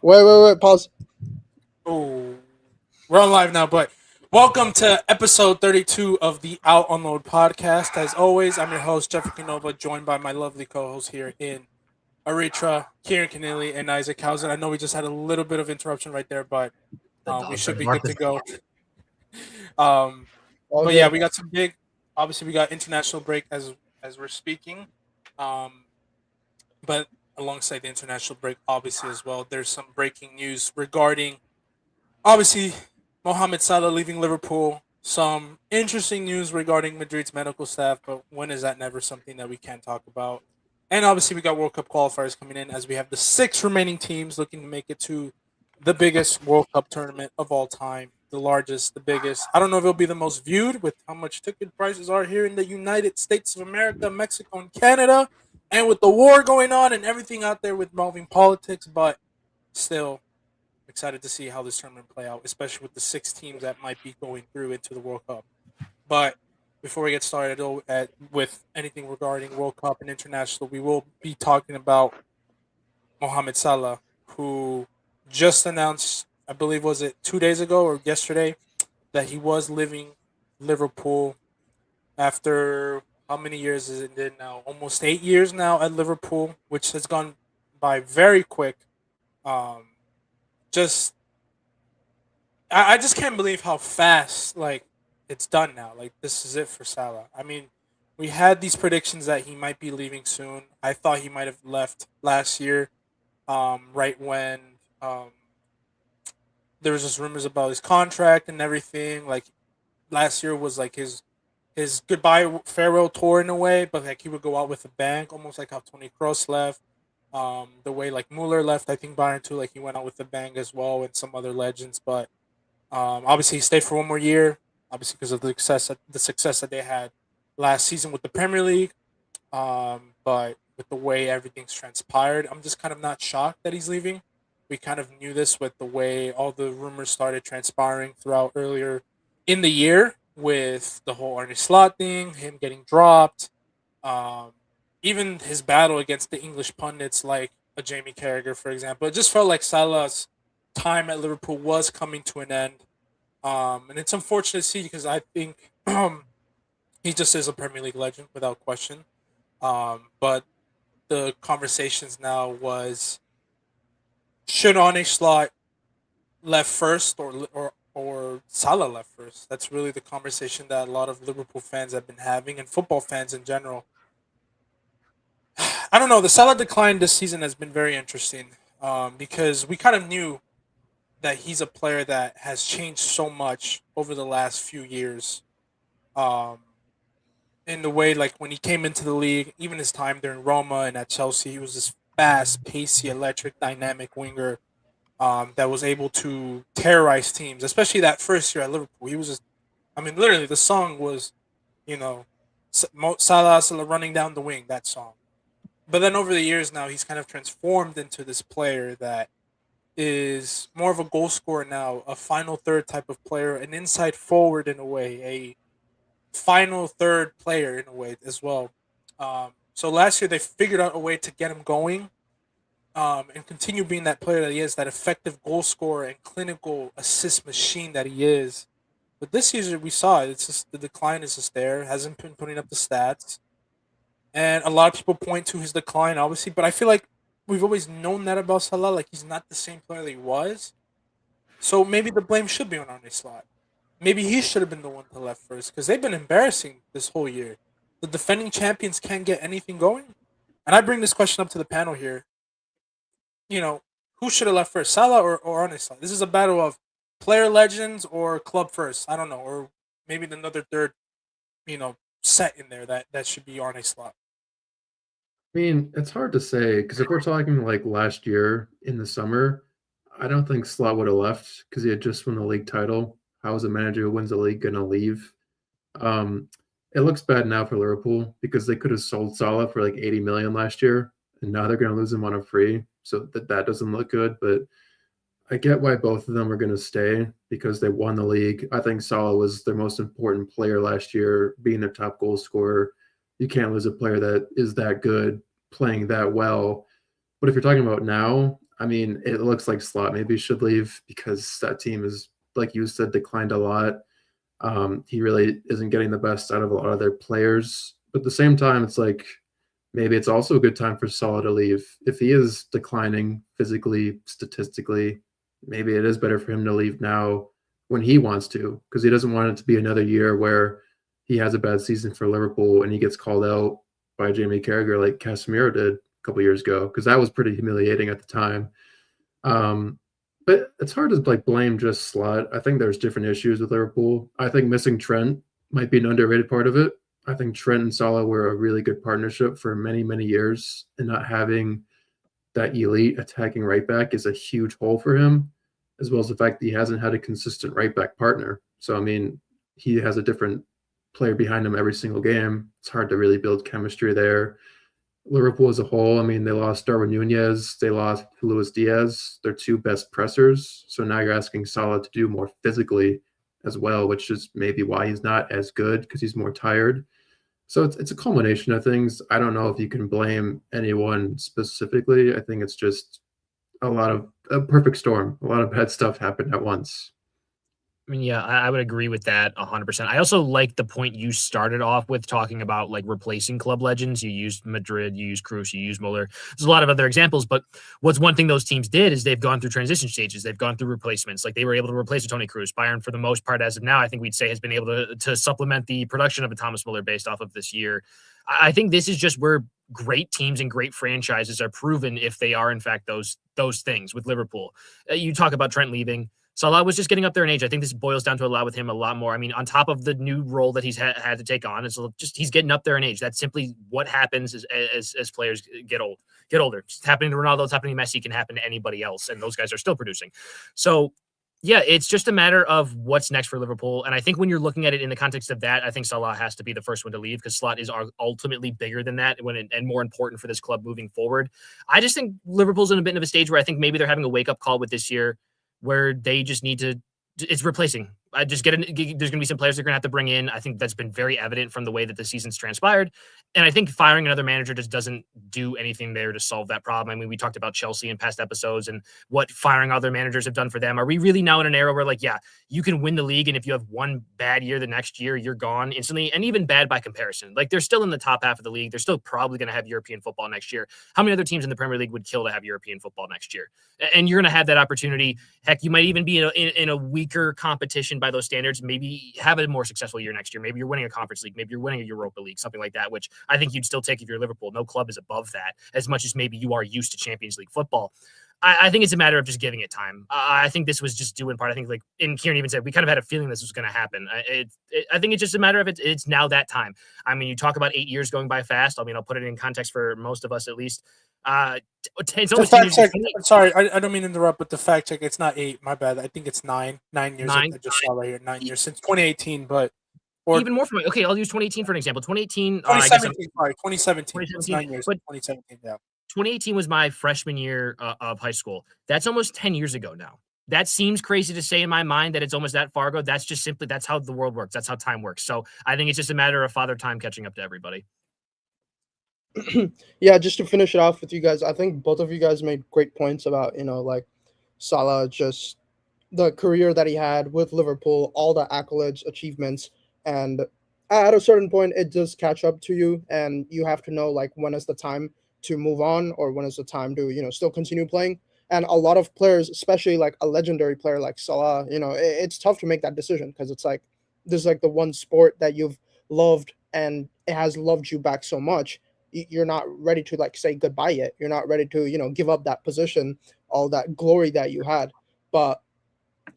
Wait. Pause. Oh, we're on live now, but welcome to episode 32 of the Out on Load podcast. As always, I'm your host, Jeffrey Canova, joined by my lovely co hosts here in Eritrea, Kieran Keneally, and Isaac Hausen. I know we just had a little bit of interruption right there, but The we dogs are should be good barking. to go. Um, All but yeah, good. we got some big, obviously, we got international break as we're speaking. Um, but alongside the international break, obviously, as well, there's some breaking news regarding obviously, Mohamed Salah leaving Liverpool. Some interesting news regarding Madrid's medical staff, but when is that never something that we can talk about? And obviously, we got World Cup qualifiers coming in as we have the six remaining teams looking to make it to the biggest World Cup tournament of all time, the largest, the biggest. I don't know if it'll be the most viewed with how much ticket prices are here in the United States of America, Mexico, and Canada, and with the war going on and everything out there with involving politics, but still excited to see how this tournament play out, especially with the six teams that might be going through into the World Cup. But before we get started with anything regarding World Cup and international, we will be talking about Mohamed Salah, who just announced, I believe, was it 2 days ago or yesterday, that he was leaving Liverpool after how many years is it now? Almost 8 years now at Liverpool, which has gone by very quick. Um, just I just can't believe how fast it's done now. Like this is it for Salah. I mean, we had these predictions that he might be leaving soon. I thought he might have left last year, right when um, there was just rumors about his contract and everything. Like last year was like his goodbye farewell tour in a way, but like he would go out with a bang, almost like how Tony Kroos left. The way like Mueller left, I think Bayern too, like he went out with a bang as well, and some other legends. But obviously, he stayed for one more year, obviously because of the success that they had last season with the Premier League. But with the way everything's transpired, I'm just kind of not shocked that he's leaving. We kind of knew this with the way all the rumors started transpiring throughout earlier in the year with the whole Arne Slot thing, him getting dropped, um, even his battle against the English pundits like a Jamie Carragher, for example. It just felt like Salah's time at Liverpool was coming to an end. And it's unfortunate to see because I think he just is a Premier League legend without question. But the conversations now was should Arne Slot left first or Salah left first? That's really the conversation that a lot of Liverpool fans have been having and football fans in general. I don't know. The Salah decline this season has been very interesting because we kind of knew that he's a player that has changed so much over the last few years. Um, in the way, like when he came into the league, even his time during Roma and at Chelsea, he was this fast, pacey, electric, dynamic winger that was able to terrorize teams, especially that first year at Liverpool. He was just, I mean, literally, the song was, you know, Salah running down the wing, that song. But then over the years now, he's kind of transformed into this player that is more of a goal scorer now, a final third type of player, an inside forward in a way, a final third player in a way as well. So last year they figured out a way to get him going and continue being that player that he is, that effective goal scorer and clinical assist machine that he is. But this season we saw it. It's just the decline is just there. Hasn't been putting up the stats, and a lot of people point to his decline, obviously. But I feel like we've always known that about Salah. Like he's not the same player that he was. So maybe the blame should be on Arne Slot. Maybe he should have been the one to left first because they've been embarrassing this whole year. The defending champions can't get anything going. And I bring this question up to the panel here. You know, who should have left first, Salah or Arne Slot? This is a battle of player legends or club first. I don't know, or maybe another third, set in there that should be Arne Slot. I mean, it's hard to say because if we're talking like last year in the summer, I don't think Slot would have left because he had just won the league title. How is a manager who wins the league going to leave? Um, it looks bad now for Liverpool because they could have sold Salah for like 80 million last year, and now they're going to lose him on a free. So that doesn't look good. But I get why both of them are going to stay because they won the league. I think Salah was their most important player last year, being their top goal scorer. You can't lose a player that is that good playing that well. But if you're talking about now, I mean, it looks like Slot maybe should leave because that team is, like you said, declined a lot. He really isn't getting the best out of a lot of their players. But at the same time, it's like maybe it's also a good time for Salah to leave. If he is declining physically, statistically, maybe it is better for him to leave now when he wants to, because he doesn't want it to be another year where he has a bad season for Liverpool and he gets called out by Jamie Carragher like Casemiro did a couple years ago, because that was pretty humiliating at the time. Um, but it's hard to like blame just Slot. I think there's different issues with Liverpool. I think missing Trent might be an underrated part of it. I think Trent and Salah were a really good partnership for many, many years, and not having that elite attacking right back is a huge hole for him, as well as the fact that he hasn't had a consistent right back partner. So, I mean, he has a different player behind him every single game. It's hard to really build chemistry there. Liverpool as a whole, I mean, they lost Darwin Nunez, they lost Luis Diaz, their two best pressers. So now you're asking Salah to do more physically as well, which is maybe why he's not as good because he's more tired. So it's a culmination of things. I don't know if you can blame anyone specifically. I think it's just a perfect storm. A lot of bad stuff happened at once. I mean, yeah, I would agree with that 100%. I also like the point you started off with talking about like replacing club legends. You used Madrid, you used Cruz, you used Muller. There's a lot of other examples, but what's one thing those teams did is they've gone through transition stages. They've gone through replacements. Like they were able to replace a Toni Kroos. Bayern, for the most part, as of now, I think we'd say has been able to supplement the production of a Thomas Muller based off of this year. I think this is just where great teams and great franchises are proven if they are in fact those things. With Liverpool, you talk about Trent leaving. Salah was just getting up there in age. I think this boils down to a lot with him a lot more. I mean, on top of the new role that he's had to take on, it's just he's getting up there in age. That's simply what happens as players get older. It's happening to Ronaldo. It's happening to Messi. It can happen to anybody else, and those guys are still producing. So, yeah, it's just a matter of what's next for Liverpool. And I think when you're looking at it in the context of that, I think Salah has to be the first one to leave because Slot is ultimately bigger than that and more important for this club moving forward. I just think Liverpool's in a bit of a stage where I think maybe they're having a wake-up call with this year, where they just need to, it's replacing. There's going to be some players they're going to have to bring in. I think that's been very evident from the way that the season's transpired. And I think firing another manager just doesn't do anything there to solve that problem. I mean, we talked about Chelsea in past episodes and what firing other managers have done for them. Are we really now in an era where, like, yeah, you can win the league, and if you have one bad year the next year, you're gone instantly, and even bad by comparison. Like, they're still in the top half of the league. They're still probably going to have European football next year. How many other teams in the Premier League would kill to have European football next year? And you're going to have that opportunity. Heck, you might even be in a weaker competition by those standards. Maybe have a more successful year next year. Maybe you're winning a conference league. Maybe you're winning a Europa League, something like that, which I think you'd still take if you're Liverpool. No club is above that as much as maybe you are used to Champions League football. I think it's a matter of just giving it time. I think this was just due in part. I think, like, and Kieran even said, we kind of had a feeling this was going to happen. I think it's just a matter of it's now that time. I mean, you talk about 8 years going by fast. I mean, I'll put it in context for most of us at least. It's almost fact check, sorry, I don't mean to interrupt, but the fact check, it's not 8. My bad. I think it's 9 years. I just saw right here 9 years since 2018, but even more from okay. I'll use 2018 for an example. 2018, 2017. Sorry, 2017. 2017. 9 years. 2017. Yeah. 2018 was my freshman year of high school. That's almost 10 years ago now. That seems crazy to say in my mind that it's almost that far ago. That's just simply, that's how the world works. That's how time works. So I think it's just a matter of father time catching up to everybody. Yeah, just to finish it off with you guys, I think both of you guys made great points about, like Salah, just the career that he had with Liverpool, all the accolades, achievements, and at a certain point, it does catch up to you, and you have to know, like, when is the time to move on or when is the time to, still continue playing. And a lot of players, especially like a legendary player like Salah, it's tough to make that decision because it's like, this is like the one sport that you've loved and it has loved you back so much. You're not ready to, like, say goodbye yet. You're not ready to, give up that position, all that glory that you had. But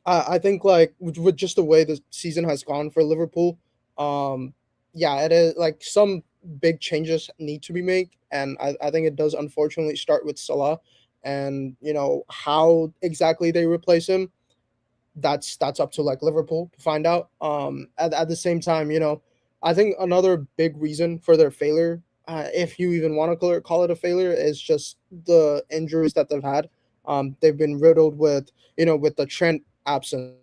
I think, like, with just the way the season has gone for Liverpool, yeah, it is like some big changes need to be made. And I think it does unfortunately start with Salah. And, how exactly they replace him, that's up to, like, Liverpool to find out. At the same time, I think another big reason for their failure, if you even want to call it a failure, is just the injuries that they've had. They've been riddled with, with the Trent absence,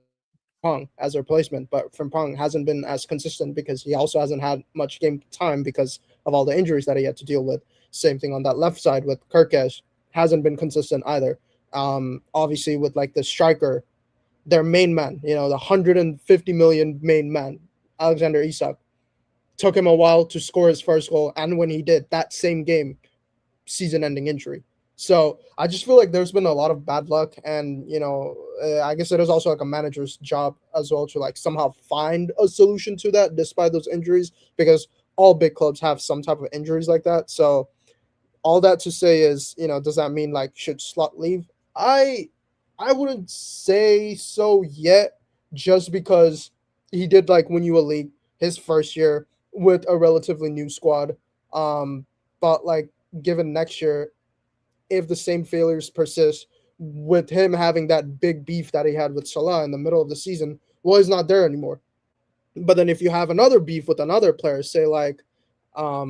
Pong as a replacement, but Frimpong hasn't been as consistent because he also hasn't had much game time because of all the injuries that he had to deal with. Same thing on that left side with Kirkesh, hasn't been consistent either. Obviously with like the striker, their main man, the 150 million main man, Alexander Isak, took him a while to score his first goal, and when he did, that same game, season-ending injury. So I just feel like there's been a lot of bad luck, and I guess it is also like a manager's job as well to like somehow find a solution to that despite those injuries, because all big clubs have some type of injuries like that. So all that to say is, does that mean like should Slot leave? I wouldn't say so yet, just because he did like win you a league his first year with a relatively new squad. But like given next year, if the same failures persist with him having that big beef that he had with Salah in the middle of the season, well, he's not there anymore. But then if you have another beef with another player, say like, I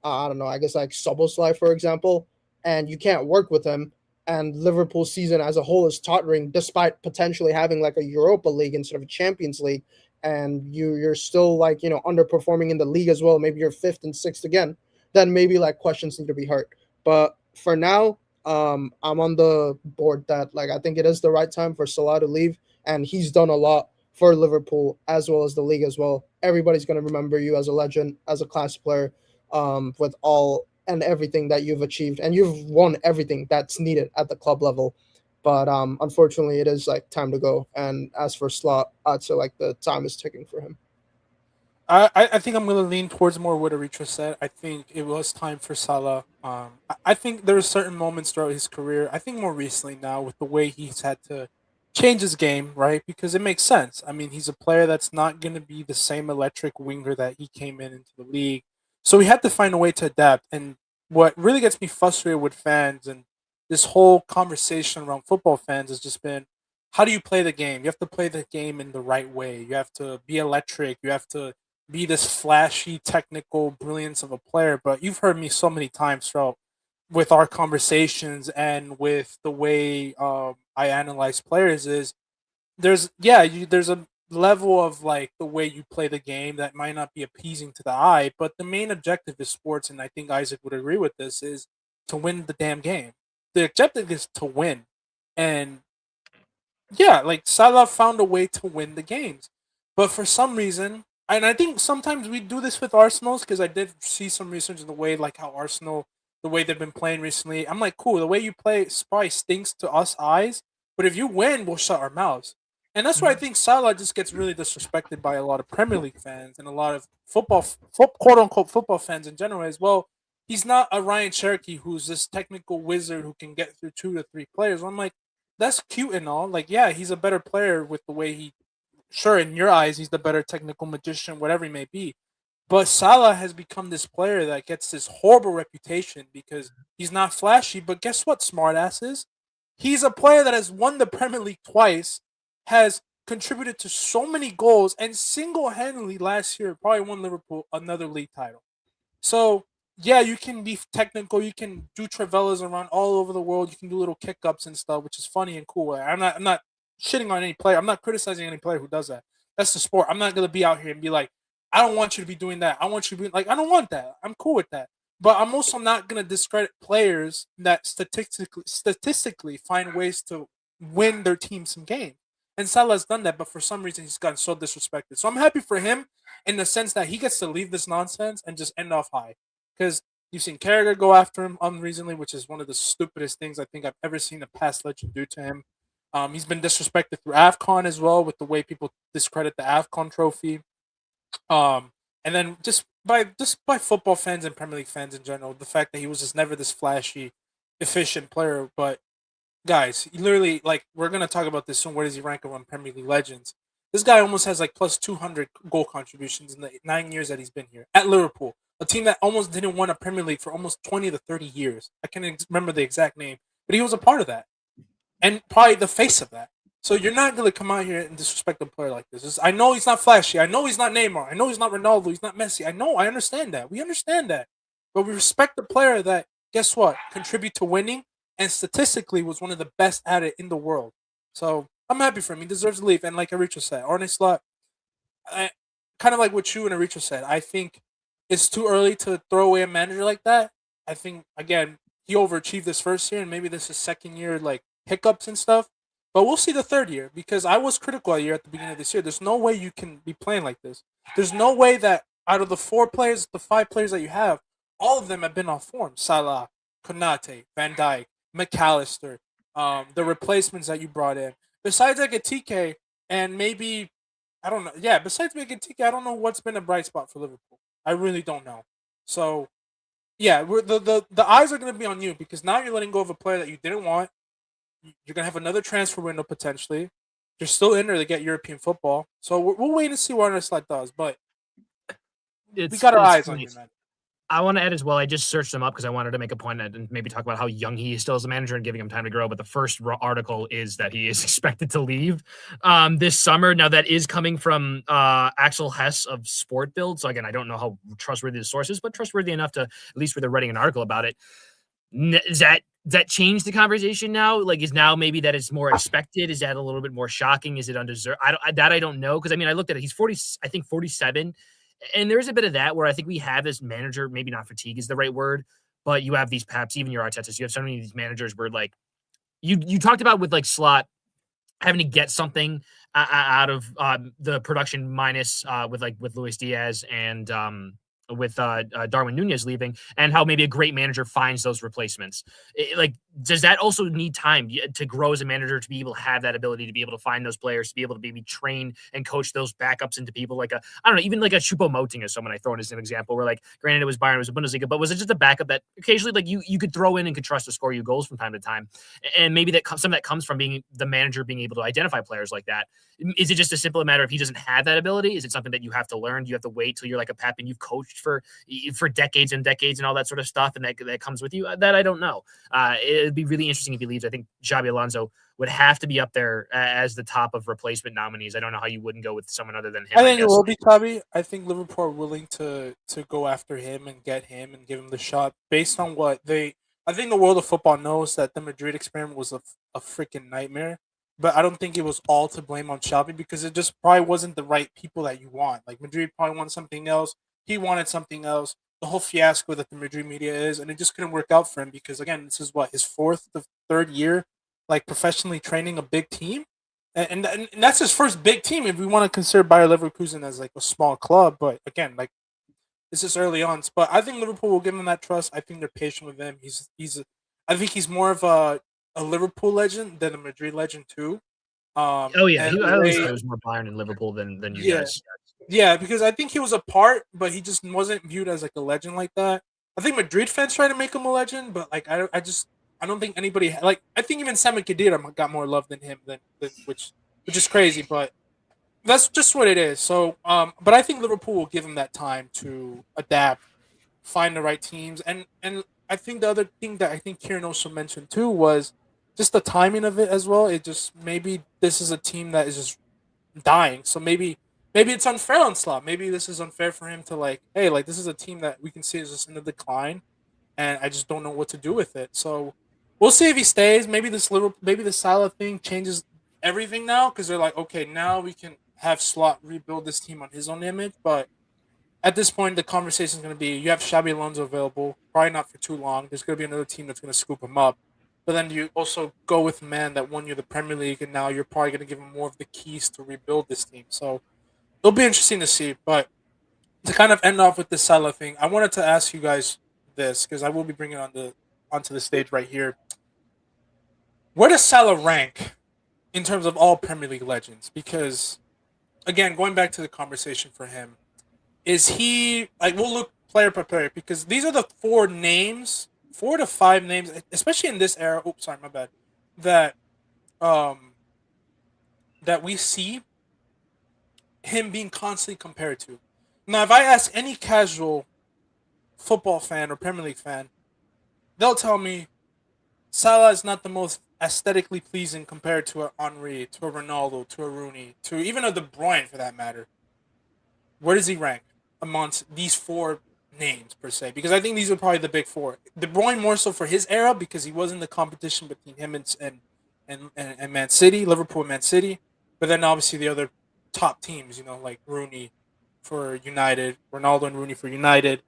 don't know, I guess like Soboslai, for example, and you can't work with him, and Liverpool's season as a whole is tottering despite potentially having like a Europa League instead of a Champions League, and you're still like underperforming in the league as well. Maybe you're fifth and sixth again. Then maybe like questions need to be heard. But for now, I'm on the board that like I think it is the right time for Salah to leave, and he's done a lot for Liverpool as well as the league as well. Everybody's going to remember you as a legend, as a class player, with all and everything that you've achieved, and you've won everything that's needed at the club level. But unfortunately, it is like time to go. And as for Slot, I'd say like the time is ticking for him. I think I'm going to lean towards more what Aricha said. I think it was time for Salah. I think there are certain moments throughout his career. I think more recently now with the way he's had to change his game, right? Because it makes sense. I mean, he's a player that's not going to be the same electric winger that he came in into the league. So he had to find a way to adapt. And what really gets me frustrated with fans and this whole conversation around football fans has just been, how do you play the game? You have to play the game in the right way. You have to be electric. You have to be this flashy technical brilliance of a player. But you've heard me so many times throughout with our conversations and with the way I analyze players is there's a level of like the way you play the game that might not be appeasing to the eye, but the main objective is sports, and I think Isaac would agree with this, is to win the damn game. The objective is to win, and yeah, like Salah found a way to win the games, but for some reason, and I think sometimes we do this with Arsenal's because I did see some research in the way like how Arsenal, the way they've been playing recently. I'm like, cool, the way you play probably stinks to us eyes, but if you win, we'll shut our mouths. And that's why I think Salah just gets really disrespected by a lot of Premier League fans and a lot of quote unquote football fans in general as well. He's not a Ryan Cherokee who's this technical wizard who can get through 2 to 3 players. I'm like, that's cute and all. Like, yeah, he's a better player with the way he. Sure, in your eyes, he's the better technical magician, whatever he may be. But Salah has become this player that gets this horrible reputation because he's not flashy. But guess what, smartasses? He's a player that has won the Premier League twice, has contributed to so many goals, and single-handedly last year probably won Liverpool another league title. So yeah, you can be technical, you can do travellas around all over the world, you can do little kick ups and stuff, which is funny and cool. I'm not shitting on any player. I'm not criticizing any player who does that. That's the sport. I'm not gonna be out here and be like, I don't want you to be doing that. I want you to be like, I don't want that. I'm cool with that. But I'm also not gonna discredit players that statistically find ways to win their team some games. And Salah's done that, but for some reason he's gotten so disrespected. So I'm happy for him in the sense that he gets to leave this nonsense and just end off high. Because you've seen Carragher go after him unreasonably, which is one of the stupidest things I think I've ever seen a past legend do to him. He's been disrespected through AFCON as well, with the way people discredit the AFCON trophy. And then just by football fans and Premier League fans in general, the fact that he was just never this flashy, efficient player. But guys, literally, like, we're gonna talk about this soon. Where does he rank among Premier League legends? This guy almost has like plus 200 goal contributions in the 9 years that he's been here at Liverpool, a team that almost didn't win a Premier League for almost 20 to 30 years. I can't remember the exact name, but he was a part of that and probably the face of that. So you're not gonna come out here and disrespect a player like this. I know he's not flashy. I know he's not Neymar. I know he's not Ronaldo. He's not Messi. I understand that. We understand that, but we respect the player that, guess what, contribute to winning and statistically was one of the best at it in the world. So I'm happy for him. He deserves to leave. And like Aricha said, Arne Slot, kind of like what you and Aricha said, I think it's too early to throw away a manager like that. I think, again, he overachieved this first year, and maybe this is second year, like hiccups and stuff. But we'll see the third year because I was critical a year at the beginning of this year. There's no way you can be playing like this. There's no way that out of the 4 players, the 5 players that you have, all of them have been off form. Salah, Konate, Van Dijk, McAllister, the replacements that you brought in. Besides TK and maybe, I don't know. Yeah, besides TK, I don't know what's been a bright spot for Liverpool. I really don't know. So, yeah, the eyes are going to be on you because now you're letting go of a player that you didn't want. You're going to have another transfer window potentially. You're still in there to get European football. So we'll wait and see what Arsenal does. But we got our eyes on you, man. I want to add as well. I just searched him up because I wanted to make a point and maybe talk about how young he is still as a manager and giving him time to grow. But the first article is that he is expected to leave this summer. Now that is coming from Axel Hess of Sport Build. So again, I don't know how trustworthy the source is, but trustworthy enough to at least where they're writing an article about it. Does that change the conversation now? Like, is now maybe that it's more expected? Is that a little bit more shocking? Is it undeserved? I don't know because I mean I looked at it. He's 40. I think 47. And there's a bit of that where I think we have this manager, maybe not fatigue is the right word, but you have these perhaps even your Artetas, you have so many of these managers where like you talked about with like Slot having to get something out of the production minus with Luis Diaz and with Darwin Nunez leaving and how maybe a great manager finds those replacements. Like, does that also need time to grow as a manager to be able to have that ability to be able to find those players, to be able to maybe train and coach those backups into people like I don't know, even like a Choupo-Moting is someone I throw in as an example where like, granted it was Bayern, it was a Bundesliga, but was it just a backup that occasionally like you could throw in and could trust to score you goals from time to time? And maybe some of that comes from being the manager being able to identify players like that. Is it just a simple matter of he doesn't have that ability? Is it something that you have to learn? Do you have to wait till you're like a Pep and you've coached for decades and decades and all that sort of stuff and that comes with you? That I don't know. It'd be really interesting if he leaves. I think Xabi Alonso would have to be up there as the top of replacement nominees. I don't know how you wouldn't go with someone other than him. I think it will be Xabi. I think Liverpool are willing to go after him and get him and give him the shot based on what I think the world of football knows that the Madrid experiment was a freaking nightmare. But I don't think it was all to blame on Xabi because it just probably wasn't the right people that you want. Like Madrid probably wanted something else. He wanted something else. The whole fiasco that the Madrid media is, and it just couldn't work out for him because again, this is his third year, like professionally training a big team, and that's his first big team. If we want to consider Bayer Leverkusen as like a small club, but again, like this is early on. But I think Liverpool will give him that trust. I think they're patient with him. I think he's more of a Liverpool legend than a Madrid legend too. I always thought it was more Bayern and Liverpool than you guys. Yeah, because I think he was a part, but he just wasn't viewed as like a legend like that. I think Madrid fans try to make him a legend, but like I don't think anybody like I think even Sami Khedira got more love than him than which is crazy, but that's just what it is. So, but I think Liverpool will give him that time to adapt, find the right teams, and I think the other thing that I think Kieran also mentioned too was just the timing of it as well. It just maybe this is a team that is just dying, so maybe it's unfair on Slot. Maybe this is unfair for him to like, hey, like this is a team that we can see is just in the decline, and I just don't know what to do with it. So we'll see if he stays. Maybe the Salah thing changes everything now because they're like, okay, now we can have Slot rebuild this team on his own image. But at this point, the conversation is going to be you have Xabi Alonso available, probably not for too long. There's going to be another team that's going to scoop him up. But then you also go with a man that won you the Premier League, and now you're probably going to give him more of the keys to rebuild this team. So it'll be interesting to see. But to kind of end off with the Salah thing, I wanted to ask you guys this because I will be bringing it onto the stage right here. Where does Salah rank in terms of all Premier League legends? Because, again, going back to the conversation for him, is he like we'll look player per player because these are the 4 to 5 names, especially in this era. Oops, sorry, my bad. That we see him being constantly compared to. Now, if I ask any casual football fan or Premier League fan, they'll tell me Salah is not the most aesthetically pleasing compared to an Henry, to a Ronaldo, to a Rooney, to even a De Bruyne for that matter. Where does he rank amongst these 4 names per se? Because I think these are probably the big 4. De Bruyne more so for his era because he was in the competition between him and Man City, Liverpool and Man City. But then obviously the other top teams, like Rooney for United, Ronaldo and Rooney for United,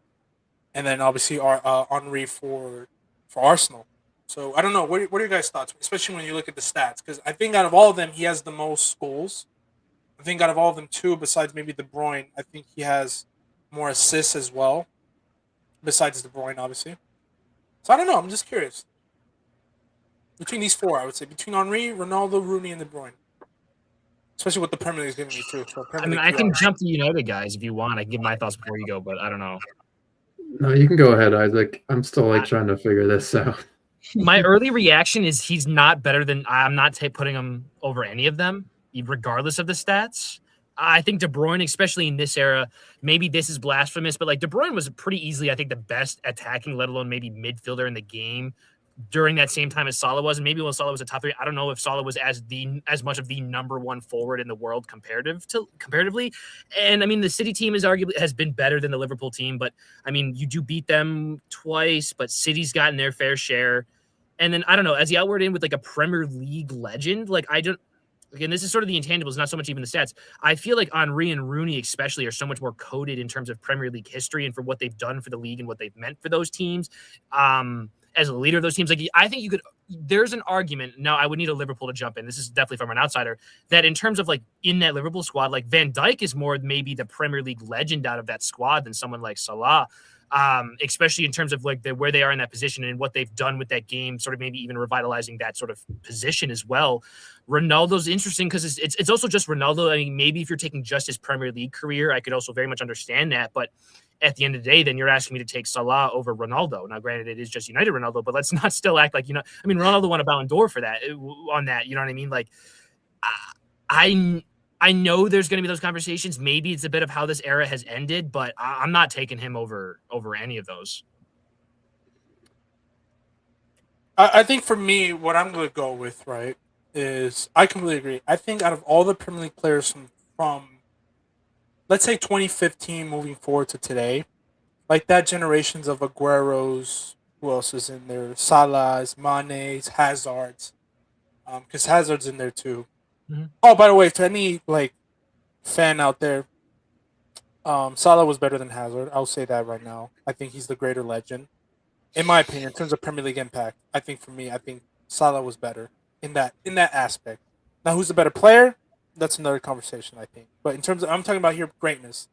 and then obviously Henry for Arsenal. So I don't know. What are your guys' thoughts, especially when you look at the stats? Because I think out of all of them, he has the most goals. I think out of all of them too, besides maybe De Bruyne, I think he has more assists as well. Besides De Bruyne, obviously. So I don't know. I'm just curious. Between these four, I would say between Henry, Ronaldo, Rooney, and De Bruyne. Especially what the Premier League is giving me too. So I mean, I can jump to United guys if you want. I can give my thoughts before you go, but I don't know. No, you can go ahead, Isaac. I'm still like trying to figure this out. My early reaction is he's not better than. I'm not putting him over any of them, regardless of the stats. I think De Bruyne, especially in this era, maybe this is blasphemous, but like De Bruyne was pretty easily, I think, the best attacking, let alone maybe midfielder in the game during that same time as Salah was. And maybe when Salah was a top three, I don't know if Salah was as much of the number one forward in the world comparatively. And I mean, the City team has been better than the Liverpool team, but I mean, you do beat them twice, but City's gotten their fair share. And then I don't know, as the outward in with like a Premier League legend, like again, this is sort of the intangibles, not so much even the stats. I feel like Henry and Rooney especially are so much more coded in terms of Premier League history and for what they've done for the league and what they've meant for those teams. As a leader of those teams, like I think there's an argument. Now I would need a Liverpool to jump in. This is definitely from an outsider that in terms of like in that Liverpool squad, like Van Dijk is more maybe the Premier League legend out of that squad than someone like Salah. Especially in terms of like where they are in that position and what they've done with that game, sort of maybe even revitalizing that sort of position as well. Ronaldo's interesting because it's also just Ronaldo. I mean, maybe if you're taking just his Premier League career, I could also very much understand that. But at the end of the day, then you're asking me to take Salah over Ronaldo. Now, granted, it is just United Ronaldo, but let's not still act like, I mean, Ronaldo won a Ballon d'Or for that, on that, you know what I mean? Like, I know there's going to be those conversations. Maybe it's a bit of how this era has ended, but I'm not taking him over any of those. I think for me, what I'm going to go with, right, is I completely agree. I think out of all the Premier League players from let's say 2015 moving forward to today, like that generations of Agueros, who else is in there? Salahs, Manes, Hazards, because Hazard's in there too. Mm-hmm. Oh, by the way, to any like fan out there, Salah was better than Hazard. I'll say that right now. I think he's the greater legend, in my opinion, in terms of Premier League impact. I think for me, I think Salah was better in that aspect. Now, who's the better player? That's another conversation, I think. But in terms of, I'm talking about here greatness.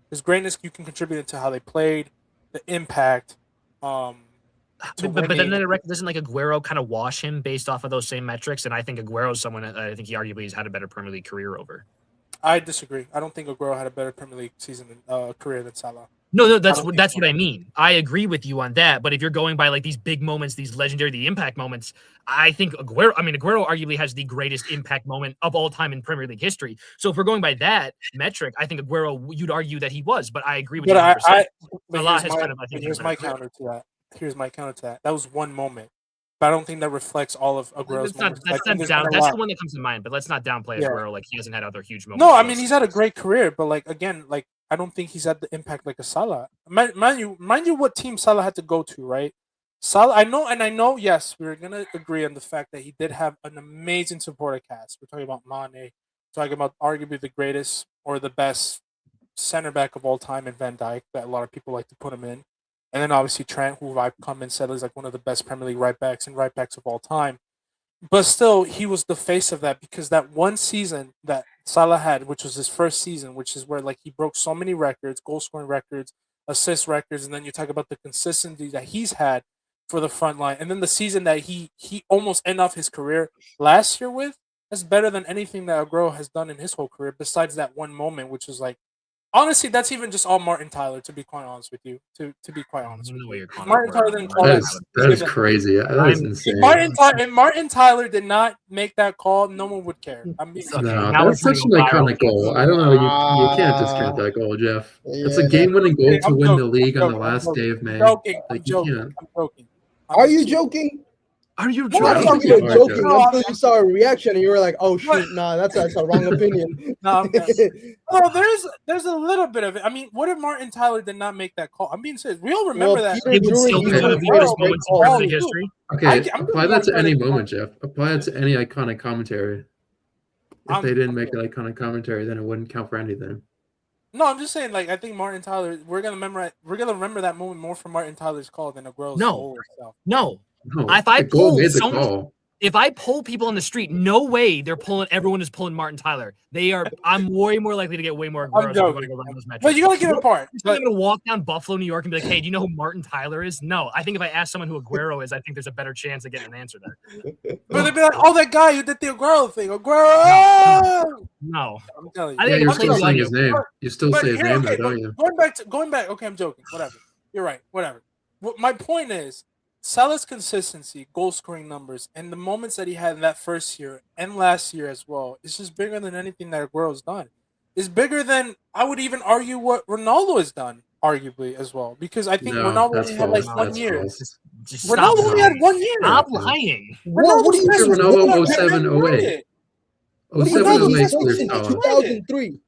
There's greatness you can contribute into how they played, the impact. But then doesn't like Aguero kind of wash him based off of those same metrics? And I think Aguero is someone I think he arguably has had a better Premier League career over. I disagree. I don't think Aguero had a better Premier League career than Salah. No, that's what I mean. I agree with you on that. But if you're going by like these big moments, these legendary, the impact moments, I think Aguero arguably has the greatest impact moment of all time in Premier League history. So if we're going by that metric, I think Aguero, you'd argue that he was. But I agree with you. Here's my counter to that. That was one moment. But I don't think that reflects all of Aguero's moments. That's the one that comes to mind. But let's not downplay Aguero. Like he hasn't had other huge moments. No, I mean he's had a great career, but like again, like I don't think he's had the impact like a Salah. Mind you, what team Salah had to go to, right? Salah, I know. Yes, we're gonna agree on the fact that he did have an amazing supporter cast. We're talking about Mane, talking about arguably the greatest or the best center back of all time in Van Dijk, that a lot of people like to put him in. And then obviously Trent, who I've come and said is like one of the best Premier League right backs of all time. But still, he was the face of that because that one season that Salah had, which was his first season, which is where like he broke so many records, goal scoring records, assist records, and then you talk about the consistency that he's had for the front line. And then the season that he almost ended off his career last year with, that's better than anything that Aguero has done in his whole career, besides that one moment, which was like, honestly, that's even just all Martin Tyler, to be quite honest with you. To be quite honest with you. Martin Tyler didn't call that is crazy. That is insane. If Martin Tyler did not make that call, no one would care. That's such an iconic goal. I don't know. You can't discount that goal, Jeff. It's a game-winning goal to win the league on the last day of May. I'm joking. Are you joking? Are you joking? I thought you were joking until you saw a reaction and you were like, "Oh shoot, nah, that's a wrong opinion." No, there's a little bit of it. I mean, what if Martin Tyler did not make that call? I'm being serious. We all remember that. It would still be one of the greatest moments in Premier League history. Okay, apply that to any moment, Jeff. Apply it to any iconic commentary. If they didn't make an iconic commentary, then it wouldn't count for anything. No, I'm just saying. Like, I think Martin Tyler. We're gonna remember that moment more from Martin Tyler's call than Aguero's goal itself. No. No, If I the goal poll made the someone, call. if I poll people on the street, no way everyone is pulling Martin Tyler. I'm way more likely to get way more Agueros if we're going to go run those metrics. But you gotta give it apart. I'm going to walk down Buffalo, New York and be like, hey, do you know who Martin Tyler is? No. I think if I ask someone who Aguero is, I think there's a better chance of getting an answer there. But they'd be like, oh, that guy who did the Aguero thing. Aguero! No. I'm telling I you. think You're I'm still saying saying you. his name. You still But say his here, name, okay, though, don't you? going back. Okay, I'm joking. Whatever. You're right. Whatever. My point is, Salah's consistency, goal scoring numbers, and the moments that he had in that first year and last year as well, is just bigger than anything that Aguero's done. It's bigger than, I would even argue, what Ronaldo has done, arguably as well, because I think No, Ronaldo that's only had like false. 1 That's year. false. Just Ronaldo stop only lying. had 1 year. Stop lying. What do you best mean? Ronaldo was 07, 08. What do you 07, mean? 08 He's clear since Salah. 2003.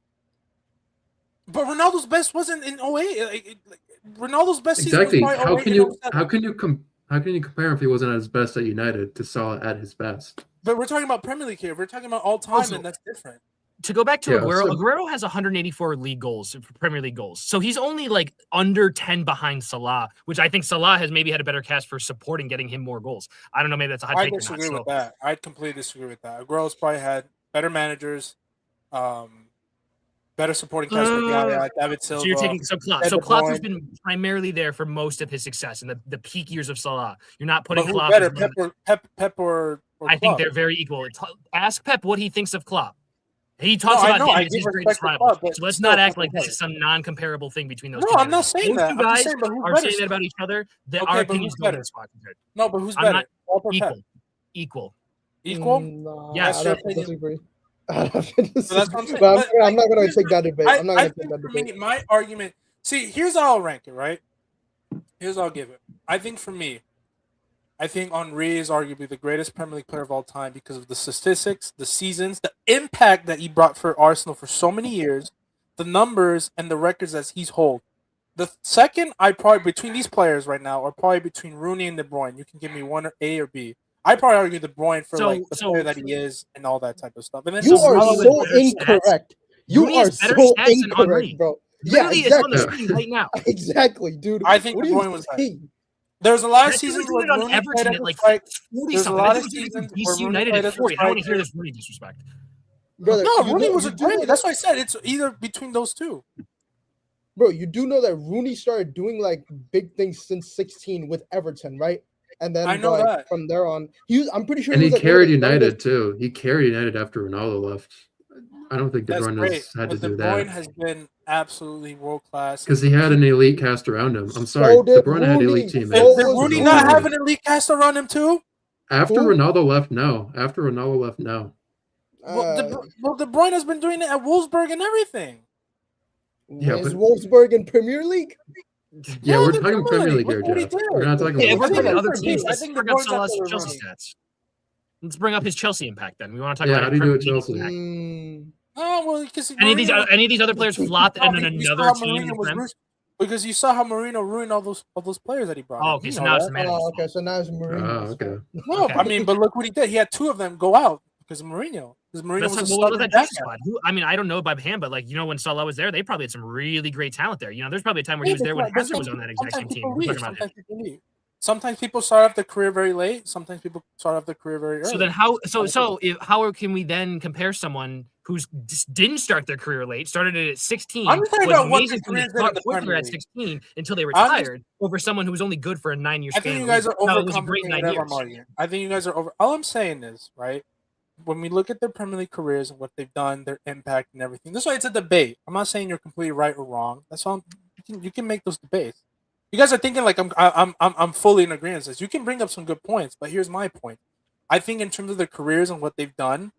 But Ronaldo's best wasn't in 08. Ronaldo's best season Exactly. was probably How 08 can and you 07. how can you compare him if he wasn't at his best at United to Salah at his best? But we're talking about Premier League here. We're talking about all time, Also, and that's different. To go back to Yeah, Aguero, so- Aguero has 184 league goals, Premier League goals. So he's only like under 10 behind Salah, which I think Salah has maybe had a better cast for supporting getting him more goals. I don't know, maybe that's a hot I take or not. disagree So with that. I completely disagree with that. Aguero's probably had better managers, better supporting cast with Yaya, David Silva. So you're taking Klopp. Ed So De Klopp has Bruyne. been primarily there for most of his success in the peak years of Salah. You're not But putting who's Klopp. better, as one of Pep or I think Klopp? they're very equal. Ask Pep what he thinks of Klopp. He talks No, I about know, him I as give his respect greatest to rival. Klopp, but So let's still, not act Pep like is this better. is some non-comparable thing between those No, two. I'm not managers. saying Those that. two I'm just guys saying, but who's are better saying that still? about each other. That Okay, our but opinions who's go in better? the spot compared. No, but who's I'm better? not Klopp or Pep? Equal. Equal? No, Yes. I'd Your have to opinion. disagree. I'd have to disagree. So that's what I'm saying. But But, I'm not going to here's take the- that debate. I'm not I going to take think that for debate. me, my argument. See, here's how I'll rank it. Right? Here's how I'll give it. I think for me, I think Henry is arguably the greatest Premier League player of all time because of the statistics, the seasons, the impact that he brought for Arsenal for so many years, the numbers and the records that he's hold. The second, I probably between these players right now are probably between Rooney and De Bruyne. You can give me one or A or B. I probably argue De Bruyne for like the player that he is and all that type of stuff. And then You are Salah with so better stats. incorrect. You Rooney are has better so stats than Henry. incorrect, bro. Yeah, Literally, it's on the exactly. screen right now. Exactly, dude. I think What De are you Bruyne was better. saying? There's a lot of That dude was seasons doing where it on Rooney played Everton as at a like strike. 40 There's a something. lot That of dude was doing it seasons for where DC Rooney United played at as a 40. I don't want to striker. hear this Rooney disrespect. Brother, No, you Rooney know- was you a do know great. that- That's why I said it's either between those two. Bro, you do know that Rooney started doing like big things since 16 with Everton, right? And then I know like, that. from there on, I'm pretty sure And he he was like one of carried the United youngest- too. He carried United after Ronaldo left. I don't think De That's Bruyne great. has had to But De do Bruyne that has been absolutely world class. because he had an elite cast around him. I'm sorry, So De did Bruyne had Rooney. elite teammates. So Did was Rooney Rooney. not have an elite cast around him too? After Who? Ronaldo left, no. After Ronaldo left, no. Well, De Bruyne has been doing it at Wolfsburg and everything. Yeah, Is but- Wolfsburg in Premier League? Yeah, we're they're talking good. Premier League here, Look what he Jeff. did. We're not talking Yeah, if about we're talking think other for teams, me, I let's think bring De up Bruyne's Salah's after Chelsea Rooney. stats. Let's bring up his Chelsea impact then. We want to talk Yeah, about how do you do Premier at League Chelsea? impact. Oh well, because Any of these other players flopped and then you saw another how team. Mourinho was because you saw how Mourinho ruined all those players that he brought. Oh, in. okay, You so know now it's that. the manager's Oh, okay. fault. So now it's Mourinho. okay. No, Okay. I mean, but look what he did. He had two of them go out because of Mourinho. Because Mourinho Let's was talk a what was stubborn that Chelsea backhand. squad? I mean, I don't know by hand, but like when Salah was there, they probably had some really great talent there. There's probably a time where he was there when Hazard was on that exact same team. We're talking about him. Sometimes people start off their career very late. Sometimes people start off their career very early. So then how can we then compare someone who's just didn't start their career late, started it at 16, I'm just talking was about what amazing their from the careers did in the start Premier at League. 16 until they I'm just- retired, over someone who was only good for a 9-year I span? think you in guys the are league. No, it was a great overcomplicating 9 whatever I'm years. arguing. I think you guys are over. All I'm saying is, right, when we look at their Premier League careers and what they've done, their impact and everything. That's why it's a debate. I'm not saying you're completely right or wrong. That's all. You can make those debates. You guys are thinking like I'm fully in agreement with this. You can bring up some good points, but here's my point. I think in terms of their careers and what they've done,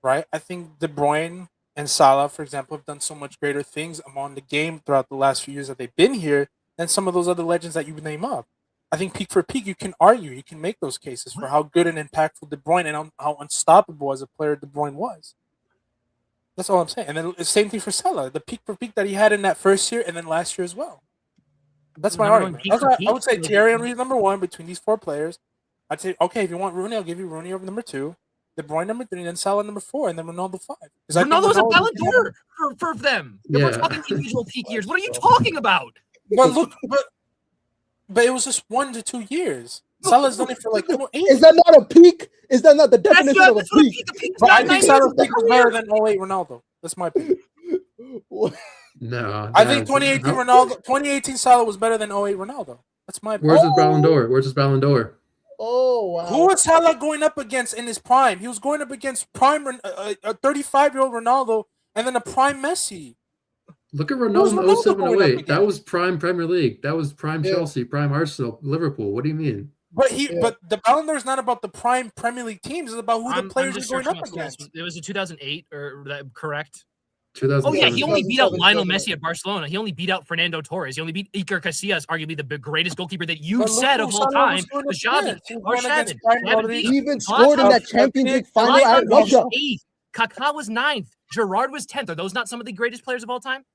right? I think De Bruyne and Salah, for example, have done so much greater things among the game throughout the last few years that they've been here than some of those other legends that you name up. I think peak for peak, you can argue, you can make those cases for how good and impactful De Bruyne and how unstoppable as a player De Bruyne was. That's all I'm saying. And then the same thing for Salah, the peak for peak that he had in that first year and then last year as well. That's my Number one argument. peak That's for why peak? I would say Thierry Henry's number one between these four players. I'd say, okay, if you want Rooney, I'll give you Rooney over number 2, De Bruyne number 3, and then Salah number 4, and then Ronaldo 5. Ronaldo was a Ballon d'Or for them. We're Yeah. talking individual peak years. What are you talking about? But look, but it was just 1 to 2 years. Salah's done it for like 8. Is that not a peak? Is that not the definition of a That's what peak? the peak. But I think Salah's peak was better than 08 Ronaldo. That's my opinion. No, I think 2018 Salah was better than 08 Ronaldo. That's my opinion. Where's his Ballon d'Or? Where's his Ballon d'Or? Oh wow! Who was Salah going up against in his prime? He was going up against prime a 35-year-old Ronaldo and then a prime Messi. Look at Who's Ronaldo Ronaldo 07 going up 08. against? That was prime Premier League. That was prime Yeah. Chelsea, prime Arsenal, Liverpool. What do you mean? But Yeah. but the Ballon d'Or is not about the prime Premier League teams. It's about who the I'm players just are going searching up up for this. against. It was a 2008, or that correct? 2007. Oh yeah, he only beat out 2007, Lionel 2008. Messi at Barcelona. He only beat out Fernando Torres. He only beat Iker Casillas, arguably the greatest goalkeeper that you But look said who of all Salah time. was going Was up Xavi against. He was or going against Xavi. prime Xavi Madrid. He even scored in that Champions League final Zlatan at was Russia. 8th. Kaká was 9th. Gerrard was 10th. Are those not some of the greatest players of all time?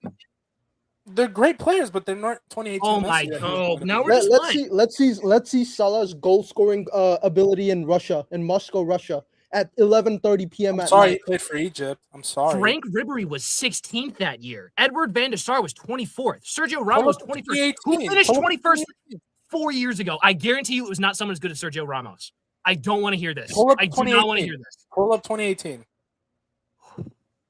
They're great players, but they're not 2018. Oh Messi my that he was God! going Now up we're just Let's see Salah's goal scoring ability in Russia, in Moscow, Russia, at 11:30 p.m. I'm at sorry, he night. played for Egypt. I'm sorry. Frank Ribery was 16th that year. Edward van der Sar was 24th. Sergio Ramos was 21st. Who 2018. finished Pull up 21st 4 years ago? I guarantee you it was not someone as good as Sergio Ramos. I don't want to hear this. Pull up I do not want to 2018. hear this. Pull up 2018.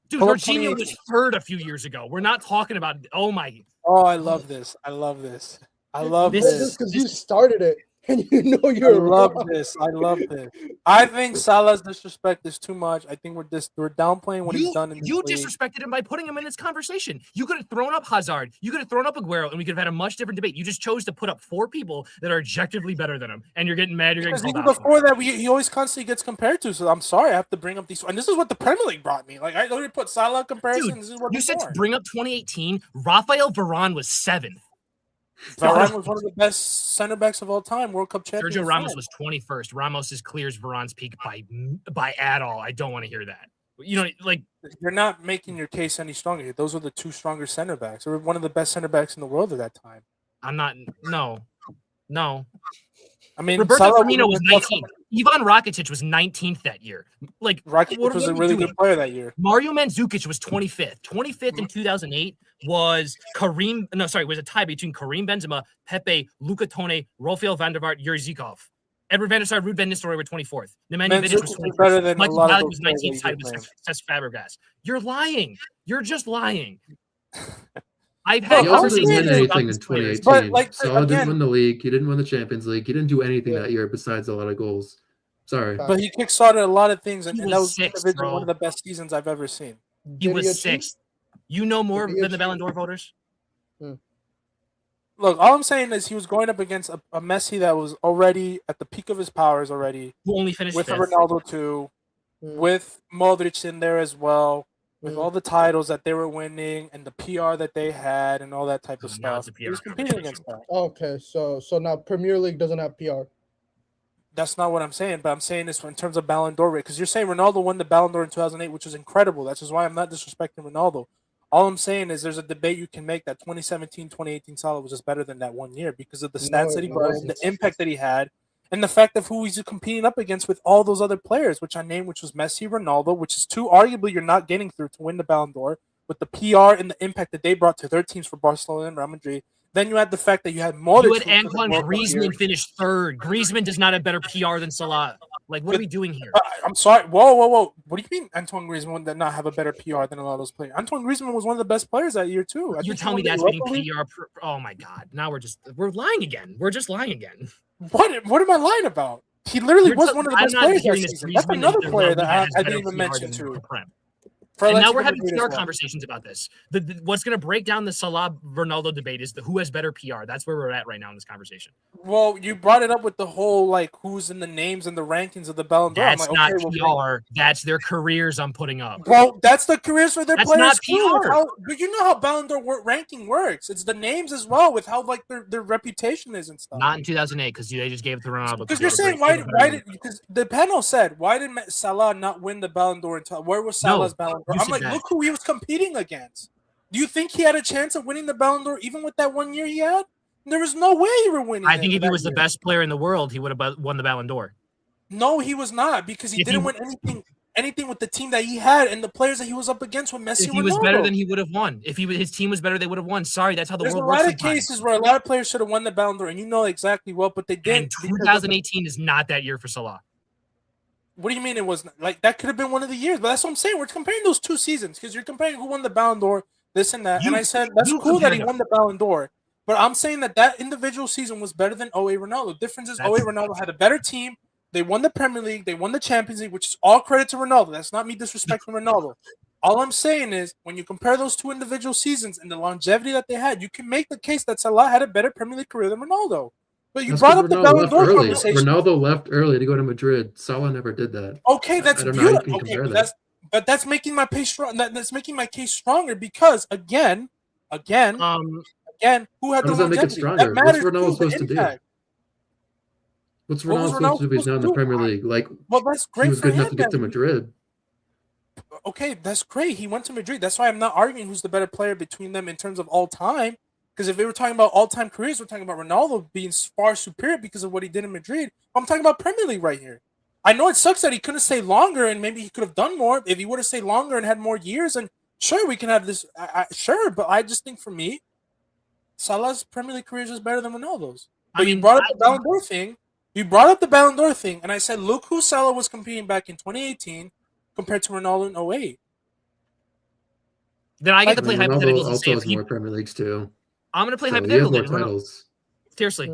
Dude, Pull up Jorginho was 3rd a few years ago. We're not talking about – oh, my – Oh, I love this. I love this. I love This this. This is because you started it and you know I you're love wrong. this. I love this. I think Salah's disrespect is too much. I think we're downplaying what he's done in this You league. disrespected him by putting him in this conversation. You could have thrown up Hazard. You could have thrown up Aguero, and we could have had a much different debate. You just chose to put up 4 people that are objectively better than him, and you're getting mad. You're Because getting even called out. before that, he always constantly gets compared to. So I'm sorry, I have to bring up these. And this is what the Premier League brought me. Like I already put Salah comparison. Dude, This is what you it's said to for. bring up 2018. Rafael Varane was 7th. Varane was one of the best center backs of all time. World Cup champion. Sergio Ramos France. was 21st. Ramos is clears Varane's peak by at all. I don't want to hear that. You know, like You're not making your case any stronger. Those are the 2 stronger center backs. Or one of the best center backs in the world at that time. I'm not. No. I mean, Roberto Salah Firmino was 19th. Ivan Rakitic was 19th that year. Like Rakitic what was are a we really doing? good player that year. Mario Mandzukic was 25th. 25th in 2008 was was a tie between Karim Benzema, Pepe, Luka Tone, Rafael van der Vaart, Yuri Zikov. Edward van der Sar, Ruud van Nistelrooy were 24th. Nemanja Vidic was Mandzukic 21st. was better than a Michael lot of Ballack those was players that 19th, you tied just with named. Cesc Fabregas. You're lying. You're just lying. I've But had He also I'm didn't conversations win saying about anything in these players. 2018. But, like, Salah again- didn't win the league. He didn't win the Champions League. He didn't do anything Yeah. that year besides a lot of goals. Sorry. Fact. But he kickstarted a lot of things, and, He and that was was sixth, individually bro. one of the best seasons I've ever seen. He was Did he achieve- 6th. You know more Did he than the achieve- Ballon d'Or voters? Look, all I'm saying is he was going up against a Messi that was already at the peak of his powers already, Who only finished with a 5th? Ronaldo too, Mm. with Modric in there as well, with Mm. all the titles that they were winning and the PR that they had and all that type of Now it's stuff. a He was PR competing against that. Okay, so now Premier League doesn't have PR. That's not what I'm saying, but I'm saying this in terms of Ballon d'Or rate, because you're saying Ronaldo won the Ballon d'Or in 2008, which was incredible. That's just why I'm not disrespecting Ronaldo. All I'm saying is there's a debate you can make that 2017, 2018 Salah was just better than that one year because of the No, stats that he it brought, wasn't. the impact that he had, and the fact of who he's competing up against with all those other players, which I named, which was Messi, Ronaldo, which is 2 arguably you're not getting through to win the Ballon d'Or, with the PR and the impact that they brought to their teams for Barcelona and Real Madrid. Then you had the fact that you had Modric. You had who was Antoine the World Cup year. Griezmann finish 3rd. Griezmann does not have better PR than Salah. Like, what are we doing here? I'm sorry. Whoa. What do you mean Antoine Griezmann did not have a better PR than a lot of those players? Antoine Griezmann was one of the best players that year, too. You're think he telling me won that's the beating Europa League. PR? Oh, my God. Now we're lying again. We're just lying again. What am I lying about? He literally You're was t- one of the I'm best not players that hearing this season. That's Griezmann another is the player one that that has I better didn't even PR mention, than too. the Prem. For And now Atletico we're having Madrid as PR well. conversations about this. What's going to break down the Salah Ronaldo debate is who has better PR. That's where we're at right now in this conversation. Well, you brought it up with the whole, like, who's in the names and the rankings of the Ballon d'Or. I'm That's like, not okay, well, PR. That's their careers I'm putting up. Well, that's the careers for their That's players not too. PR. But you know how Ballon d'Or ranking works. It's the names as well, with how like their reputation is and stuff. Not in 2008 because they just gave it to Ronaldo. Because you're saying because the panel said why did Salah not win the Ballon d'Or until where was Salah's Ballon d'Or? you I'm said like, that. look who he was competing against. Do you think he had a chance of winning the Ballon d'Or even with that 1 year he had? There was no way he were winning. I think if he that was the year. best player in the world, he would have won the Ballon d'Or. No, he was not because he If didn't he- win anything. anything with the team that he had and the players that he was up against with Messi. If he was better, then he would have won. If his team was better, they would have won. Sorry, that's how the There's world a works. lot of cases where a lot of players should have won the Ballon d'Or, and you know exactly well, but they didn't. And 2018 is not that year for Salah. What do you mean it was like that? Could have been one of the years, but that's what I'm saying. We're comparing those two seasons because you're comparing who won the Ballon d'Or, this and that. And I said that's cool that he won the Ballon d'Or, but I'm saying that individual season was better than 08 Ronaldo. The difference is 08 Ronaldo had a better team. They won the Premier League. They won the Champions League, which is all credit to Ronaldo. That's not me disrespecting Ronaldo. All I'm saying is when you compare those two individual seasons and the longevity that they had, you can make the case that Salah had a better Premier League career than Ronaldo. But you brought up the Ballon d'Or conversation. Ronaldo left early to go to Madrid. Salah never did that. Okay, that's beautiful. Okay, but that's making my case strong. That's making my case stronger because again, who had the longevity? Make it stronger? What's Ronaldo supposed to do? What's Ronaldo supposed to do if he's not in the Premier League? Like, well, that's great. He was good enough to get to Madrid. Okay, that's great. He went to Madrid. That's why I'm not arguing who's the better player between them in terms of all time. Because if we were talking about all-time careers, we're talking about Ronaldo being far superior because of what he did in Madrid. I'm talking about Premier League right here. I know it sucks that he couldn't stay longer, and maybe he could have done more. If he would have stayed longer and had more years, and sure, we can have this. Sure, but I just think for me, Salah's Premier League career is just better than Ronaldo's. But you brought up the Ballon d'Or thing. You brought up the Ballon d'Or thing, and I said, look who Salah was competing back in 2018 compared to Ronaldo in 08. Then I get to play hypotheticals. Ronaldo also has more Premier Leagues too. I'm going to play hypothetical. Titles. Seriously,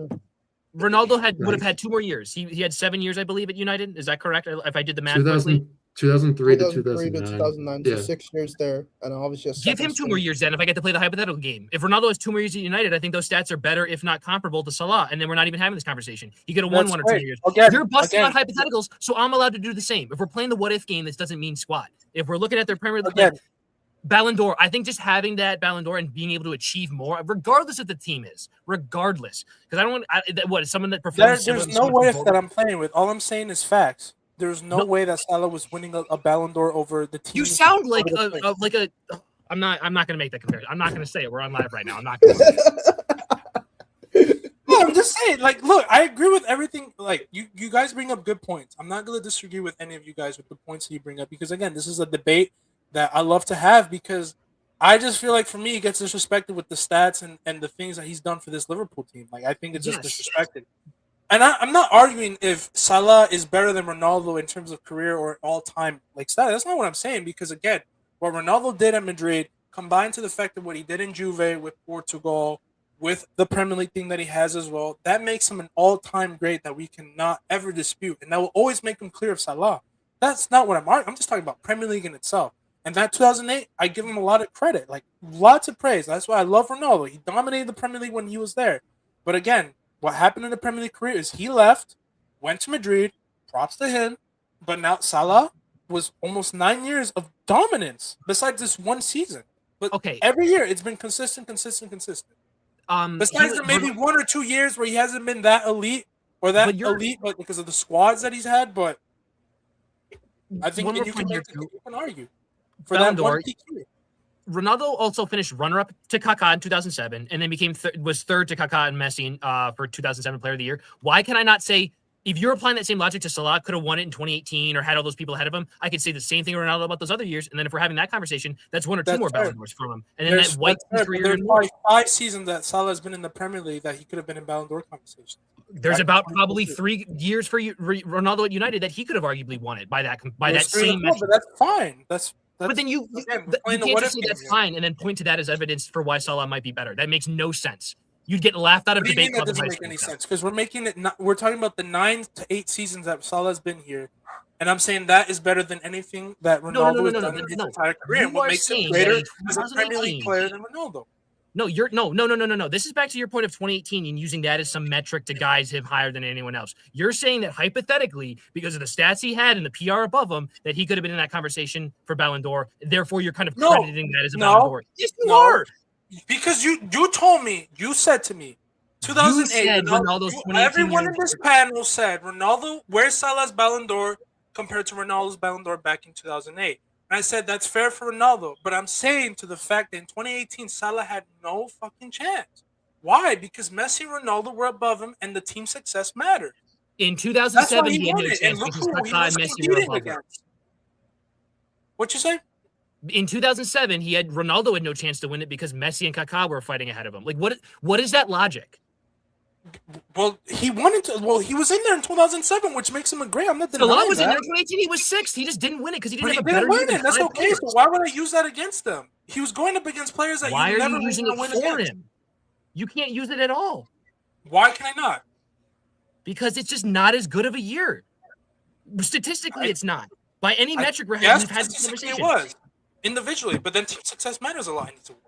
Ronaldo would have had 2 more years. He had 7 years, I believe, at United. Is that correct? If I did the math correctly. 2003 to 2009. So 6 years there, and obviously give him 2 more years then. If I get to play the hypothetical game, if Ronaldo has 2 more years at United, I think those stats are better, if not comparable, to Salah. And then we're not even having this conversation. He could have won 1 or 2 years. You're busting out hypotheticals, so I'm allowed to do the same. If we're playing the what if game, this doesn't mean squat. If we're looking at their Premier League. Ballon d'Or, I think just having that Ballon d'Or and being able to achieve more, regardless of the team is, regardless. Because I don't want someone that performs. There's no what if that I'm playing with. All I'm saying is facts. There's no way that Salah was winning a Ballon d'Or over the team. You sound like I'm not going to make that comparison. I'm not going to say it. We're on live right now. I'm not going to. No, I'm just saying. Like, look, I agree with everything. Like, you guys bring up good points. I'm not going to disagree with any of you guys with the points that you bring up because again, this is a debate that I love to have because I just feel like for me, he gets disrespected with the stats and the things that he's done for this Liverpool team. Like, I think it's just disrespected. And I'm not arguing if Salah is better than Ronaldo in terms of career or all-time like stats. That's not what I'm saying because, again, what Ronaldo did at Madrid combined to the fact of what he did in Juve with Portugal, with the Premier League thing that he has as well, that makes him an all-time great that we cannot ever dispute. And that will always make him clear of Salah. That's not what I'm arguing. I'm just talking about Premier League in itself. And that 2008, I give him a lot of credit, like lots of praise. That's why I love Ronaldo. He dominated the Premier League when he was there. But again, what happened in the Premier League career is he left, went to Madrid, props to him. But now Salah was almost 9 years of dominance besides this one season. But every year it's been consistent. Besides maybe 1 or 2 years where he hasn't been that elite or that elite, but because of the squads that he's had. But I think you can argue. For that one Ronaldo also finished runner-up to Kaká in 2007, and then was third to Kaká and Messi for 2007 Player of the Year. Why can I not say, if you're applying that same logic to Salah, could have won it in 2018 or had all those people ahead of him, I could say the same thing to Ronaldo about those other years. And then if we're having that conversation, that's 1 or 2 more Ballon d'Ors from him. And then that white career. There's probably 5 seasons that Salah has been in the Premier League that he could have been in Ballon d'Or conversation. There's about probably 3 years for Ronaldo at United that he could have arguably won it by that same measure. But that's fine. But then you can't just say that's fine and then point to that as evidence for why Salah might be better. That makes no sense. You'd get laughed out of debate club. That doesn't make any sense because we're making it. We're talking about the 9 to 8 seasons that Salah's been here, and I'm saying that is better than anything that Ronaldo has done in his entire career. And what makes him greater as a Premier League player than Ronaldo? No. This is back to your point of 2018 and using that as some metric to guys him higher than anyone else. You're saying that hypothetically, because of the stats he had and the PR above him, that he could have been in that conversation for Ballon d'Or. Therefore, you're kind of crediting that as a Ballon d'Or. Yes, you are. Because you told me, you said to me, 2008, everyone in this panel said Ronaldo, where's Salah's Ballon d'Or compared to Ronaldo's Ballon d'Or back in 2008? And I said, that's fair for Ronaldo. But I'm saying to the fact that in 2018, Salah had no fucking chance. Why? Because Messi and Ronaldo were above him and the team success mattered. In 2007, he had a chance because Kaká and Messi were above him. What you say? In 2007, Ronaldo had no chance to win it because Messi and Kaká were fighting ahead of him. Like, what is that logic? Well, he was in there in 2007, which makes him a great. I'm not denying Salah was in that. there in 2018. He was sixth. He just didn't win it because he But didn't he have a didn't better win year it. than That's five okay. players. So why would I use that against him? He was going up against players that Why you are never you using win it for against. him? You can't use it at all Why can I not? because it's just not as good of a year. Statistically, it's not. By any metric we've Yes, had this statistically conversation. it was individually, but then team success matters a lot in these awards.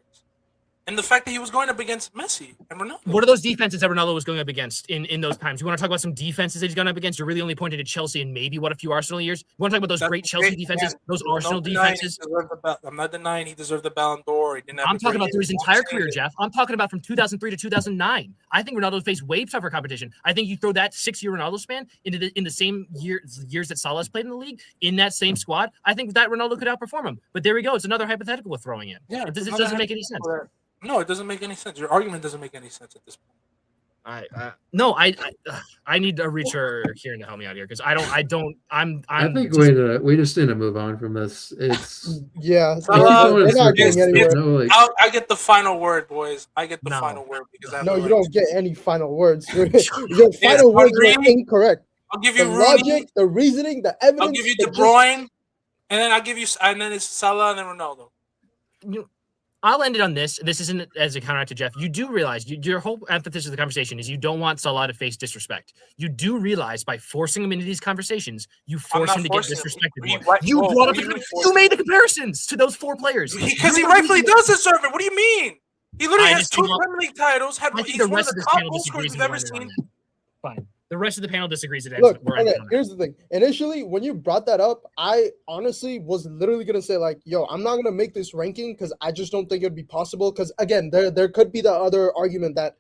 And the fact that he was going up against Messi and Ronaldo. What are those defenses that Ronaldo was going up against in those times? You want to talk about some defenses that he's gone up against? You're really only pointing to Chelsea and maybe what a few Arsenal years. You want to talk about those great Chelsea defenses, those Arsenal defenses? I'm not denying he deserved the Ballon d'Or. He didn't have I'm talking about through his entire career, year. Jeff. I'm talking about from 2003 to 2009. I think Ronaldo faced way tougher competition. I think you throw that 6-year Ronaldo span in the same years that Salah's played in the league in that same squad. I think that Ronaldo could outperform him. But there we go. It's another hypothetical we're throwing in. Yeah, it doesn't make any sense. No, it doesn't make any sense. Your argument doesn't make any sense at this point. I need a reacher here to help me out here because I think we just need to move on from this. It's we're not getting anywhere. I get the final word, boys. I get the final word because you don't get any final words. Your final words are incorrect. I'll give you the logic, the reasoning, the evidence. I'll give you De Bruyne, and then and then it's Salah and then Ronaldo. I'll end it on this. This isn't as a counter to Jeff. You do realize your whole emphasis of the conversation is you don't want Salah to face disrespect. You do realize by forcing him into these conversations, you force him to get disrespected more. You made the comparisons to those four players. Because he rightfully does deserve it. What do you mean? He literally has 2 Premier League titles. He's one of the top goal scorers we've ever seen. Fine. The rest of the panel disagrees. Look, okay, here's the thing. Initially, when you brought that up, I honestly was literally going to say, like, yo, I'm not going to make this ranking because I just don't think it would be possible. Because, again, there could be the other argument that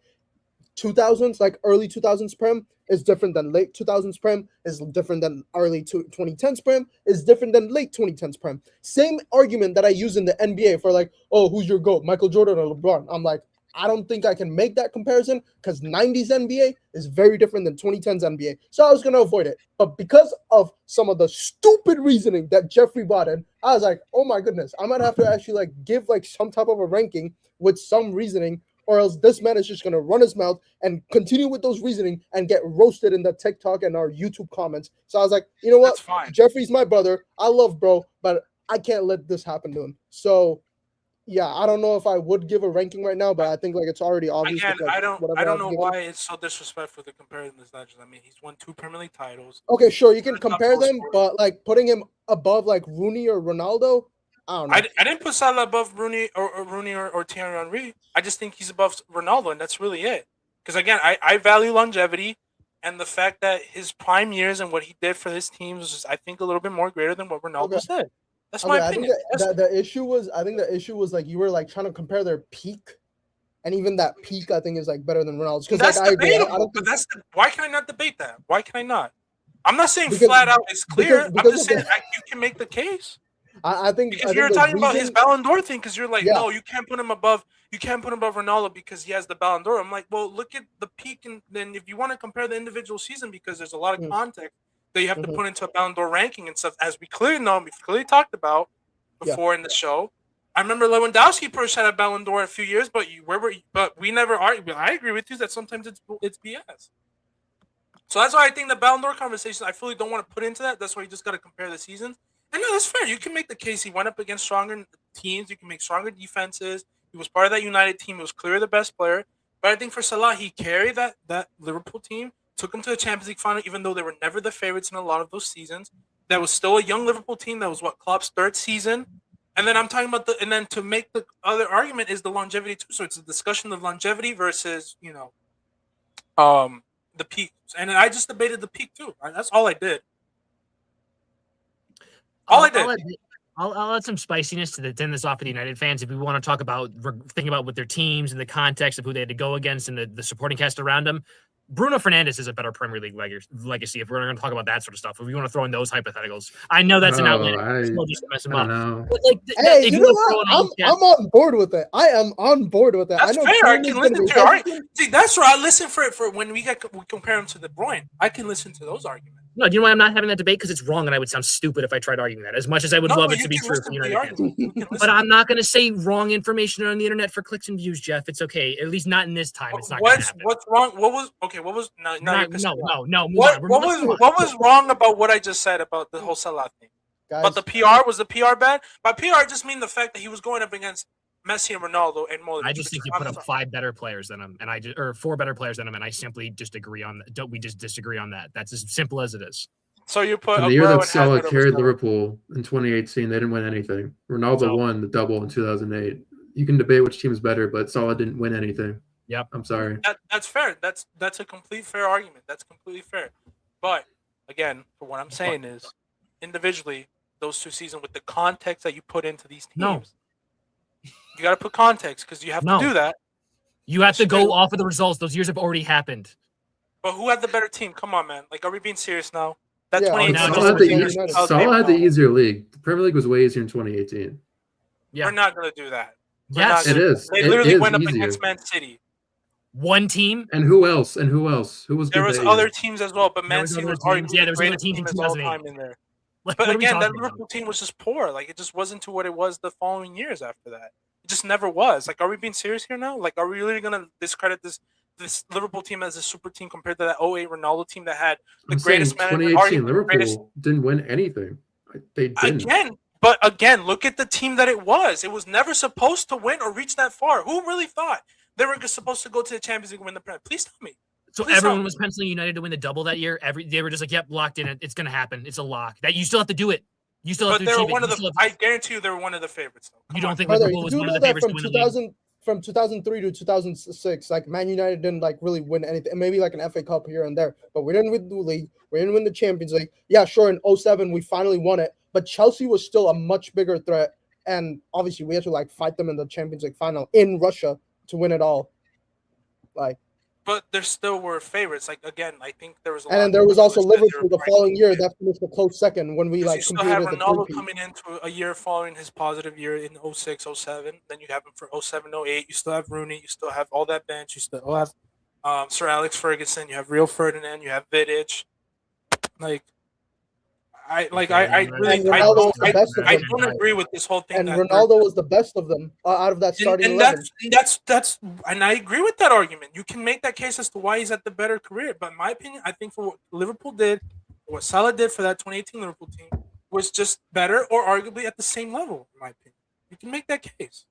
2000s, like early 2000s Prem, is different than late 2000s Prem, is different than early 2010s Prem, is different than late 2010s Prem. Same argument that I use in the NBA for, like, oh, who's your GOAT, Michael Jordan or LeBron? I'm like, I don't think I can make that comparison because 90s NBA is very different than 2010s NBA. So I was going to avoid it. But because of some of the stupid reasoning that Jeffrey brought in, I was like, oh my goodness, I might have to actually like give like some type of a ranking with some reasoning, or else this man is just going to run his mouth and continue with those reasoning and get roasted in the TikTok and our YouTube comments. So I was like, you know what? Jeffrey's my brother. I love bro, but I can't let this happen to him. So yeah, I don't know if I would give a ranking right now, but I think like it's already obvious. Again, like, I don't know why it's so disrespectful to compare them as legends. I mean, he's won 2 Premier League titles. Okay, sure, you can compare them, but like putting him above like Rooney or Ronaldo, I don't know. I didn't put Salah above Rooney or Thierry Henry. I just think he's above Ronaldo, and that's really it. Because again, I value longevity, and the fact that his prime years and what he did for his team was just, I think, a little bit more greater than what Ronaldo did. That's my opinion. I think the issue was like you were like trying to compare their peak, and even that peak I think is like better than Ronaldo's. Because that's like, debatable. But why can I not debate that? Why can I not? I'm not saying flat out it's clear. I'm just saying you can make the case. I think because you're talking about his Ballon d'Or thing. Because you're like, no, you can't put him above. You can't put him above Ronaldo because he has the Ballon d'Or. I'm like, well, look at the peak, and then if you want to compare the individual season, because there's a lot of context that you have to put into a Ballon d'Or ranking and stuff, as we clearly know, we've clearly talked about before in the show. I remember Lewandowski first had a Ballon d'Or a few years, but we never argued. I agree with you that sometimes it's BS. So that's why I think the Ballon d'Or conversation, I fully don't want to put into that. That's why you just got to compare the seasons. And no, that's fair. You can make the case he went up against stronger teams. You can make stronger defenses. He was part of that United team. He was clearly the best player. But I think for Salah, he carried that Liverpool team, took them to the Champions League final, even though they were never the favorites in a lot of those seasons. That was still a young Liverpool team. That was Klopp's 3rd season. And then I'm talking about and then to make the other argument is the longevity too. So it's a discussion of longevity versus, the peak. And I just debated the peak too. That's all I did. All I did. I'll add some spiciness to end this off with the United fans. If we want to talk about thinking about with their teams and the context of who they had to go against and the supporting cast around them, Bruno Fernandes is a better Premier League legacy. If we're going to talk about that sort of stuff, if we want to throw in those hypotheticals, I know that's an outlet. Just to mess them up. But hey, you know what? I'm on board with it. I am on board with that. That's fair. I can listen to it. See, that's where I listen for when we compare him to De Bruyne. I can listen to those arguments. No, do you know why I'm not having that debate? Because it's wrong, and I would sound stupid if I tried arguing that. As much as I would love it to be true for United fans. But I'm not going to say wrong information on the internet for clicks and views, Jeff. It's okay. At least not in this time. It's not going to happen. What's wrong? What was no? What was wrong about what I just said about the whole Salah thing? Guys, But the PR, was the PR bad? By PR, I just mean the fact that he was going up against Messi and Ronaldo and Modric. I just think you put up 5 better players than him, or 4 better players than him, and I simply just agree on that. We just disagree on that. That's as simple as it is. So you put in the year that Salah carried Liverpool in 2018, they didn't win anything. Ronaldo won the double in 2008. You can debate which team is better, but Salah didn't win anything. Yep, I'm sorry. That's fair. That's a complete fair argument. That's completely fair. But again, for what I'm saying is, individually, those 2 seasons with the context that you put into these teams, you got to put context because you have to do that. You have to go off of the results. Those years have already happened. But who had the better team? Come on, man. Like, are we being serious now? That Salah had the easier league. The Premier League was way easier in 2018. Yeah. We're not going to do that. Yes, it is. They literally went up against Man City. One team. And who else? Who was good? There was other teams as well, but Man City was arguably there was other teams in 2008 in there. But again, that Liverpool team was just poor. Like, it just wasn't to what it was the following years after that. It just never was. Like, are we being serious here now? Like, are we really going to discredit this Liverpool team as a super team compared to that 08 Ronaldo team that had the greatest manager? 2018 Liverpool didn't win anything. They didn't. Again, look at the team that it was. It was never supposed to win or reach that far. Who really thought they were supposed to go to the Champions League and win the Premier? Please tell me. So everyone was penciling United to win the double that year. They were just like, "Yep, locked in. It's going to happen. It's a lock." That you still have to do it. You still have to achieve it. I guarantee you, they were one of the favorites. Though. You don't think Liverpool was one of the favorites to win the league? From 2003 to 2006, like Man United didn't like really win anything. Maybe like an FA Cup here and there, but we didn't win the league. We didn't win the Champions League. Yeah, sure. In 07, we finally won it, but Chelsea was still a much bigger threat, and obviously we had to like fight them in the Champions League final in Russia to win it all. Like. But there still were favorites. Like, again, I think there was. And then there was also Liverpool the following year that finished a close second when we like. You still have Ronaldo coming into a year following his positive year in 06, 07. Then you have him for 07, 08. You still have Rooney. You still have all that bench. You still have Sir Alex Ferguson. You have Rio Ferdinand. You have Vidic. Like, I don't agree with this whole thing. And Ronaldo was the best of them out of that starting 11. And I agree with that argument. You can make that case as to why he's at the better career. But in my opinion, I think for what Liverpool did, what Salah did for that 2018 Liverpool team was just better or arguably at the same level, in my opinion. You can make that case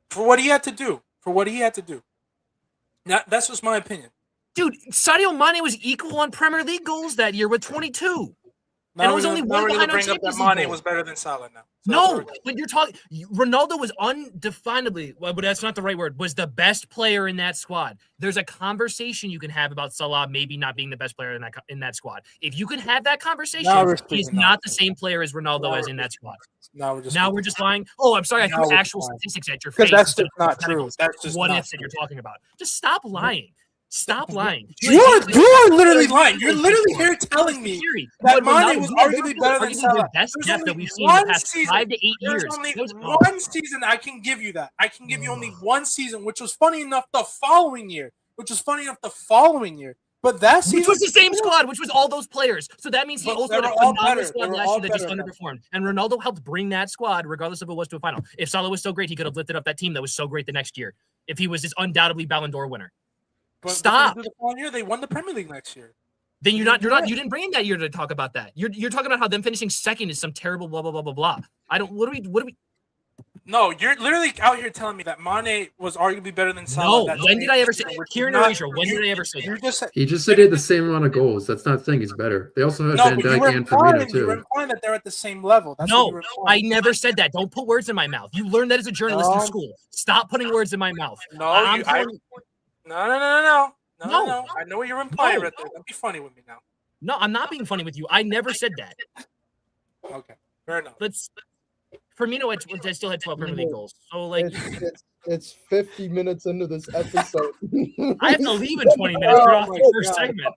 for what he had to do. That's just my opinion. Dude, Sadio Mane was equal on Premier League goals that year with 22. And it was only one behind on Champions League. Mane was better than Salah now. So no, when you're talking, Ronaldo was undefinably, but that's not the right word, was the best player in that squad. There's a conversation you can have about Salah maybe not being the best player in that squad. If you can have that conversation, he's not the same player as Ronaldo as in that squad. Now we're just lying. Oh, I'm sorry, I threw actual statistics at your face. That's just not true. That's just what ifs that you're talking about. Just stop lying. Stop lying. You're literally lying. You're literally here telling me that Mane was arguably better than Salah. The best depth that we've seen in the past 5 to 8 years. There's only one season I can give you that. I can give you only one season, which was funny enough the following year. But that season, which was the same squad, which was all those players. So that means he also had a phenomenal squad last year that just underperformed. And Ronaldo helped bring that squad, regardless if it was to a final. If Salah was so great, he could have lifted up that team that was so great the next year. If he was this undoubtedly Ballon d'Or winner. But stop. The following year, they won the Premier League next year. Then you didn't bring in that year to talk about that. You're talking about how them finishing second is some terrible blah blah blah blah blah. What do we? No, you're literally out here telling me that Mane was arguably better than Salah. No, when did I ever say Kieran Erasure? When did I ever say that? He just said he had the same amount of goals. That's not saying he's better. They also have Van Dijk and Firmino too. You were implying that they're at the same level. No, I never said that. Don't put words in my mouth. You learned that as a journalist in school. Stop putting words in my mouth. No. I know what you're implying right there. Don't be funny with me now. No, I'm not being funny with you. I never said that. Okay, fair enough. Firmino I still had 12 Premier League goals. So like it's 50 minutes into this episode. I have to leave in 20 minutes for the first segment.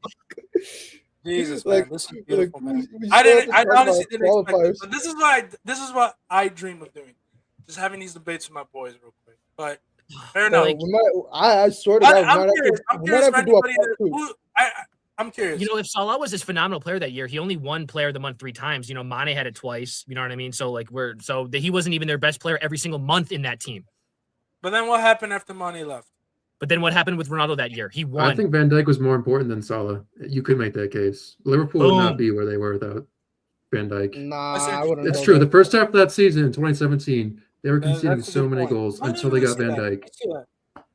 Jesus, man, this is beautiful, man. I honestly didn't expect it, but this is what I dream of doing. Just having these debates with my boys real quick. But fair enough. I swear to God, we might have to do a part two. I'm curious. If Salah was this phenomenal player that year, he only won Player of the Month 3 times. Mane had it twice. You know what I mean? So he wasn't even their best player every single month in that team. But then what happened after Mane left? But then what happened with Ronaldo that year? He won. I think Van Dijk was more important than Salah. You could make that case. Liverpool would not be where they were without Van Dijk. Nah, I wouldn't. It's true. The first half of that season in 2017, they were conceding so many goals until they got Van Dijk.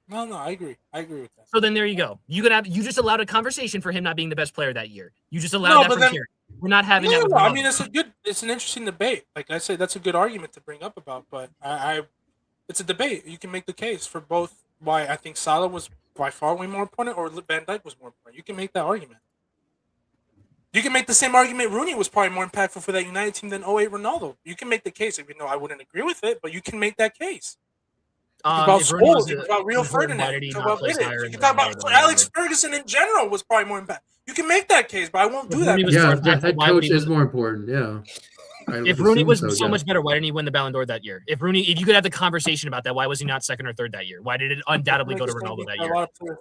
No, I agree. I agree with that. So then there you go. You just allowed a conversation for him not being the best player that year. You just allowed that from here. We're not having that. I mean, it's an interesting debate. Like I say, that's a good argument to bring up about. But it's a debate. You can make the case for both. Why I think Salah was by far way more important, or Van Dijk was more important. You can make that argument. You can make the same argument. Rooney was probably more impactful for that United team than 08 Ronaldo. You can make the case, even though I wouldn't agree with it, but you can make that case. About Scholes, about Rio Ferdinand, about Vidic. You talk about Alex Ferguson in general was probably more impactful. You can make that case, but I won't do that. Yeah, the head coach is more important. Yeah. If Rooney was so much better, why didn't he win the Ballon d'Or that year? If you could have the conversation about that, why was he not second or third that year? Why did it undoubtedly go to Ronaldo that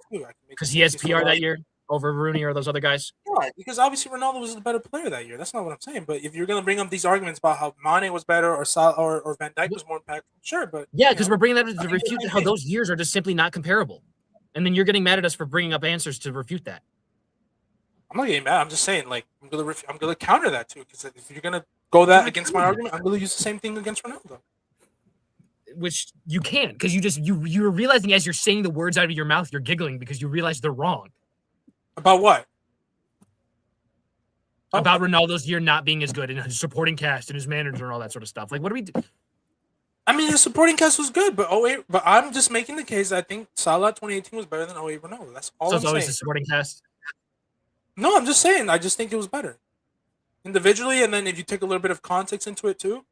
year? Because he has PR that year over Rooney or those other guys? Right, because obviously Ronaldo was the better player that year. That's not what I'm saying. But if you're going to bring up these arguments about how Mane was better or Salah or Van Dijk was more impactful, sure. But yeah, because we're bringing that to refute how those years are just simply not comparable. And then you're getting mad at us for bringing up answers to refute that. I'm not getting mad. I'm just saying, like, I'm gonna counter that too. Because if you're gonna go that against my argument, I'm gonna use the same thing against Ronaldo. Which you can't, because you're realizing as you're saying the words out of your mouth, you're giggling because you realize they're wrong. About what? About Ronaldo's year not being as good and his supporting cast and his manager and all that sort of stuff. Like, what do we do? I mean, his supporting cast was good, but I'm just making the case. I think Salah 2018 was better than 08 Ronaldo. That's all. So it's always the supporting cast. No, I'm just saying. I just think it was better individually, and then if you take a little bit of context into it too,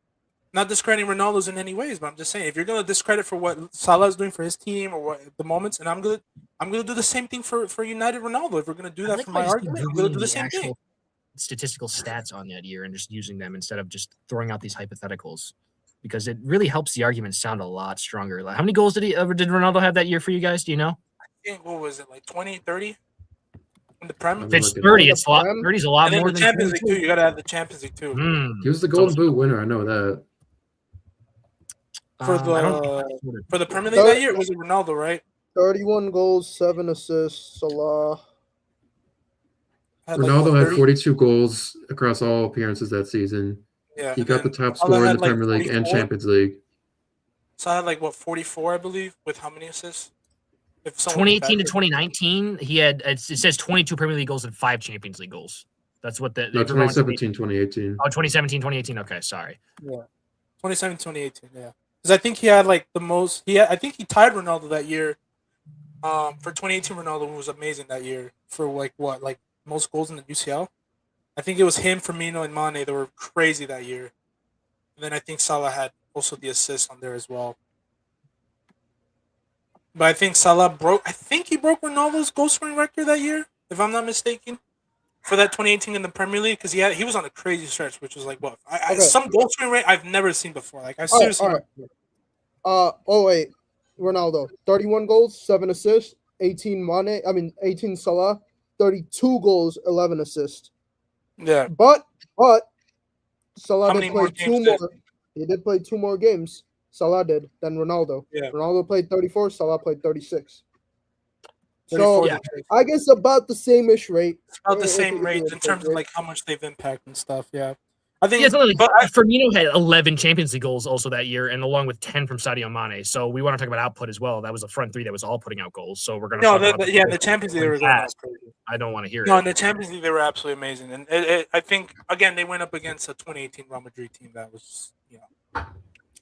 not discrediting Ronaldo's in any ways, but I'm just saying if you're gonna discredit for what Salah is doing for his team or what the moments, and I'm gonna do the same thing for United Ronaldo. If we're gonna do that for my argument, I'm gonna do the same thing. Statistical stats on that year and just using them instead of just throwing out these hypotheticals, because it really helps the argument sound a lot stronger. Like, how many goals did Ronaldo have that year for you guys? Do you know? I think what was it, like 20, 30? In the Prem? If it's 30, it's a lot. 30 is a lot more than the Champions League too. You gotta have the Champions League too. He was the Golden Boot winner. I know that. For the Premier League that year, it was Ronaldo, right? 31 goals, 7 assists. Salah. Ronaldo had 42 goals across all appearances that season. Yeah, he got the top scorer in the Premier League and Champions League. So I had 44, I believe, with how many assists? 2018 to 2019, he had, it says 22 Premier League goals and 5 Champions League goals. That's what the 2017, 2018. Oh, 2017, 2018. Okay, sorry. Yeah, 2017, 2018. Yeah, because I think he had the most. I think he tied Ronaldo that year. For 2018, Ronaldo was amazing that year for most goals in the UCL. I think it was him, Firmino, and Mane. They were crazy that year. And then I think Salah had also the assist on there as well. But I think Salah broke Ronaldo's goal scoring record that year, if I'm not mistaken, for that 2018 in the Premier League, because he was on a crazy stretch, which was some goal scoring rate I've never seen before. I seriously. All right. Ronaldo, 31 goals, 7 assists, 18 Salah, 32 goals, 11 assists. Yeah. But Salah did play 2 more. He did play 2 more games. Salah did than Ronaldo. Yeah. Ronaldo played 34. Salah played 36. 34, so I guess about the same-ish rate. It's about the same rate in terms of how much they've impacted and stuff. Yeah. I think Firmino had 11 Champions League goals also that year, and along with 10 from Sadio Mane. So we want to talk about output as well. That was a front three that was all putting out goals. So we're going to the Champions League they were going crazy. I don't want to hear it. No, in the Champions League they were absolutely amazing, and I think again they went up against a 2018 Real Madrid team that was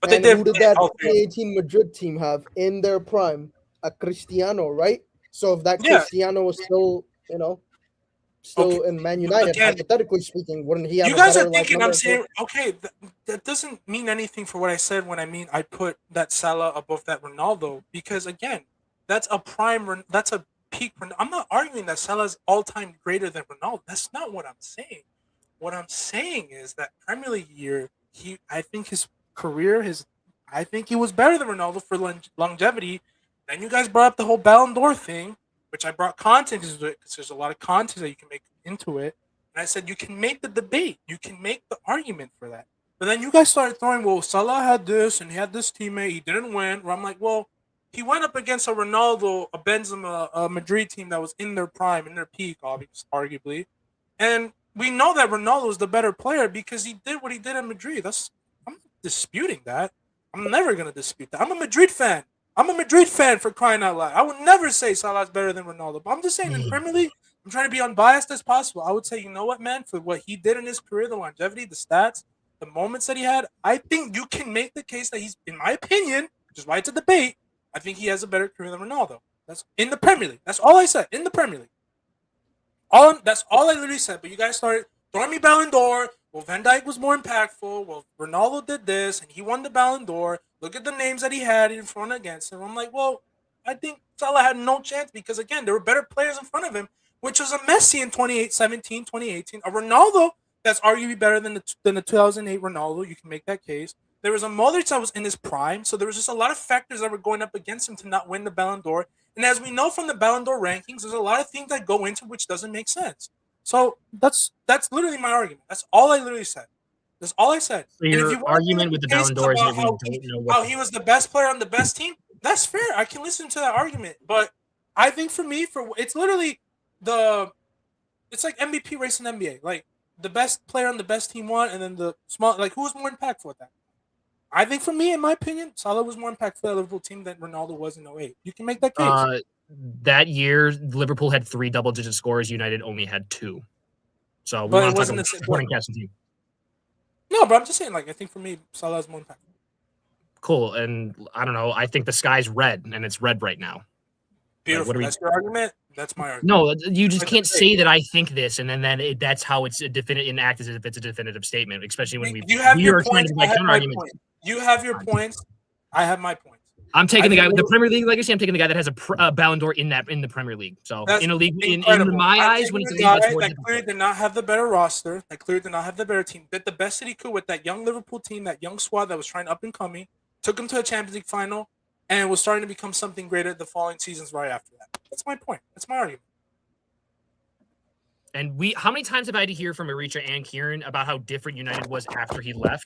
But who did that 2018 Madrid team have in their prime? A Cristiano, right? So if that Cristiano was still in Man United, hypothetically speaking, wouldn't he have you guys are thinking I'm saying, okay, that doesn't mean anything for what I said when I put that Salah above that Ronaldo, because, again, that's a peak. I'm not arguing that Salah's all-time greater than Ronaldo. That's not what I'm saying. What I'm saying is that Premier League year, I think his career, I think he was better than Ronaldo for longevity. Then you guys brought up the whole Ballon d'Or thing. which I brought context into it because there's a lot of context that you can make into it. And I said you can make the debate, you can make the argument for that. But then you guys started throwing, well, Salah had this and he had this teammate, he didn't win. Where I'm like, well, he went up against a Ronaldo, a Benzema, a Madrid team that was in their prime, in their peak, obviously, arguably. And we know that Ronaldo is the better player because he did what he did at Madrid. I'm not disputing that. I'm never going to dispute that. I'm a Madrid fan. I'm a Madrid fan, for crying out loud. I would never say Salah's better than Ronaldo. But I'm just saying in Premier League, I'm trying to be unbiased as possible. I would say, you know what, man? For what he did in his career, the longevity, the stats, the moments that he had, I think you can make the case that he's, in my opinion, which is why it's a debate, I think he has a better career than Ronaldo. That's in the Premier League. That's all I said. In the Premier League. That's all I literally said. But you guys started throwing me Ballon d'Or. Well, Van Dijk was more impactful. Well, Ronaldo did this, and he won the Ballon d'Or. Look at the names that he had in front against him. I'm like, well, I think Salah had no chance because, again, there were better players in front of him, which was a Messi in 2017, 2018. A Ronaldo that's arguably better than the 2008 Ronaldo. You can make that case. There was a Modric that was in his prime, so there was just a lot of factors that were going up against him to not win the Ballon d'Or. And as we know from the Ballon d'Or rankings, there's a lot of things that go into which doesn't make sense. So that's literally my argument. That's all I literally said. That's all I said. So your argument with the Ballon d'Or is that we don't know how he was the best player on the best team. That's fair. I can listen to that argument, but I think for me, it's literally it's like MVP race in NBA. Like the best player on the best team won, and then the small, like who was more impactful at that? I think for me, in my opinion, Salah was more impactful at the Liverpool team than Ronaldo was in 08. You can make that case. That year, Liverpool had 3 double-digit scores. United only had 2. So we but want it to wasn't talk the about supporting cast and team. No, but I'm just saying, like, I think for me, Salah is more impactful. Cool. And I don't know. I think the sky's red, and it's red right now. Beautiful. That's your argument. That's my argument. No, you just can't say that I think this, and then that's how it's a definitive act as if it's a definitive statement, especially when we are trying to make arguments. You have your points. I have my points. I'm taking the guy with the Premier League legacy. I'm taking the guy that has a Ballon d'Or in the Premier League. So in a league, in my eyes, when it's a league that clearly did not have the better roster, that clearly did not have the better team, did the best that he could with that young Liverpool team, that young squad that was trying up and coming, took him to a Champions League final, and was starting to become something greater the following seasons right after that. That's my point. That's my argument. And how many times have I had to hear from Maricha and Kieran about how different United was after he left?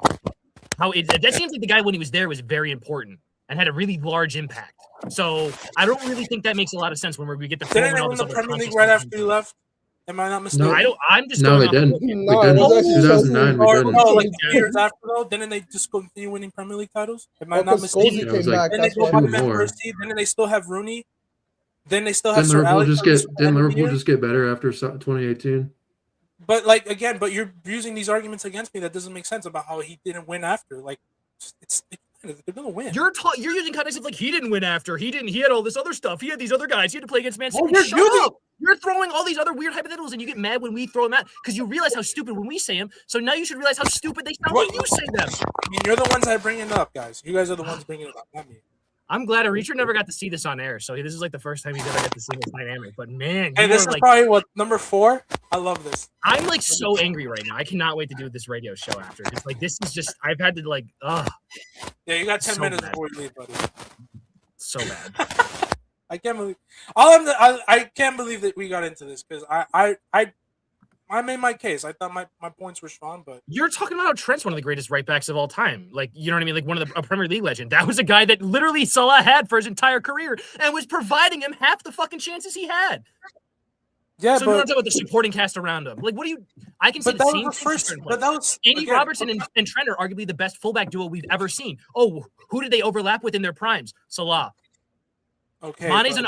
That seems like the guy when he was there was very important and had a really large impact. So I don't really think that makes a lot of sense when we get the. Didn't they win the Premier League right after he left? Am I not mistaken? No, I don't. I'm just. No, they didn't. No, we didn't. 2009. We didn't. No, like 2 years after though, didn't they just continue winning Premier League titles? Am I not mistaken? Came back, Didn't they go that's back more. Didn't they still have Rooney? Then they still have Didn't Sir Liverpool Alex. Didn't Liverpool just get better after 2018? But like again, but you're using these arguments against me that doesn't make sense about how he didn't win after. Like they're gonna win. You're using context of like he didn't win after. He didn't. He had all this other stuff. He had these other guys. He had to play against Man City. You're throwing all these other weird hypotheticals, and you get mad when we throw them out because you realize how stupid when we say them. So now you should realize how stupid they sound when you say them. I mean, you're the ones that bring it up, guys. You guys are the ones bringing it up, not me. I'm glad Reacher never got to see this on air, so this is like the first time he's ever got to see this dynamic. But man, and this is like, probably what number 4. I love this. I'm like so angry right now. I cannot wait to do this radio show after. It's like this is just I've had to like Yeah, you got 10 minutes bad. before you leave, buddy. So bad. I can't believe I can't believe that we got into this because I made my case. I thought my points were strong, but you're talking about how Trent's one of the greatest right backs of all time. Like, you know what I mean? Like a Premier League legend. That was a guy that literally Salah had for his entire career and was providing him half the fucking chances he had. Yeah, so we're not talking about the supporting cast around him. Like, what do you? I can say the same thing. But that was Andy Robertson and Trent are arguably the best fullback duo we've ever seen. Oh, who did they overlap with in their primes? Salah. Okay, Mane's an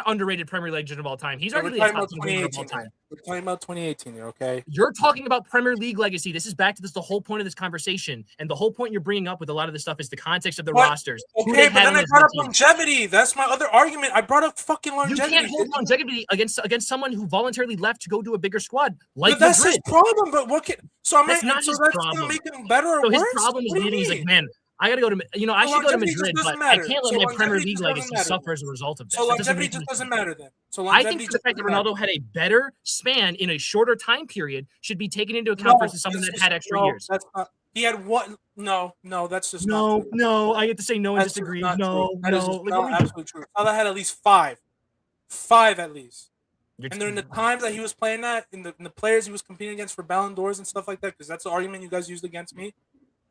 underrated Premier League legend of all time. He's arguably a top 10 of all time. We're talking about 2018 here, okay? You're talking about Premier League legacy. This is back to the whole point of this conversation. And the whole point you're bringing up with a lot of this stuff is the context of the rosters. Okay, but then I brought up longevity. That's my other argument. I brought up fucking longevity. You can't hold longevity against someone who voluntarily left to go to a bigger squad. Like but that's Madrid. his problem. But what can so that's not his problem. Gonna make him better or so worse? his problem is leaving. He's like, man, I got to go to, I should go to Madrid, but I can't let my Premier League legacy suffer as a result of this. So longevity just doesn't matter then. So I think the fact that Ronaldo had a better span in a shorter time period should be taken into account versus someone that had extra years. That's not. He had one. No, that's just no, not true. no. I get to say no and disagree. No, absolutely true. Salah had at least 5. 5 at least. You're And during the times that he was playing that, in the players he was competing against for Ballon d'Ors and stuff like that, because that's the argument you guys used against me.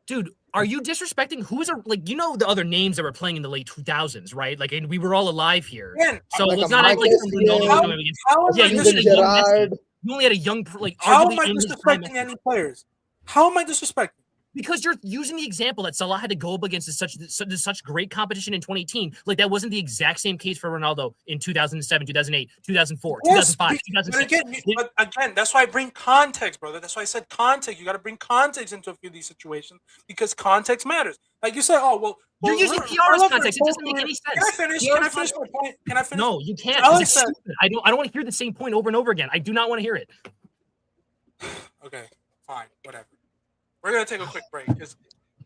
Dude, are you disrespecting who's like, you know, the other names that were playing in the late 2000s, right? Like, and we were all alive here. Man, So like let's a not act like Marcus, some Ronaldo yeah. was going against. How am Yeah, I you Steven had a young Messi. Gerrard. You only had a young, like, How am arguably I in his prime disrespecting Messi. any players? How am I disrespecting? Because you're using the example that Salah had to go up against such great competition in 2018. Like, that wasn't the exact same case for Ronaldo in 2007, 2008, 2004, Yes, 2005, but 2006. again, that's why I bring context, brother. That's why I said context. You got to bring context into a few of these situations because context matters. Like you said, You're using PR's context. It doesn't make any sense. Can I finish? PR's Can I finish my point? Can I finish? No, you can't. Alex It's said- stupid. I don't want to hear the same point over and over again. I do not want to hear it. Okay, fine, whatever. We're gonna take a quick break because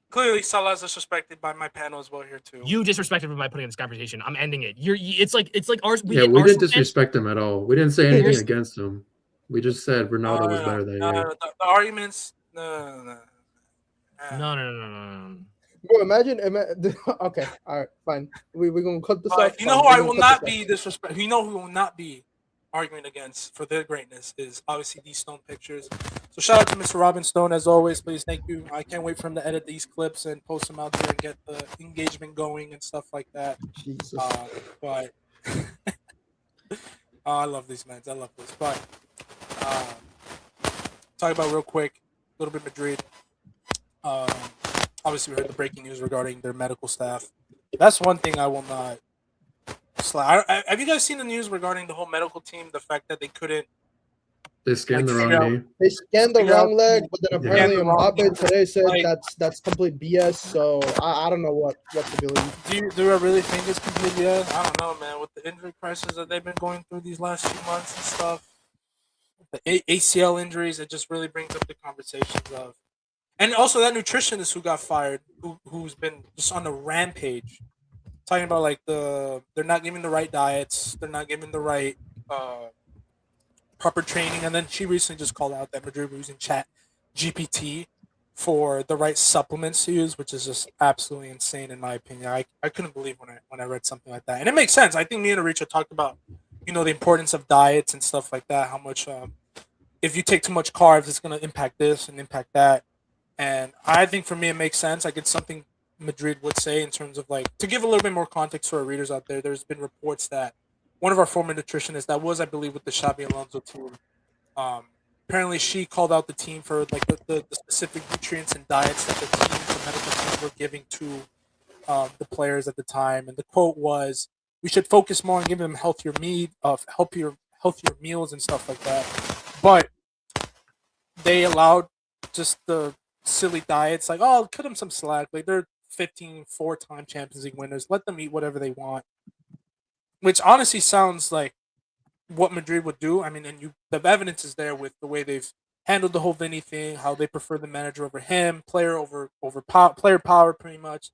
clearly Salah's disrespected by my panel as well here too. You disrespected me by putting in this conversation. I'm ending it. It's like ours. Yeah, we didn't disrespect him at all. We didn't say anything against him. We just said Ronaldo was better than you. The arguments. No. No. Bro, imagine. Okay, all right, fine. We're gonna cut this off. You know who I will not be disrespect. You know who will not be arguing against for their greatness is obviously these Stone Pictures. So shout out to Mr. Robin Stone as always. Please, thank you. I can't wait for him to edit these clips and post them out there and get the engagement going and stuff like that. Jesus. But I love these men. I love this. But talk about real quick, a little bit Madrid. Obviously, we heard the breaking news regarding their medical staff. That's one thing I will not. Have you guys seen the news regarding the whole medical team? The fact that they couldn't. They scanned the wrong knee. They scanned the wrong leg, but then apparently the wrong Mbappe today said Like- that's complete BS. So I don't know what to believe. Do I really think it's completely? I don't know, man. With the injury crisis that they've been going through these last few months and stuff, the ACL injuries, it just really brings up the conversations of, and also that nutritionist who got fired, who's been just on a rampage, talking about like they're not giving the right diets, they're not giving the right proper training, and then she recently just called out that Madrid were using Chat GPT for the right supplements to use, which is just absolutely insane in my opinion. I couldn't believe when I read something like that, and it makes sense. I think me and Aricha talked about the importance of diets and stuff like that. How much if you take too much carbs, it's going to impact this and impact that. And I think for me, it makes sense. Like it's something Madrid would say in terms of like, to give a little bit more context for our readers out there, there's been reports that one of our former nutritionists that was, I believe, with the Xabi Alonso team, apparently she called out the team for like the specific nutrients and diets that the medical teams were giving to the players at the time. And the quote was, we should focus more on giving them healthier meals and stuff like that. But they allowed just the silly diets, like, oh, cut them some slack. Like they're 15 4-time Champions League winners. Let them eat whatever they want. Which honestly sounds like what Madrid would do. I mean, and the evidence is there with the way they've handled the whole Vinny thing, how they prefer the manager over him, player over player power, pretty much.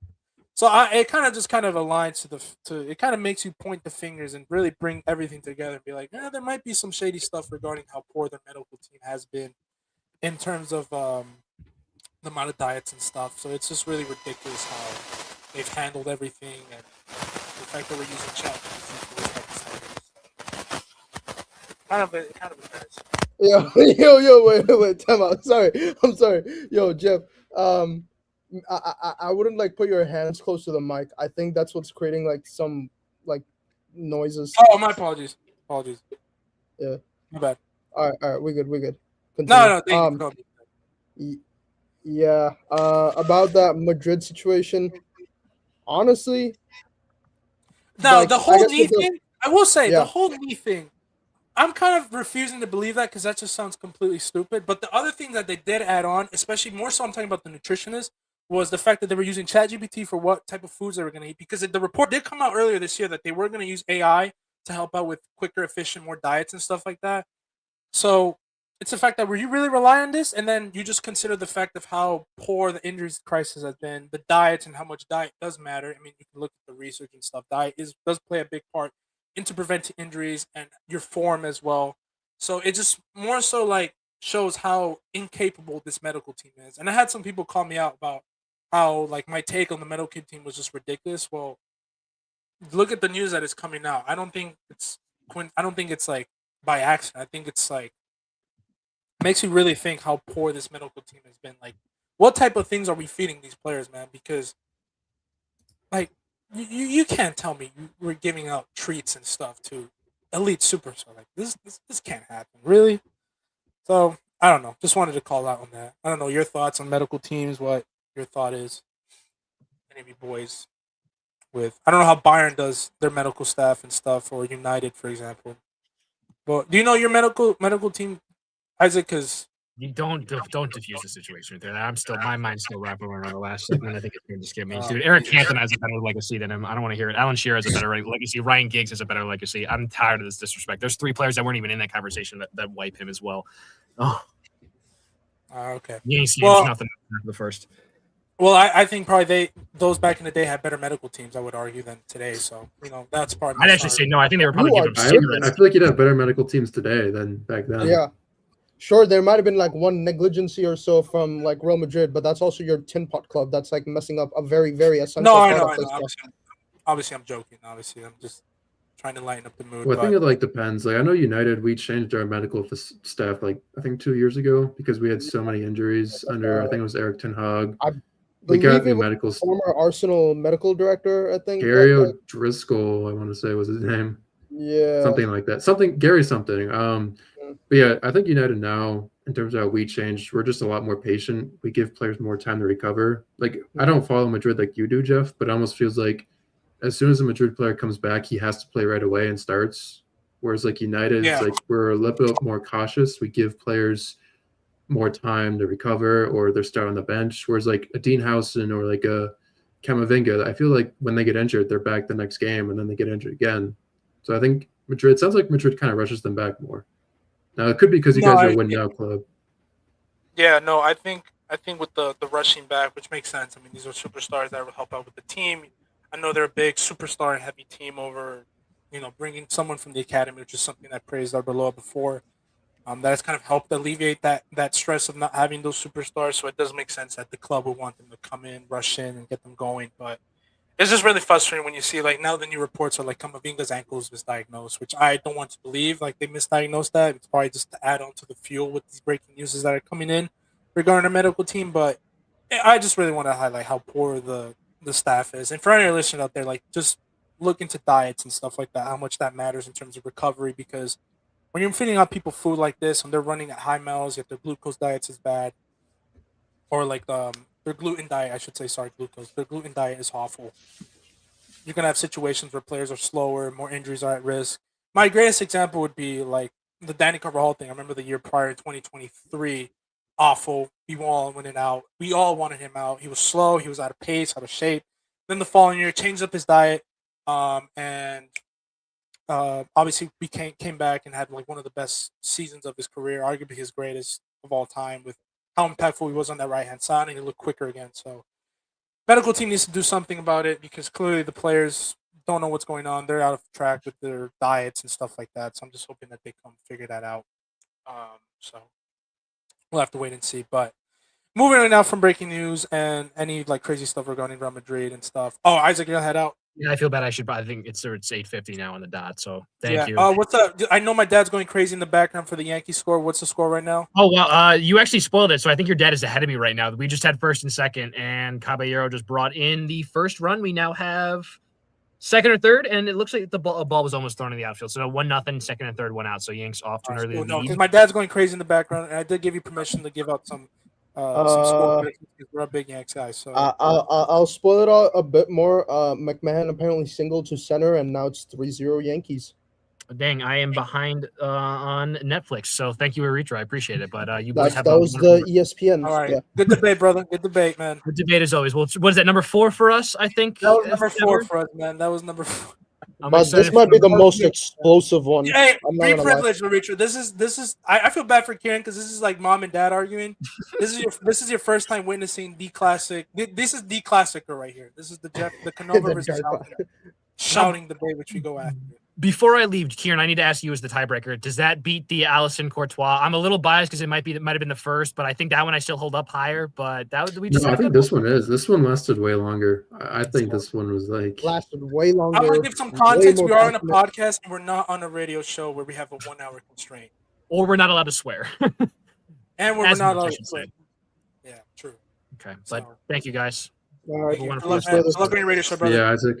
So it kind of aligns to it kind of makes you point the fingers and really bring everything together and be like, there might be some shady stuff regarding how poor their medical team has been in terms of the amount of diets and stuff. So it's just really ridiculous how they've handled everything and the fact that we're using chat for this type of stuff. Kind of embarrassing. Yo, wait, time out. I'm sorry. Yo, Jeff, I wouldn't like put your hands close to the mic. I think that's what's creating like some like noises. Oh, my apologies. Yeah. My bad. All right, we're good. No, yeah. About that Madrid situation, honestly. Now like, the whole knee thing, I will say Yeah. the whole knee thing, I'm kind of refusing to believe that because that just sounds completely stupid. But the other thing that they did add on, especially more so I'm talking about the nutritionist, was the fact that they were using ChatGPT for what type of foods they were going to eat. Because the report did come out earlier this year that they were going to use AI to help out with quicker, efficient, more diets and stuff like that. So it's the fact that you really rely on this, and then you just consider the fact of how poor the injuries crisis has been, the diets and how much diet does matter. I mean, you can look at the research and stuff. Diet does play a big part into preventing injuries and your form as well. So it just more so like shows how incapable this medical team is. And I had some people call me out about how like my take on the medical team was just ridiculous. Well, look at the news that is coming out. I don't think it's I don't think it's like by accident. I think it's like makes you really think how poor this medical team has been. Like, what type of things are we feeding these players, man? Because like you can't tell me we're giving out treats and stuff to elite superstar. Like this can't happen, really. So I don't know. Just wanted to call out on that. I don't know your thoughts on medical teams. What your thought is? Any of you boys with? I don't know how Bayern does their medical staff and stuff, or United, for example. But do you know your medical team, Isaac? Because You don't diffuse the situation right there. My mind's still wrapping around the last segment. I think it's going to just get me, dude. Eric Cantona has a better legacy than him. I don't want to hear it. Alan Shearer has a better legacy. Ryan Giggs has a better legacy. I'm tired of this disrespect. There's 3 players that weren't even in that conversation that wipe him as well. Oh, okay. Yankees Well- nothing for the first. Well, I think probably those back in the day had better medical teams. I would argue than today. So that's part. Of I'd actually say no. I think they were probably You giving him are- I cigarettes. feel like you'd have better medical teams today than back then. Yeah. Sure, there might have been like one negligency or so from like Real Madrid, but that's also your tin pot club. That's like messing up a very, very essential No, I part know. of this stuff. Obviously, I'm joking. Obviously, I'm just trying to lighten up the mood. Well, I think but- it like depends. Like I know United, we changed our medical staff like I think 2 years ago because we had so many injuries under I think it was Eric Ten Hag. We got Believe new it was medical. former Arsenal medical director, I think. Gary like, O'Driscoll, I want to say was his name. yeah. Something like that. Gary something. But yeah, I think United now, in terms of how we changed, we're just a lot more patient. We give players more time to recover. Like I don't follow Madrid like you do, Jeff, but it almost feels like as soon as a Madrid player comes back, he has to play right away and starts. Whereas like United, Yeah. it's like we're a little bit more cautious. We give players more time to recover, or they're starting on the bench. Whereas like a Dean Howson or like a Camavinga, I feel like when they get injured, they're back the next game, and then they get injured again. So I think Madrid sounds like Madrid kind of rushes them back more. Now it could be because you guys are a win now club. Yeah, no, I think with the rushing back, which makes sense. I mean, these are superstars that will help out with the team. I know they're a big superstar heavy team over, bringing someone from the academy, which is something I praised Arbeloa before. That has kind of helped alleviate that stress of not having those superstars. So it does make sense that the club would want them to come in, rush in, and get them going. But it's just really frustrating when you see like now the new reports are like Camavinga's ankle is misdiagnosed, which I don't want to believe. Like they misdiagnosed that. It's probably just to add on to the fuel with these breaking news that are coming in regarding our medical team. But I just really want to highlight how poor the staff is. And for any listeners out there, like just look into diets and stuff like that, how much that matters in terms of recovery. Because when you're feeding out people food like this, when they're running at high miles, yet their glucose diets is bad, or like their gluten diet, I should say, sorry, glucose. Their gluten diet is awful. You're gonna have situations where players are slower, more injuries are at risk. My greatest example would be like the Danny Carvajal thing. I remember the year prior, 2023, awful. We all wanted out. We all wanted him out. He was slow. He was out of pace, out of shape. Then the following year, changed up his diet, and obviously we came back and had like one of the best seasons of his career, arguably his greatest of all time, with how impactful he was on that right hand side, and he looked quicker again. So medical team needs to do something about it because clearly the players don't know what's going on. They're out of track with their diets and stuff like that. So I'm just hoping that they come figure that out. So we'll have to wait and see. But moving on now from breaking news and any like crazy stuff regarding Real Madrid and stuff. Oh, Isaac, you're gonna head out. Yeah, I feel bad. I think it's 8:50 now on the dot. So thank you. What's up? I know my dad's going crazy in the background for the Yankees score. What's the score right now? Oh well, you actually spoiled it. So I think your dad is ahead of me right now. We just had first and second, and Caballero just brought in the first run. We now have second or third, and it looks like the ball was almost thrown in the outfield. So 1-0, second and third, 1 out. So Yanks off to an early lead. No, because my dad's going crazy in the background, and I did give you permission to give out some score because we're a big Yanks guy. So I'll spoil it all a bit more. McMahon apparently singled to center, and now it's 3-0 Yankees. Dang, I am behind on Netflix. So thank you, Aritra. I appreciate it. But you boys That have was the ESPN. all right, Yeah. good debate, brother. Good debate, man. Good debate as always. Well, what is that, number 4 for us? I think That was number 4 for us, man. That was number 4. I'm But excited this might for be the number most 4. explosive one. Hey, I'm not be gonna lie. privileged, Richard. This is. I feel bad for Kieran because this is like mom and dad arguing. This is your first time witnessing the classic. This is the classicer right here. This is the Canova versus The shouting debate, which we go after. Before I leave, Kieran, I need to ask you as the tiebreaker. Does that beat the Allison Courtois? I'm a little biased because it might have been the first, but I think that one I still hold up higher. But that we just No, I think this one is. This one lasted way longer. I think this one was like Lasted way longer. I'm gonna give some way context. more We are on a passionate. podcast, and we're not on a radio show where we have a 1 hour constraint, or we're not allowed to swear. and we're As not much, I allowed should to say. play. Yeah, true. Okay, but So- thank you guys. All right. Have a wonderful Good luck, rest man. of Good luck on your radio show, brother. yeah, Isaac.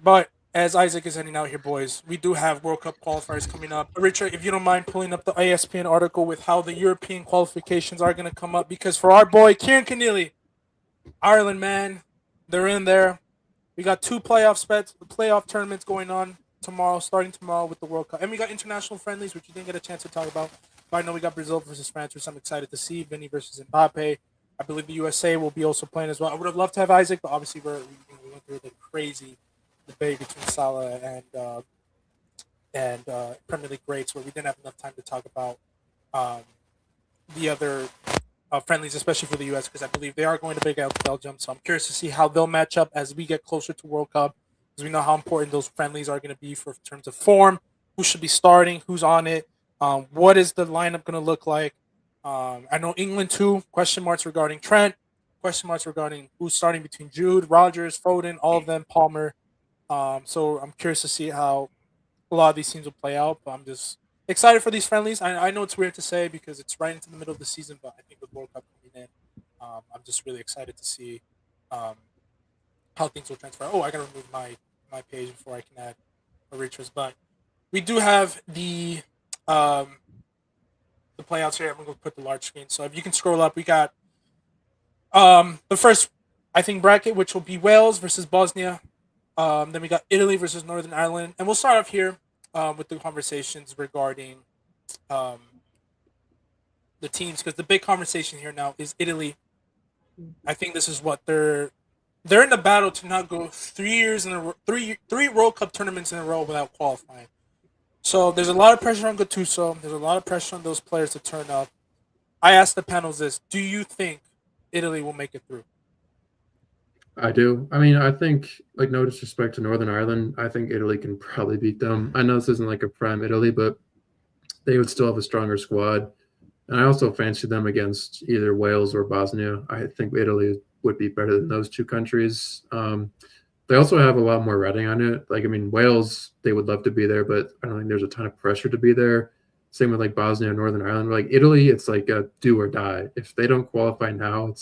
But as Isaac is heading out here, boys, we do have World Cup qualifiers coming up. Richard, if you don't mind pulling up the ESPN article with how the European qualifications are going to come up, because for our boy Kieran Keneally, Ireland, man, they're in there. We got 2 playoff tournaments going on starting tomorrow with the World Cup, and we got international friendlies, which you didn't get a chance to talk about. But I know we got Brazil versus France, which I'm excited to see. Vinny versus Mbappe. I believe the USA will be also playing as well. I would have loved to have Isaac, but obviously we went through the crazy debate between Salah and Premier League greats, where we didn't have enough time to talk about the other friendlies, especially for the U.S., because I believe they are going to Big Belgium. So I'm curious to see how they'll match up as we get closer to World Cup, because we know how important those friendlies are going to be for in terms of form, who should be starting, who's on it, what is the lineup going to look like. I know England too. Question marks regarding Trent. Question marks regarding who's starting between Jude, Rogers, Foden, all of them, Palmer. So I'm curious to see how a lot of these teams will play out. But I'm just excited for these friendlies. I know it's weird to say because it's right into the middle of the season, but I think with World Cup coming in, I'm just really excited to see how things will transfer. Oh, I gotta remove my page before I can add a Richards. But we do have the playouts here. I'm gonna put the large screen. So if you can scroll up, we got the first, I think, bracket, which will be Wales versus Bosnia. Then we got Italy versus Northern Ireland, and we'll start off here with the conversations regarding the teams, because the big conversation here now is Italy. I think this is what they're in the battle to not go 3 years in a row, three World Cup tournaments in a row without qualifying. So there's a lot of pressure on Gattuso. There's a lot of pressure on those players to turn up. I asked the panels this: do you think Italy will make it through? I do. I mean, I think, like, no disrespect to Northern Ireland, I think Italy can probably beat them. I know this isn't like a prime Italy, but they would still have a stronger squad. And I also fancy them against either Wales or Bosnia. I think Italy would be better than those 2 countries. They also have a lot more riding on it. Like, I mean, Wales, they would love to be there, but I don't think there's a ton of pressure to be there. Same with like Bosnia and Northern Ireland. Like Italy, it's like a do or die. If they don't qualify now,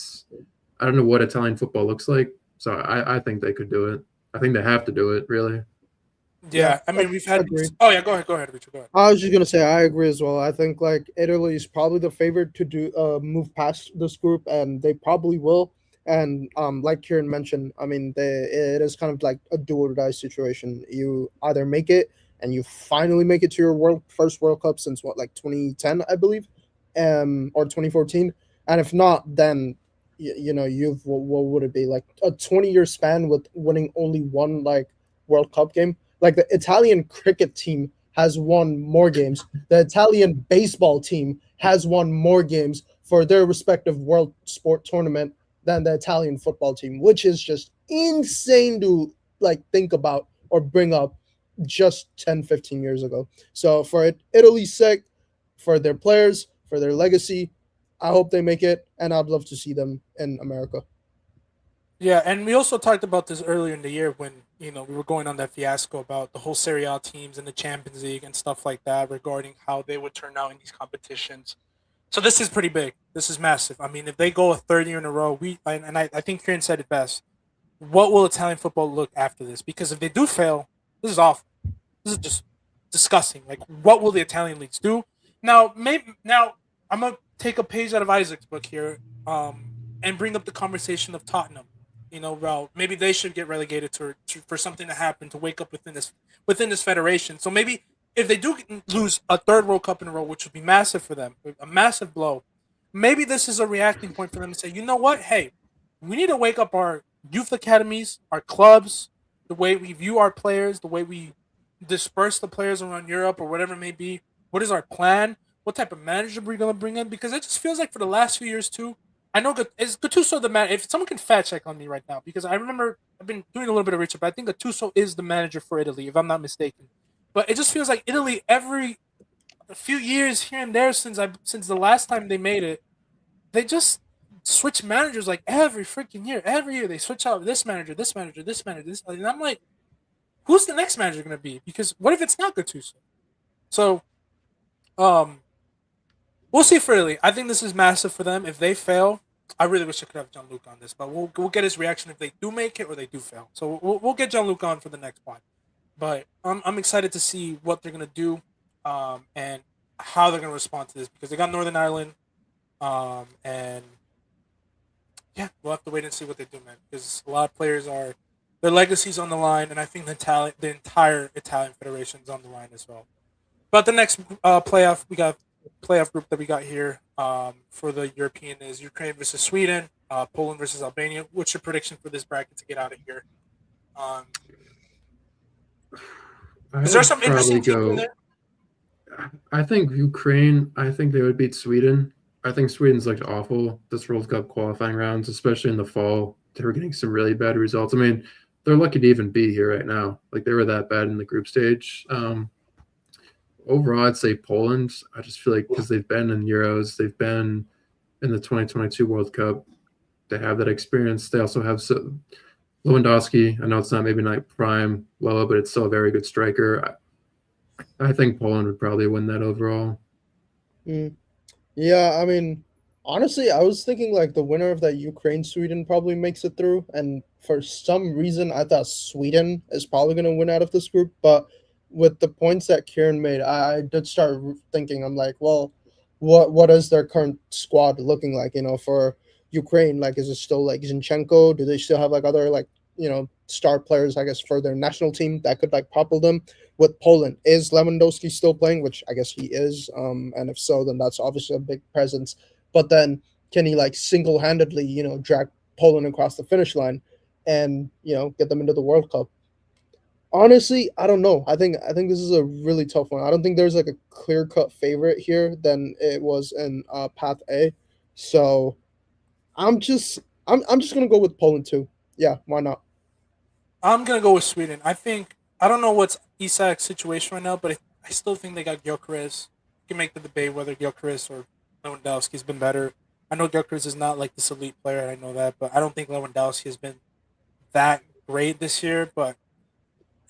I don't know what Italian football looks like. So I think they could do it. I think they have to do it, really. Yeah, I mean, we've had. Agree. Oh yeah, go ahead, Richard. Go ahead. I was just gonna say I agree as well. I think like Italy is probably the favorite to move past this group, and they probably will. And like Kieran mentioned, I mean, it is kind of like a do or die situation. You either make it and you finally make it to your first World Cup since what, like 2010, I believe, or 2014. And if not, then you've what would it be, like a 20-year span with winning only one like World Cup game. Like the Italian cricket team has won more games. The Italian baseball team has won more games for their respective world sport tournament than the Italian football team, which is just insane to like think about or bring up just 10, 15 years ago. So for Italy's sake, for their players, for their legacy, I hope they make it, and I'd love to see them in America. Yeah, and we also talked about this earlier in the year when we were going on that fiasco about the whole Serie A teams and the Champions League and stuff like that regarding how they would turn out in these competitions. So this is pretty big. This is massive. I mean, if they go a third year in a row, I think Kieran said it best. What will Italian football look after this? Because if they do fail, this is awful. This is just disgusting. Like, what will the Italian leagues do? Now, I'm gonna take a page out of Isaac's book here, and bring up the conversation of Tottenham. Well, maybe they should get relegated for something to happen to wake up within this federation. So maybe if they do lose a third World Cup in a row, which would be massive for them, a massive blow, maybe this is a reacting point for them to say, you know what? Hey, we need to wake up our youth academies, our clubs, the way we view our players, the way we disperse the players around Europe or whatever it may be. What is our plan? What type of manager are we going to bring in? Because it just feels like for the last few years too, I know is Gattuso the man. If someone can fact check on me right now, because I remember I've been doing a little bit of research, but I think Gattuso is the manager for Italy, if I'm not mistaken. But it just feels like Italy every a few years here and there since the last time they made it, they just switch managers like every freaking year. Every year they switch out this manager, this manager, this manager, this, and I'm like, who's the next manager going to be? Because what if it's not Gattuso? So, we'll see for Italy. I think this is massive for them. If they fail, I really wish I could have Gianluca on this, but we'll get his reaction if they do make it or they do fail. So we'll get Gianluca on for the next pod. But I'm excited to see what they're going to do and how they're going to respond to this, because they got Northern Ireland. And yeah, we'll have to wait and see what they do, man. Because a lot of players their legacy's on the line, and I think the entire Italian Federation is on the line as well. But the next playoff group that we got here for the European is Ukraine versus Sweden, Poland versus Albania. What's your prediction for this bracket to get out of here? Is there some interesting teams in there? I think Ukraine. I think they would beat Sweden. I think Sweden's looked awful this World Cup qualifying rounds, especially in the fall. They were getting some really bad results. I mean, they're lucky to even be here right now. Like, they were that bad in the group stage. Overall, I'd say Poland. I just feel like because they've been in Euros, they've been in the 2022 World Cup, they have that experience. They also have Lewandowski. I know it's maybe not prime Loa, but it's still a very good striker. I think Poland would probably win that overall. Yeah, I mean, honestly, I was thinking like the winner of that Ukraine-Sweden probably makes it through, and for some reason, I thought Sweden is probably going to win out of this group. But with the points that Kieran made, I did start thinking, I'm like, well, what is their current squad looking like? For Ukraine, like, is it still like Zinchenko? Do they still have like other like star players, I guess, for their national team that could like propel them? With Poland, is Lewandowski still playing? Which I guess he is. And if so, then that's obviously a big presence. But then can he like single-handedly, drag Poland across the finish line and, get them into the World Cup? Honestly, I don't know. I think this is a really tough one. I don't think there's like a clear-cut favorite here than it was in Path A. So I'm just gonna go with Poland too. Yeah, why not? I'm gonna go with Sweden. I don't know what's Isak's situation right now, but I still think they got Gyökeres. You can make the debate whether Gyökeres or Lewandowski's been better. I know Gyökeres is not like this elite player, I know that, but I don't think Lewandowski has been that great this year. But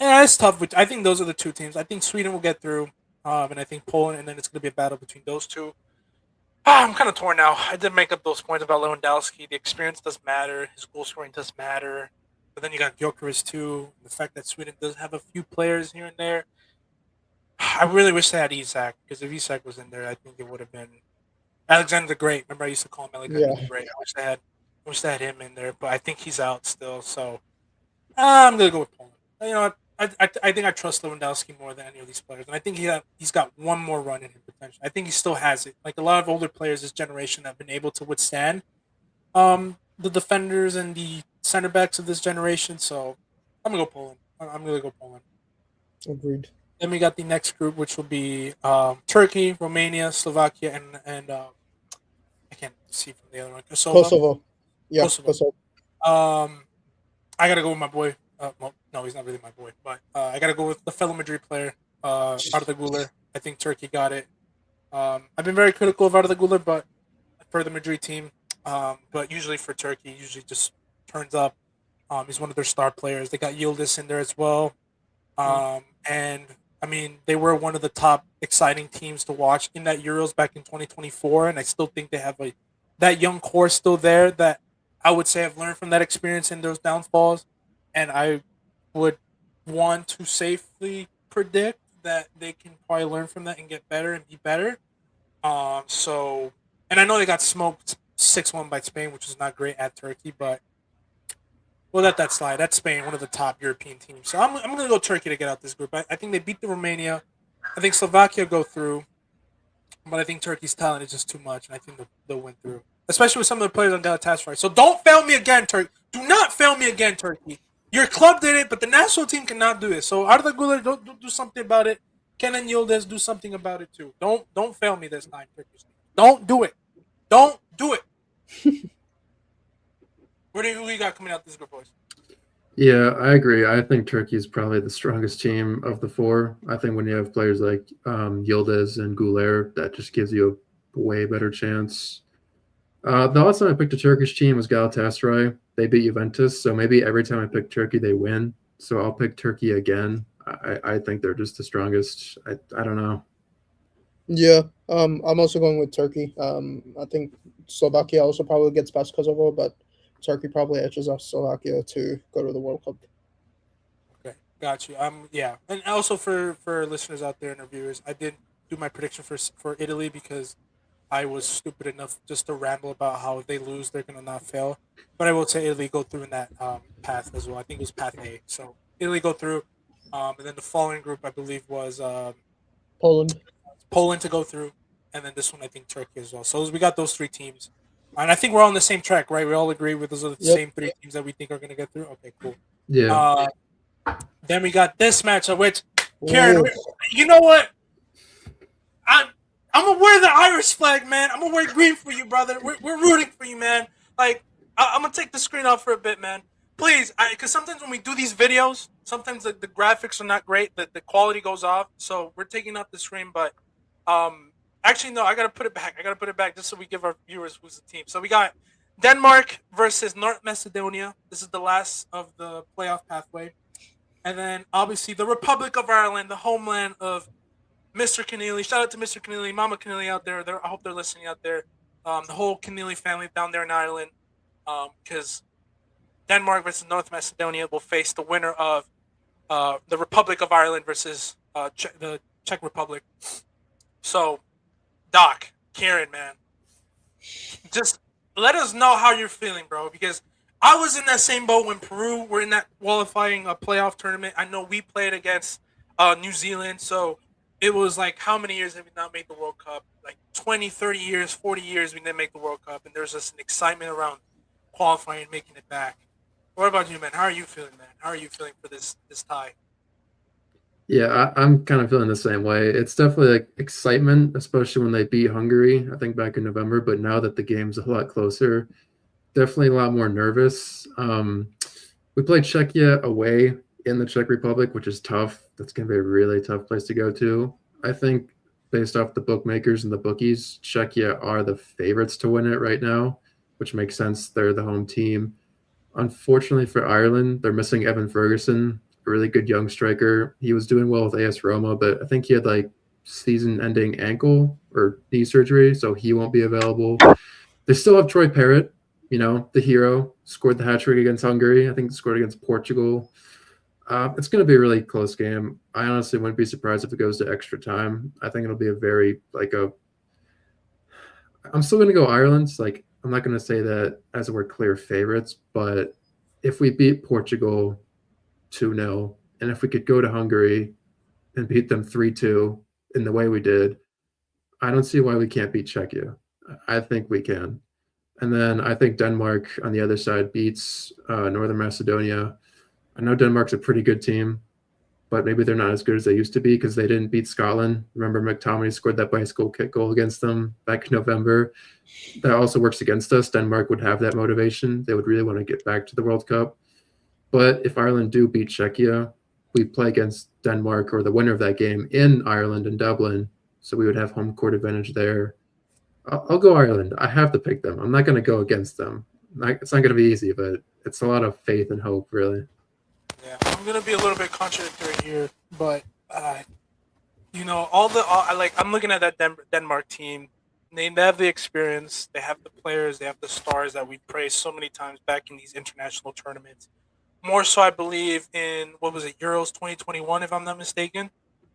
yeah, it's tough. I think those are the two teams. I think Sweden will get through, and I think Poland, and then it's going to be a battle between those two. I'm kind of torn now. I did make up those points about Lewandowski. The experience does matter. His goal scoring does matter. But then you got Gyökeres too. The fact that Sweden does have a few players here and there. I really wish they had Isak, because if Isak was in there, I think it would have been Alexander the Great. Remember, I used to call him Alexander the Great. I wish they had him in there, but I think he's out still. So I'm gonna go with Poland. You know, I think I trust Lewandowski more than any of these players, and I think he's got one more run in him potentially. I think he still has it. Like a lot of older players this generation have been able to withstand the defenders and the center backs of this generation. So I'm gonna go Poland. I'm gonna go Poland. Agreed. Then we got the next group, which will be Turkey, Romania, Slovakia, and I can't see from the other one. Kosovo. Yeah, Kosovo. I gotta go with my boy. Well, no, he's not really my boy, but I gotta go with the fellow Madrid player, Arda Güler. I think Turkey got it. I've been very critical of Arda Güler, but for the Madrid team, but usually for Turkey, usually just turns up. He's one of their star players. They got Yildiz in there as well, and I mean, they were one of the top exciting teams to watch in that Euros back in 2024, and I still think they have that young core still there that I would say have learned from that experience and those downfalls, and I would want to safely predict that they can probably learn from that and get better and be better. So, and I know they got smoked 6-1 by Spain, which is not great at Turkey, but we'll let that slide. That's Spain, one of the top European teams. So I'm going to go Turkey to get out this group. I think they beat the Romania. I think Slovakia go through, but I think Turkey's talent is just too much, and I think they'll win through, especially with some of the players on Galatasaray. So don't fail me again, Turkey. Do not fail me again, Turkey. Your club did it, but the national team cannot do it. So Arda Güler, don't do something about it. Kenan Yildiz, do something about it too. Don't fail me this time, Turkey. Don't do it. Don't do it. Who you got coming out this group, boys? Yeah, I agree. I think Turkey is probably the strongest team of the four. I think when you have players like Yildiz and Gouler, that just gives you a way better chance. The last time I picked a Turkish team was Galatasaray. They beat Juventus, so maybe every time I pick Turkey, they win. So I'll pick Turkey again. I think they're just the strongest. I don't know. Yeah, I'm also going with Turkey. I think Slovakia also probably gets past Kosovo, but Turkey probably edges off Slovakia to go to the World Cup. Okay, got you. Yeah, and also for listeners out there and our viewers, I did do my prediction for Italy because I was stupid enough just to ramble about how if they lose, they're gonna not fail. But I will say Italy go through in that path as well. I think it was path A. So Italy go through, and then the following group I believe was Poland. Poland to go through, and then this one I think Turkey as well. So we got those three teams, and I think we're all on the same track, right? We all agree with those are the Yep. same three teams that we think are gonna get through. Okay, cool. Yeah. Then we got this matchup, which Karen, Ooh. you know what? I'm gonna wear the Irish flag, man. I'm gonna wear green for you, brother. We're rooting for you, man. Like I'm gonna take the screen off for a bit, man. Please, because sometimes when we do these videos, sometimes the graphics are not great. The quality goes off, so we're taking off the screen. But actually, no, I gotta put it back. I gotta put it back just so we give our viewers who's the team. So we got Denmark versus North Macedonia. This is the last of the playoff pathway, and then obviously the Republic of Ireland, the homeland of Mr. Keneally. Shout out to Mr. Keneally, Mama Keneally out there. I hope they're listening out there. The whole Keneally family down there in Ireland. Because Denmark versus North Macedonia will face the winner of the Republic of Ireland versus the Czech Republic. So, Doc, Kieran, man, just let us know how you're feeling, bro. Because I was in that same boat when Peru were in that qualifying playoff tournament. I know we played against New Zealand, so it was like, how many years have we not made the World Cup? Like 20, 30 years, 40 years we didn't make the World Cup, and there's just an excitement around qualifying and making it back. What about you, man? How are you feeling, man? How are you feeling for this tie? Yeah, I'm kind of feeling the same way. It's definitely like excitement, especially when they beat Hungary, I think back in November. But now that the game's a lot closer, definitely a lot more nervous. We played Czechia away in the Czech Republic, which is tough. That's going to be a really tough place to go to. I think based off the bookmakers and the bookies, Czechia are the favorites to win it right now, which makes sense. They're the home team. Unfortunately for Ireland, they're missing Evan Ferguson, a really good young striker. He was doing well with AS Roma, but I think he had like season-ending ankle or knee surgery, so he won't be available. They still have Troy Parrott, the hero, scored the hat trick against Hungary. I think scored against Portugal. It's going to be a really close game. I honestly wouldn't be surprised if it goes to extra time. I think it'll be I'm still going to go Ireland. Like, I'm not going to say that as we're clear favorites, but if we beat Portugal 2-0, and if we could go to Hungary and beat them 3-2 in the way we did, I don't see why we can't beat Czechia. I think we can. And then I think Denmark on the other side beats Northern Macedonia. I know Denmark's a pretty good team, but maybe they're not as good as they used to be because they didn't beat Scotland. Remember, McTominay scored that bicycle kick goal against them back in November. That also works against us. Denmark would have that motivation. They would really want to get back to the World Cup. But if Ireland do beat Czechia, we play against Denmark or the winner of that game in Ireland and Dublin, so we would have home court advantage there. I'll go Ireland. I have to pick them. I'm not going to go against them. It's not going to be easy, but it's a lot of faith and hope, really. Yeah, I'm gonna be a little bit contradictory here, but I'm looking at that Denmark team. They have the experience, they have the players, they have the stars that we praised so many times back in these international tournaments. More so, I believe in what was it, Euros 2021, if I'm not mistaken.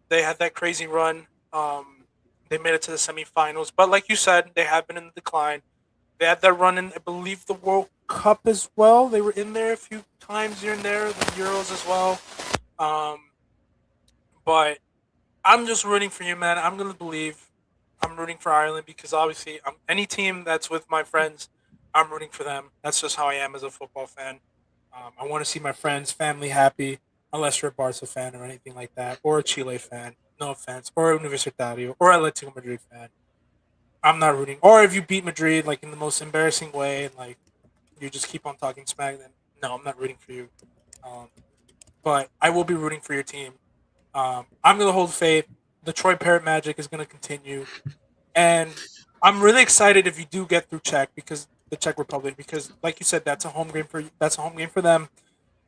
They had that crazy run. They made it to the semifinals, but like you said, they have been in the decline. They had that run in, I believe, the World Cup as well. They were in there a few times here and there, the Euros as well. But I'm just rooting for you, man. I'm rooting for Ireland because obviously any team that's with my friends, I'm rooting for them. That's just how I am as a football fan. I want to see my friends, family happy, unless you're a Barca fan or anything like that, or a Chile fan, no offense, or a Universitario, or a Atletico Madrid fan. I'm not rooting. Or if you beat Madrid, like in the most embarrassing way, and like you just keep on talking smack, then no, I'm not rooting for you. But I will be rooting for your team. I'm gonna hold faith. The Troy Parrott magic is gonna continue, and I'm really excited if you do get through the Czech Republic, because like you said, that's a home game for you. That's a home game for them.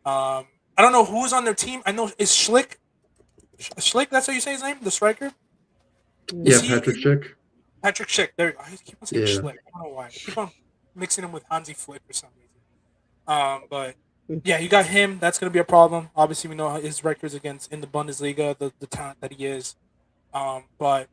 I don't know who's on their team. I know is Schlick. Schlick, that's how you say his name, the striker. Yeah, Patrick Schick. Patrick Schick. There you go. I keep on saying Yeah. Schlick. I don't know why. I keep on mixing him with Hansi Flick for some reason. But yeah, you got him. That's going to be a problem. Obviously, we know his records against in the Bundesliga, the talent that he is. But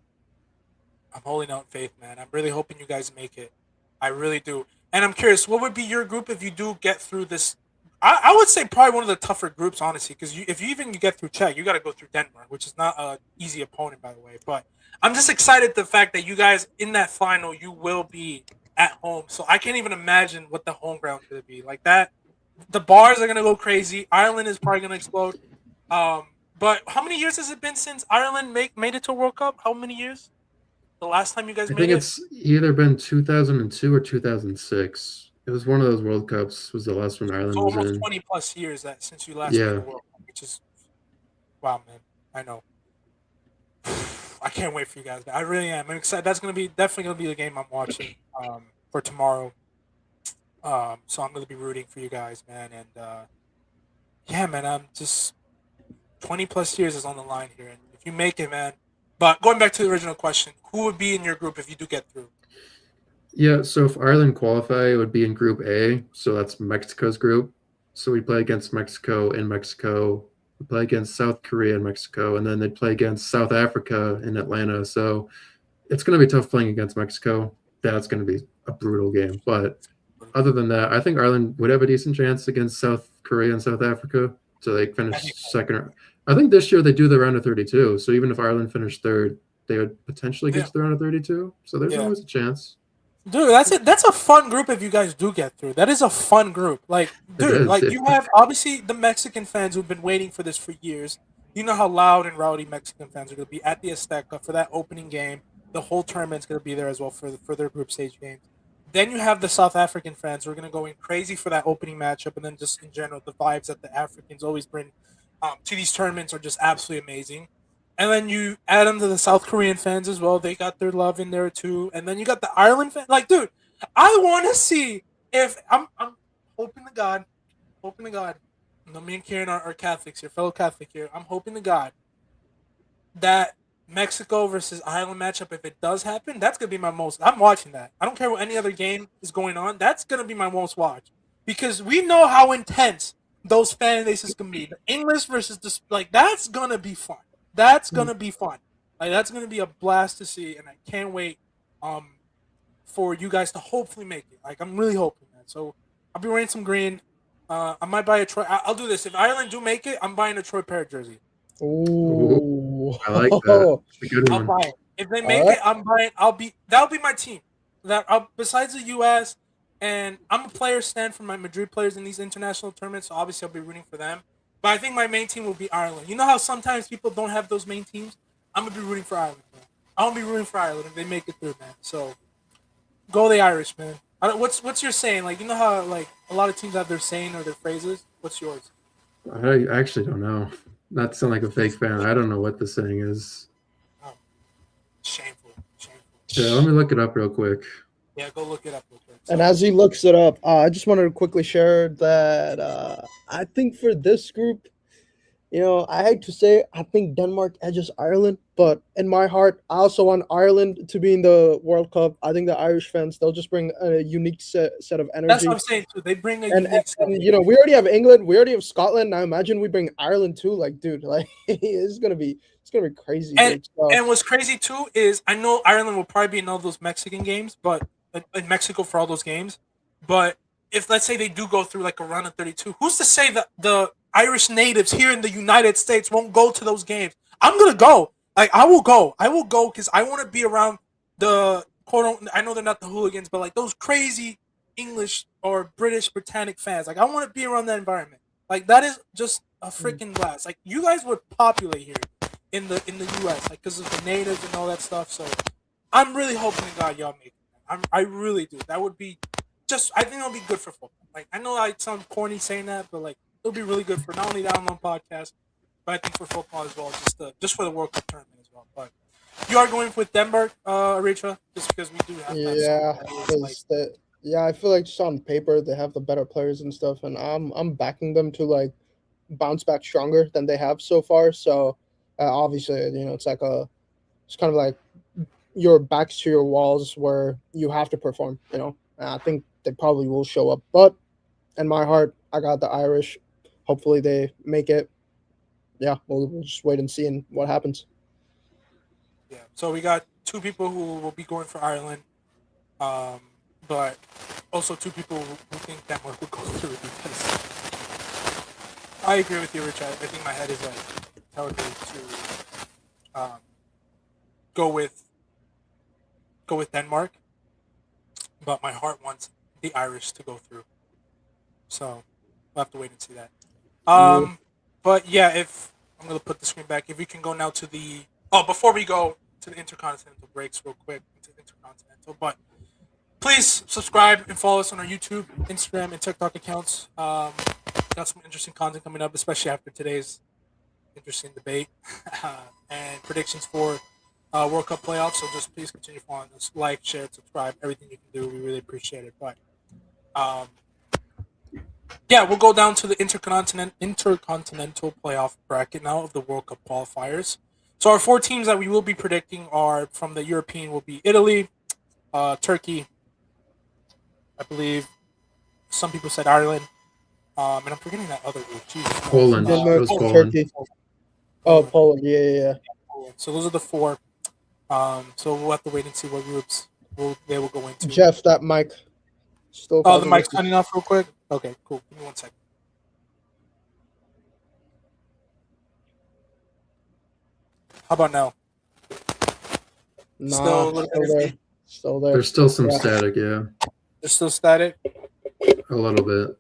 I'm holding out faith, man. I'm really hoping you guys make it. I really do. And I'm curious, what would be your group if you do get through this? I would say probably one of the tougher groups, honestly, because if you even get through Czech, you got to go through Denmark, which is not an easy opponent, by the way. But I'm just excited the fact that you guys in that final, you will be at home. So I can't even imagine what the home ground is going to be like. That the bars are going to go crazy. Ireland is probably going to explode. But how many years has it been since Ireland made it to a World Cup? How many years? The last time you guys I made think it? it's either been 2002 or 2006. It was one of those World Cups. Was the last one Ireland So was almost in. 20 plus years that since you last Yeah. made the World Cup, which is wow, man. I know. I can't wait for you guys. I really am. I'm excited. That's definitely gonna be the game I'm watching for tomorrow. So I'm gonna be rooting for you guys, man. And yeah, man, I'm just 20 plus years is on the line here, and if you make it, man. But going back to the original question, who would be in your group if you do get through? Yeah, so if Ireland qualify, it would be in Group A. So that's Mexico's group. So we play against Mexico in Mexico. We play against South Korea in Mexico, and then they play against South Africa in Atlanta. So it's going to be tough playing against Mexico. That's going to be a brutal game. But other than that, I think Ireland would have a decent chance against South Korea and South Africa. So they finish second. I think this year they do the round of 32. So even if Ireland finished third, they would potentially get to the round of 32. So there's always a chance. Dude, that's it. That's a fun group if you guys do get through. That is a fun group. Like, dude, like you have obviously the Mexican fans who've been waiting for this for years. You know how loud and rowdy Mexican fans are going to be at the Azteca for that opening game. The whole tournament's going to be there as well for their group stage games. Then you have the South African fans who are going to go in crazy for that opening matchup, and then just in general, the vibes that the Africans always bring to these tournaments are just absolutely amazing. And then you add them to the South Korean fans as well. They got their love in there too. And then you got the Ireland fans. Like, dude, I want to see if I'm hoping to God. You know, me and Kieran are Catholics here, fellow Catholic here. I'm hoping to God that Mexico versus Ireland matchup, if it does happen, that's gonna be my most. I'm watching that. I don't care what any other game is going on. That's gonna be my most watch because we know how intense those fan bases can be. The English versus that's gonna be fun. That's gonna be fun. Like that's gonna be a blast to see, and I can't wait for you guys to hopefully make it. Like I'm really hoping that. So I'll be wearing some green. I might buy a Troy. I'll do this if Ireland do make it. I'm buying a Troy Parrott jersey. Ooh, I like that. It's a good I'll one. buy it. If they make it, I'm buying. That'll be my team. Besides the U.S. and I'm a player stand for my Madrid players in these international tournaments. So obviously I'll be rooting for them. But I think my main team will be Ireland. You know how sometimes people don't have those main teams? I'm gonna be rooting for Ireland, man. I'm gonna be rooting for Ireland if they make it through, man. So go the Irish, man. What's your saying? Like you know how like a lot of teams have their saying or their phrases. What's yours? I actually don't know. Not to sound like a fake fan. I don't know what the saying is. Oh, shameful. Yeah, let me look it up real quick. Yeah, go look it up real quick. And as he looks it up, I just wanted to quickly share that I think for this group, you know, I hate to say it, I think Denmark edges Ireland, but in my heart, I also want Ireland to be in the World Cup. I think the Irish fans, they'll just bring a unique set of energy. That's what I'm saying too. They bring a unique set. And you know, we already have England, we already have Scotland. Now imagine we bring Ireland too. Like, dude, like it's gonna be crazy. And what's crazy too is I know Ireland will probably be in all those Mexican games, but in Mexico for all those games. But if let's say they do go through like a round of 32, who's to say that the Irish natives here in the United States won't go to those games? I'm gonna go. Like I will go because I want to be around the quote. I know they're not the hooligans, but like those crazy English or British Britannic fans. Like I want to be around that environment. Like that is just a freaking blast. Like you guys would populate here in the U.S. like because of the natives and all that stuff. So I'm really hoping to God y'all make it. I really do. That would be I think it'll be good for football. Like I know I sound corny saying that, but like it'll be really good for not only the Down Low podcast, but I think for football as well, just for the World Cup tournament as well. But you are going with Denmark, Rachel, just because we do have that. Yeah, Like, yeah, I feel like just on paper they have the better players and stuff, and I'm backing them to like bounce back stronger than they have so far. So obviously, it's like it's kind of like your backs to your walls where you have to perform. And I think they probably will show up, but in my heart, I got the Irish. Hopefully, they make it. Yeah, we'll just wait and see and what happens. yeah. So we got two people who will be going for Ireland, but also two people who think Denmark will go through because I agree with you, Rich. I think my head is like telling me to go with Denmark, but my heart wants the Irish to go through. So we'll have to wait and see that. But yeah, if I'm gonna put the screen back, if we can go now to the before we go to the Intercontinental breaks real quick to Intercontinental, but please subscribe and follow us on our YouTube, Instagram, and TikTok accounts. Got some interesting content coming up, especially after today's interesting debate and predictions for World Cup playoffs. So just please continue following us, like, share, subscribe, everything you can do. We really appreciate it. But yeah, we'll go down to the Intercontinental playoff bracket now of the World Cup qualifiers. So our four teams that we will be predicting are from the European will be Italy, Turkey, I believe some people said Ireland, and I'm forgetting that other group. Jesus Christ. Poland. It was Poland. Turkey. Oh, Poland. Yeah. So those are the four. So we'll have to wait and see what groups they will go into. Jeff, that mic still. Oh, the mic's cutting off real quick. Okay, cool. Give me 1 second. How about now? Nah, Still there. Still there. There's still some static, yeah. There's still static. A little bit.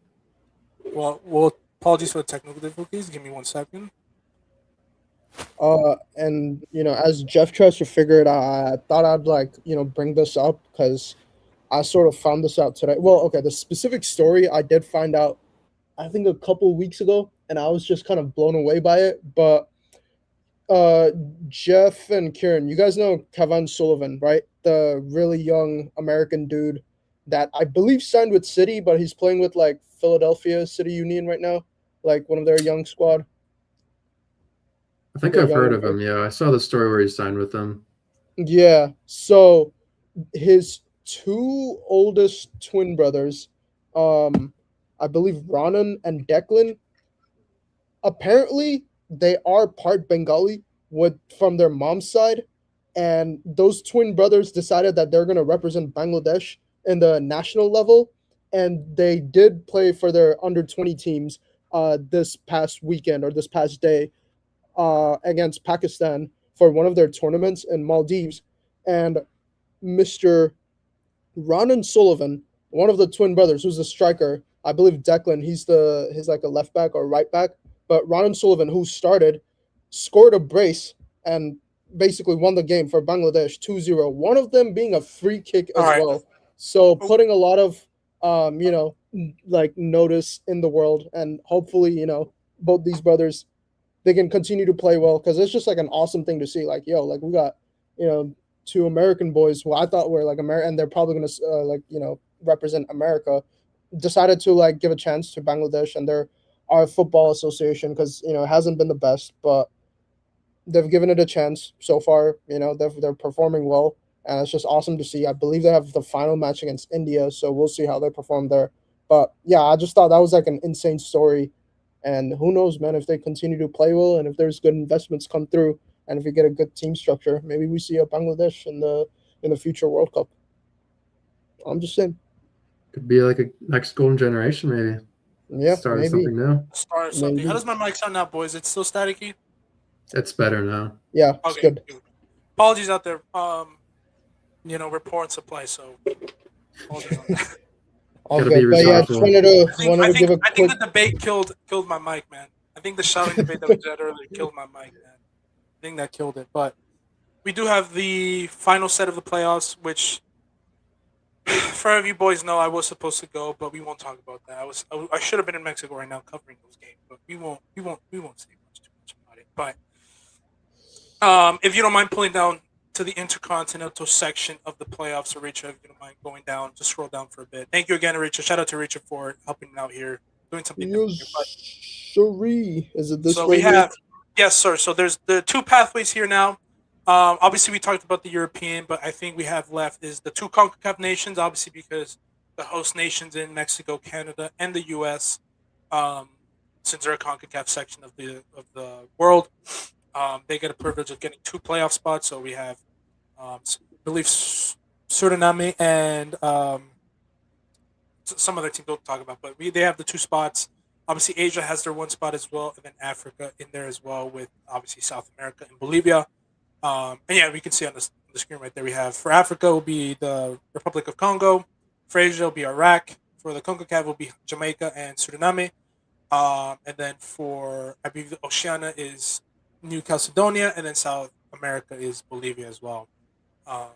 Well, apologies for the technical difficulties. Give me 1 second. And as Jeff tries to figure it out, I thought I'd bring this up because I sort of found this out today. Well, okay, the specific story I did find out, I think a couple of weeks ago, and I was just kind of blown away by it. But Jeff and Kieran, you guys know Kevin Sullivan, right? The really young American dude that I believe signed with City, but he's playing with like Philadelphia City Union right now, like one of their young squad. I think I've heard of him, yeah. I saw the story where he signed with them. Yeah. So his two oldest twin brothers, I believe Ronan and Declan, apparently they are part Bengali from their mom's side, and those twin brothers decided that they're going to represent Bangladesh in the national level, and they did play for their under 20 teams this past weekend or this past day against Pakistan for one of their tournaments in Maldives. And Mr. Ronan Sullivan, one of the twin brothers, who's the striker, I believe Declan, he's like a left back or right back, but Ronan Sullivan, who started, scored a brace and basically won the game for Bangladesh 2-0, one of them being a free kick as well. So putting a lot of like notice in the world, and hopefully both these brothers, they can continue to play well, because it's just like an awesome thing to see. Like, like we got two American boys who I thought were like American, and they're probably gonna represent America, decided to like give a chance to Bangladesh and our football association, because it hasn't been the best, but they've given it a chance so far. They're performing well, and it's just awesome to see. I believe they have the final match against India, so we'll see how they perform there. But yeah, I just thought that was like an insane story, and who knows, man, if they continue to play well and if there's good investments come through, and if we get a good team structure, maybe we see a Bangladesh in the future World Cup. I'm just saying. Could be like a next golden generation, maybe. Yeah, Start maybe. something new. Start something. Maybe. How does my mic sound now, boys? It's still staticky? It's better now. Yeah, it's Okay. good. Apologies out there. We're poor in supply, so apologies on that. Gotta Okay, be but yeah, I just resourceful. wanted to give a I think quick. the debate killed my mic, man. I think the shouting debate that we had earlier killed my mic, man. I think that killed it. But we do have the final set of the playoffs, which For you boys know, I was supposed to go, but we won't talk about that. I should have been in Mexico right now covering those games, but we won't say too much about it. But if you don't mind pulling down to the Intercontinental section of the playoffs, Aricha, if you don't mind going down, just scroll down for a bit. Thank you again, Aricha. Shout out to Aricha for helping out here, doing something different. Yes, sorry. Is it this So way? we have, yes, sir. So there's the two pathways here now. Obviously, we talked about the European, but I think we have left is the two CONCACAF nations, obviously, because the host nations in Mexico, Canada, and the U.S., um, since they're a CONCACAF section of the world, they get a privilege of getting two playoff spots. So we have, I believe, Suriname and some other team don't talk about, but they have the two spots. Obviously, Asia has their one spot as well, and then Africa in there as well, with obviously South America and Bolivia. And yeah, we can see on the screen right there, we have for Africa will be the Republic of Congo, for Asia will be Iraq, for the CONCACAF will be Jamaica and Suriname, and then for I believe Oceania is New Caledonia, and then South America is Bolivia as well. Um,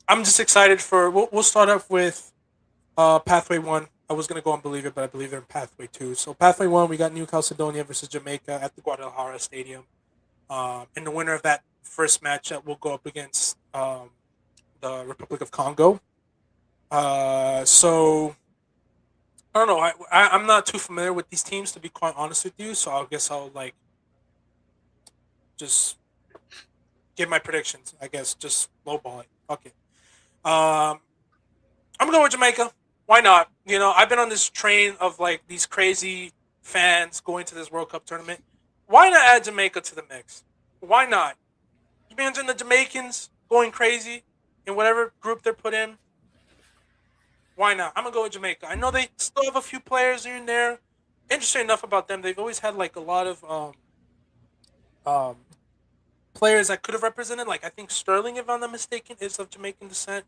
I'm just excited for. We'll start off with Pathway 1. I was going to go on Bolivia, but I believe they're in Pathway 2. So Pathway 1, we got New Caledonia versus Jamaica at the Guadalajara Stadium. And the winner of that first matchup will go up against the Republic of Congo. So I don't know. I'm not too familiar with these teams, to be quite honest with you. So I guess I'll just give my predictions. I guess just lowball it. Fuck it. I'm going with Jamaica. Why not? I've been on this train of these crazy fans going to this World Cup tournament. Why not add Jamaica to the mix? Why not? You imagine the Jamaicans going crazy in whatever group they're put in. Why not? I'm gonna go with Jamaica. I know they still have a few players here and there. Interesting enough about them, they've always had a lot of um, players that could have represented. I think Sterling, if I'm not mistaken, is of Jamaican descent.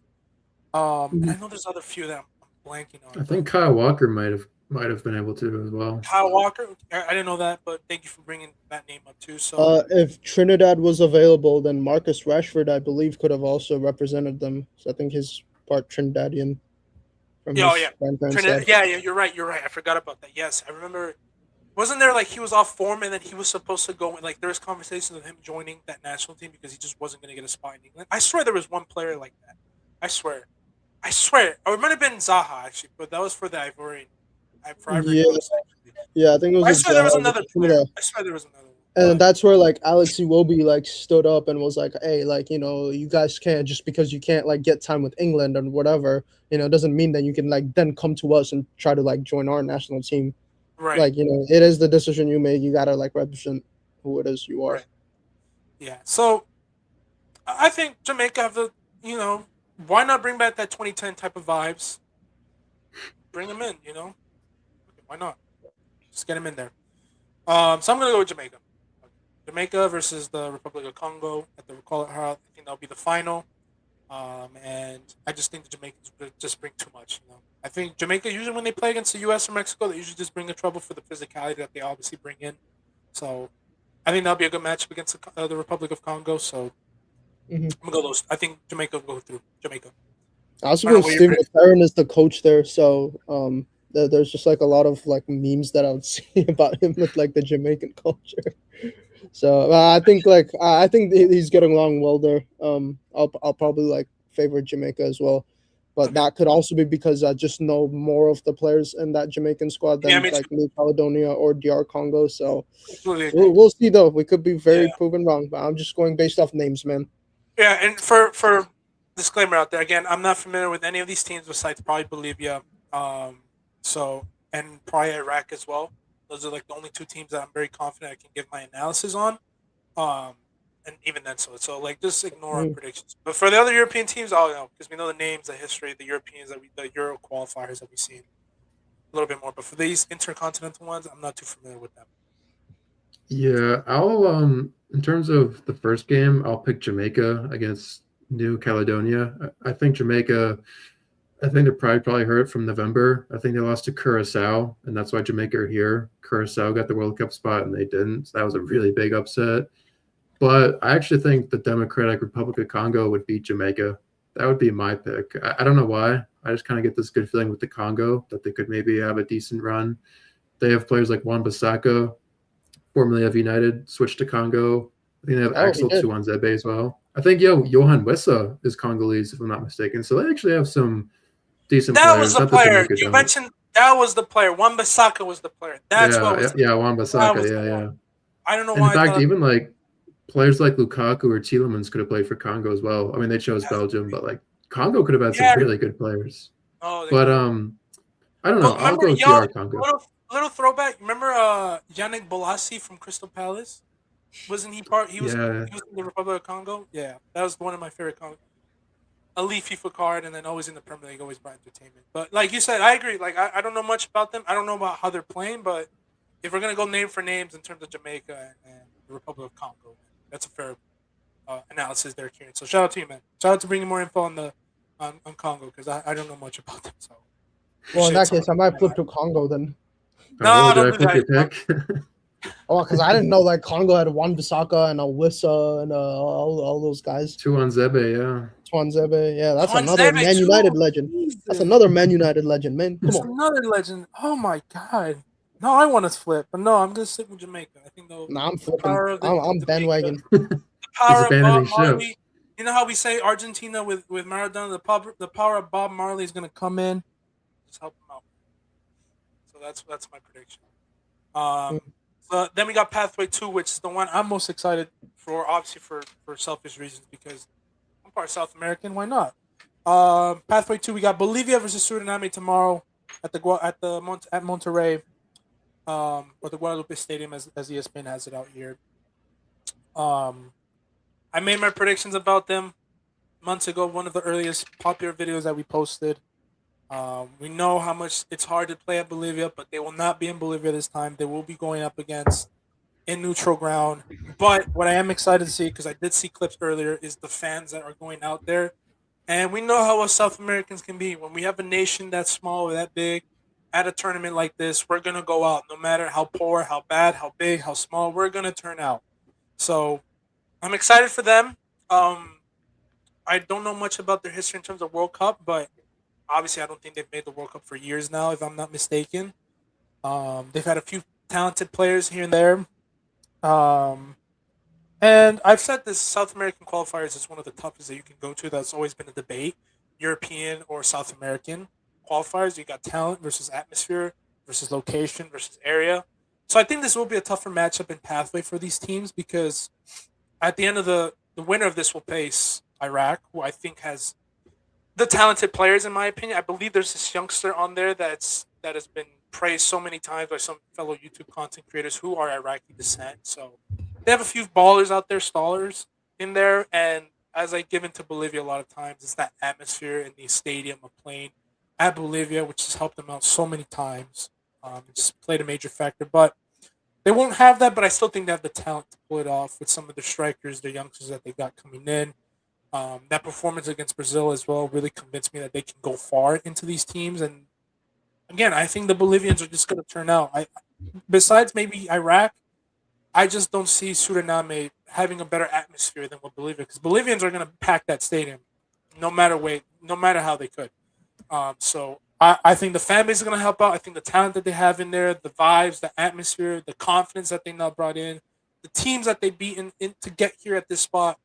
And I know there's other few that I'm blanking on. I think Kyle Walker might have been able to as well. Kyle Walker, I didn't know that, but thank you for bringing that name up too. So If Trinidad was available, then Marcus Rashford, I believe, could have also represented them. So I think he's part Trinidadian from his grandparents' side. Yeah, you're right. I forgot about that. Yes, I remember. Wasn't there he was off form and then he was supposed to go? There was conversations of him joining that national team because he just wasn't going to get a spot in England. I swear there was one player like that. I swear. Or it might have been Zaha actually, but that was for the Ivorian. Yeah, I think it was. I swear there was another player. I swear there was another one. And that's where Alex Iwobi stood up and was like, "Hey, you guys can't, just because you can't get time with England or whatever, doesn't mean that you can then come to us and try to join our national team. Right. It is the decision you make. You gotta represent who it is you are." Right. Yeah. So I think Jamaica have the why not bring back that 2010 type of vibes? Bring them in. Why not? Just get them in there. So I'm gonna go with Jamaica. Jamaica versus the Republic of Congo at the Qualifier. I think that'll be the final. And I just think the Jamaicans would just bring too much. I think Jamaica usually when they play against the U.S. or Mexico, they usually just bring the trouble for the physicality that they obviously bring in. So I think that'll be a good matchup against the Republic of Congo. So I'm gonna go those. I think Jamaica will go through. Jamaica. Also, Steve McLaren is the coach there, so there's just a lot of memes that I would see about him with the Jamaican culture. So I think he's getting along well there. I'll probably favor Jamaica as well, but that could also be because I just know more of the players in that Jamaican squad than New Caledonia or DR Congo. So we'll see though. We could be very proven wrong, but I'm just going based off names, man. Yeah, and for disclaimer out there again, I'm not familiar with any of these teams besides probably Bolivia, and probably Iraq as well. Those are the only two teams that I'm very confident I can give my analysis on, and even then, so just ignore our predictions. But for the other European teams, I'll know because we know the names, the history, the Europeans the Euro qualifiers that we've seen a little bit more. But for these intercontinental ones, I'm not too familiar with them. Yeah, I'll in terms of the first game, I'll pick Jamaica against New Caledonia. I think Jamaica. I think they're probably hurt from November. I think they lost to Curacao, and that's why Jamaica are here. Curacao got the World Cup spot, and they didn't. So that was a really big upset. But I actually think the Democratic Republic of Congo would beat Jamaica. That would be my pick. I don't know why. I just kind of get this good feeling with the Congo that they could maybe have a decent run. They have players like Wan-Bissaka, formerly of United, switched to Congo. I think they have Oh, he Axel did. Tuanzebe as well. I think Johan Wissa is Congolese, if I'm not mistaken. So they actually have some decent That was players. the Not that the player Jamaica you don't. mentioned. That was the player. Wan-Bissaka was the player. That's what was. Yeah, That Wan-Bissaka, was the yeah. one. I don't know And in why I fact, thought. even like players like Lukaku or Tielemans could have played for Congo as well. I mean, they chose Yeah. Belgium, but like Congo could have had some Yeah. really good players. Oh, they But could. I don't know. I'll Remember, go y'all, TR Congo. little throwback. Remember, Yannick Bolasie from Crystal Palace? Wasn't he part? He was. Yeah, He was in the Republic of Congo. Yeah, that was one of my favorite Congo. A Elite FIFA card, and then always in the Premier League, always brought entertainment. But like you said, I agree. Like I don't know much about them. I don't know about how they're playing, but if we're gonna go name for names in terms of Jamaica and the Republic of Congo, that's a fair analysis there, Kieran. So shout out to you, man. Shout out to bringing more info on the on Congo because I don't know much about them. So Well, in appreciate that case, I someone might doing flip that. to Congo then. No, did I don't do flip your that. pick? Oh, because I didn't know like Congo had Wan-Bissaka and Alwissa and all those guys. Tuanzebe, yeah. Tuanzebe, yeah, that's Juan another Zebe Man too. United legend. Jesus. That's another Man United legend, man. Come That's on. another legend. Oh my god. No, I want to flip, but no, I'm gonna stick with Jamaica. I think the Nah, I'm the flipping. power of the I'm Jamaica, bandwagon. the He's power of abandoning Bob ship. Marley. You know how we say Argentina with Maradona, the power of Bob Marley is gonna come in, just help him out. So that's my prediction. Um, so then we got Pathway 2, which is the one I'm most excited for, obviously for selfish reasons because I'm part South American. Why not? Pathway 2, we got Bolivia versus Suriname tomorrow at at Monterrey, or the Guadalupe Stadium as ESPN has it out here. I made my predictions about them months ago. One of the earliest popular videos that we posted. We know how much it's hard to play at Bolivia, but they will not be in Bolivia this time. They will be going up against in neutral ground. But what I am excited to see, because I did see clips earlier, is the fans that are going out there. And we know how us South Americans can be. When we have a nation that's small or that big at a tournament like this, we're going to go out no matter how poor, how bad, how big, how small, we're going to turn out. So I'm excited for them. I don't know much about their history in terms of World Cup, but obviously I don't think they've made the World Cup for years now, if I'm not mistaken. They've had a few talented players here and there. And I've said this, South American qualifiers is one of the toughest that you can go to. That's always been a debate. European or South American qualifiers, you got talent versus atmosphere versus location versus area. So I think this will be a tougher matchup in pathway for these teams because at the end of the winner of this will face Iraq, who I think has the talented players in my opinion. I believe there's this youngster on there that has been praised so many times by some fellow YouTube content creators who are Iraqi descent. So they have a few ballers out there, stallers in there, and as I give into Bolivia a lot of times, it's that atmosphere in the stadium of playing at Bolivia, which has helped them out so many times. It's played a major factor, but they won't have that. But I still think they have the talent to pull it off with some of the strikers, the youngsters that they got coming in. That performance against Brazil as well really convinced me that they can go far into these teams. And again, I think the Bolivians are just going to turn out. Besides maybe Iraq, I just don't see Suriname having a better atmosphere than what Bolivia, because Bolivians are going to pack that stadium, no matter how they could. So I think the fan base is going to help out. I think the talent that they have in there, the vibes, the atmosphere, the confidence that they now brought in, the teams that they beat in to get here at this spot.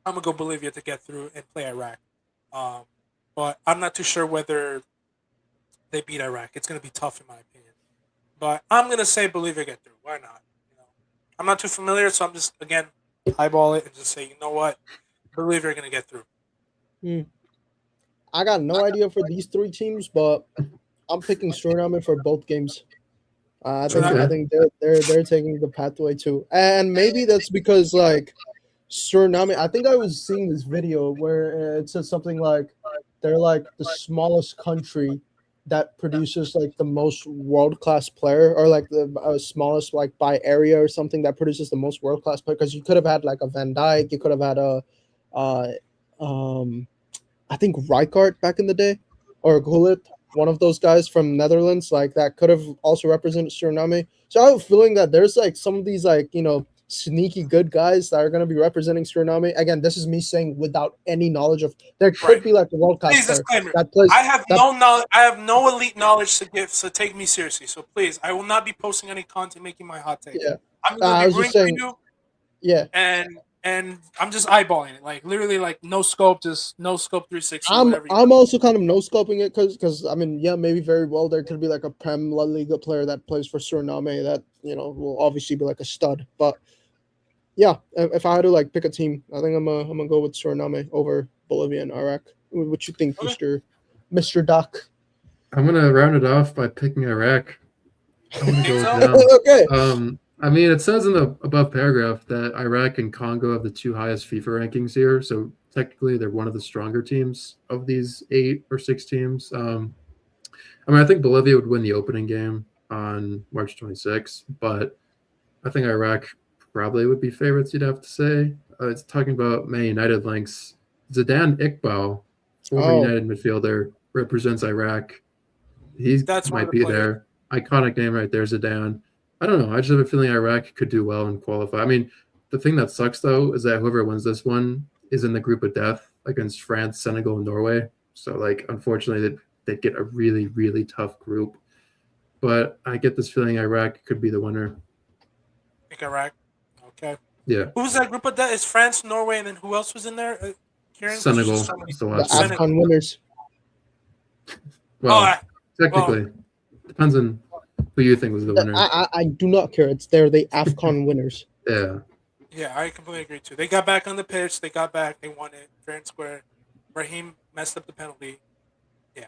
I'm gonna go Bolivia to get through and play Iraq, but I'm not too sure whether they beat Iraq. It's gonna be tough in my opinion, but I'm gonna say Bolivia get through. Why not? I'm not too familiar, so I'm just again eyeball it and just say, you know what, Bolivia are gonna get through. I got no idea for these three teams, but I'm picking Suriname for both games. I think they're taking the pathway too, and maybe that's because like Suriname. I think I was seeing this video where it says something like they're like the smallest country that produces like the most world class player, or like the smallest like by area or something that produces the most world class player. Because you could have had like a Van Dijk, you could have had a, I think Rijkaard back in the day, or Gullit, one of those guys from Netherlands, like that could have also represented Suriname. So I have a feeling that there's like some of these like sneaky good guys that are going to be representing Suriname. Again, this is me saying without any knowledge of. There could Right. be like a world class Please, player disclaimer. that plays. I have that- no knowledge. I have no elite knowledge to give, so take me seriously. So please, I will not be posting any content making my hot take. Yeah, I'm I going to was be just rooting for saying. you, Yeah, and I'm just eyeballing it, like literally, like no scope, just no scope 360. Whatever. I'm also kind of no scoping it because I mean yeah, maybe very well there could be like a Prem La Liga player that plays for Suriname that will obviously be like a stud. But yeah, if I had to like pick a team, I think I'm gonna go with Suriname over Bolivia and Iraq. What you think, Okay. Mr. Doc? I'm gonna round it off by picking Iraq. I'm gonna go So? with them. Okay. I mean, it says in the above paragraph that Iraq and Congo have the 2 highest FIFA rankings here, so technically they're one of the stronger teams of these 8 or 6 teams. I mean, I think Bolivia would win the opening game on March 26th, but I think Iraq probably would be favorites, you'd have to say. It's talking about Man United links. Zidane Iqbal, former Oh. United midfielder, represents Iraq. That's one might of the be players. there. Iconic name right there, Zidane. I don't know. I just have a feeling Iraq could do well and qualify. I mean, the thing that sucks, though, is that whoever wins this one is in the group of death against France, Senegal, and Norway. So, like, unfortunately, they'd get a really, really tough group. But I get this feeling Iraq could be the winner. Pick Iraq. Okay. Yeah. Who was that group of that? Is France, Norway, and then who else was in there? Kieran? Senegal. So many- Is the The last Senegal. one. AFCON winners. Well, technically. Depends on who you think was the winner. I do not care. They're the AFCON winners. Yeah. Yeah, I completely agree too. They got back on the pitch. They got back. They won it fair and square. Raheem messed up the penalty. Yeah.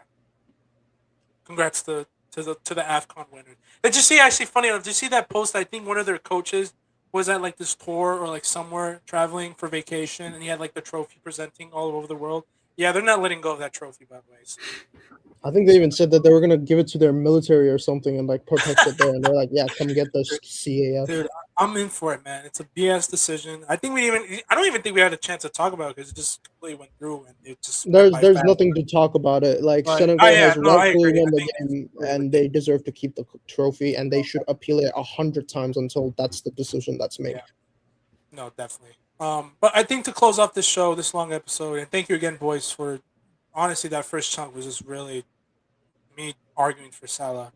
Congrats to the AFCON winners. Did you see, actually funny enough, did you see that post? I think one of their coaches was at like this tour or like somewhere traveling for vacation, and he had like the trophy presenting all over the world. Yeah, they're not letting go of that trophy, by the way. So. I think they even said that they were gonna give it to their military or something and like protect it there. And they're like, "Yeah, come get this CAF." Dude, I'm in for it, man. It's a BS decision. I don't even think we had a chance to talk about it because it just completely went through and it just. There's went by fast. nothing to talk about it. Like But- Senegal oh, yeah, has no, I rightfully agree. won I the think it's game, really and they deserve to keep the trophy, and they should appeal it 100 times until that's the decision that's made. Yeah. No, definitely. But I think to close off this show, this long episode, and thank you again, boys, for honestly that first chunk was just really me arguing for Salah.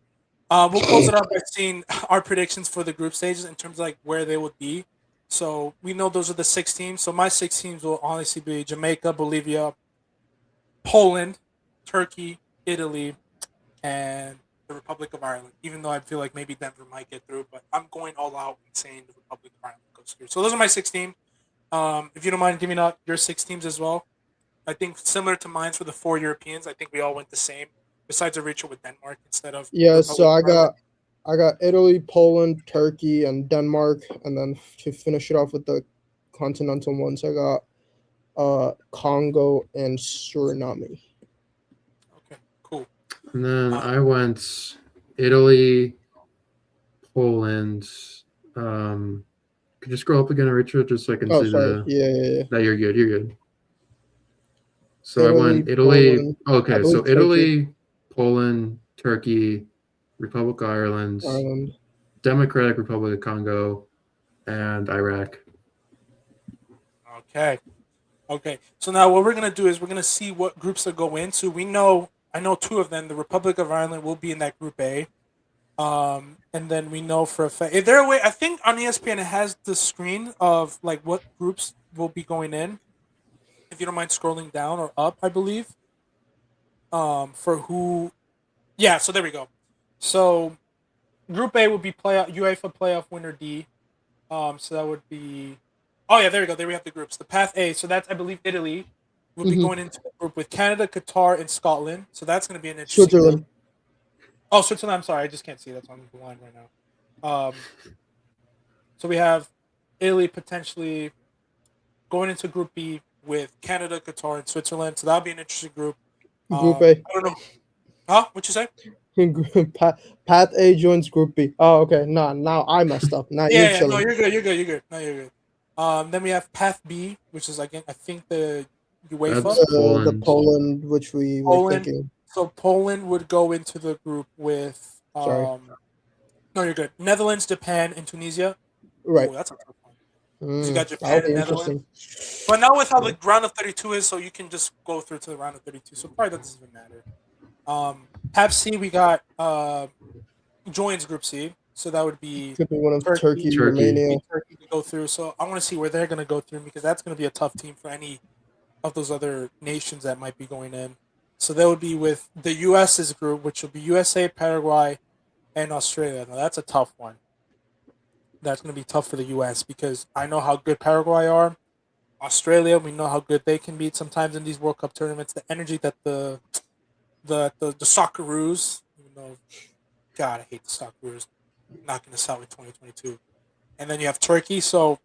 We'll close it up by seeing our predictions for the group stages in terms of like where they would be. So we know those are the 6 teams. So my 6 teams will honestly be Jamaica, Bolivia, Poland, Turkey, Italy, and the Republic of Ireland. Even though I feel like maybe Denver might get through, but I'm going all out and saying the Republic of Ireland goes through. So those are my 6 teams. If you don't mind giving out your 6 teams as well. I think similar to mine for the 4 Europeans, I think we all went the same. Besides Aricha with Denmark instead of So I got Italy, Poland, Turkey, and Denmark, and then to finish it off with the continental ones, I got Congo and Suriname. Okay, cool. And then I went Italy, Poland. Could you scroll up again, Richard, just so I can see sorry. the. Yeah. No, you're good. You're good. So Italy, I went Italy. Poland, Okay, I so believe Italy, Poland, Turkey, Republic of Ireland, Ireland. Democratic Republic of Congo, and Iraq. Okay. So now what we're gonna do is we're gonna see what groups to go into. I know 2 of them. The Republic of Ireland will be in that group A. And then we know for a fact. Is there a way? I think on ESPN it has the screen of like what groups will be going in. If you don't mind scrolling down or up, I believe. For who? Yeah. So there we go. So, Group A would be UEFA playoff winner D. So that would be. Oh yeah, there we go. There we have the groups. The path A. So that's, I believe, Italy will be going into the group with Canada, Qatar, and Scotland. So that's going to be an interesting. Switzerland. Group. Oh, Switzerland. I'm sorry, I just can't see. That's on the line right now. So we have Italy potentially going into Group B with Canada, Qatar, and Switzerland. So that'll be an interesting group. Group A. I don't know. Huh? What'd you say? Path A joins Group B. Oh, okay. Now I messed up. Now Yeah, you're no, chilling. you're good. No, you're good. Then we have Path B, which is again, I think the UEFA. That's The Poland, which we were Poland. thinking. So Poland would go into the group with. Sorry. No, you're good. Netherlands, Japan, and Tunisia. Right. Ooh, that's a tough one. You got That'll Japan be and Netherlands. interesting. But not with how the round of 32 is, so you can just go through to the round of 32. So probably that doesn't even matter. Half C, we got joins Group C. So that would be Could be one of Turkey, Turkey, Romania. Turkey to go through. So I want to see where they're going to go through because that's going to be a tough team for any of those other nations that might be going in. So that would be with the US's group, which will be USA, Paraguay, and Australia. Now that's a tough one. That's going to be tough for the US because I know how good Paraguay are. Australia, we know how good they can be sometimes in these World Cup tournaments. The energy that the Socceroos, even though, God, I hate the Socceroos, knocking us out with 2022. And then you have Turkey. So,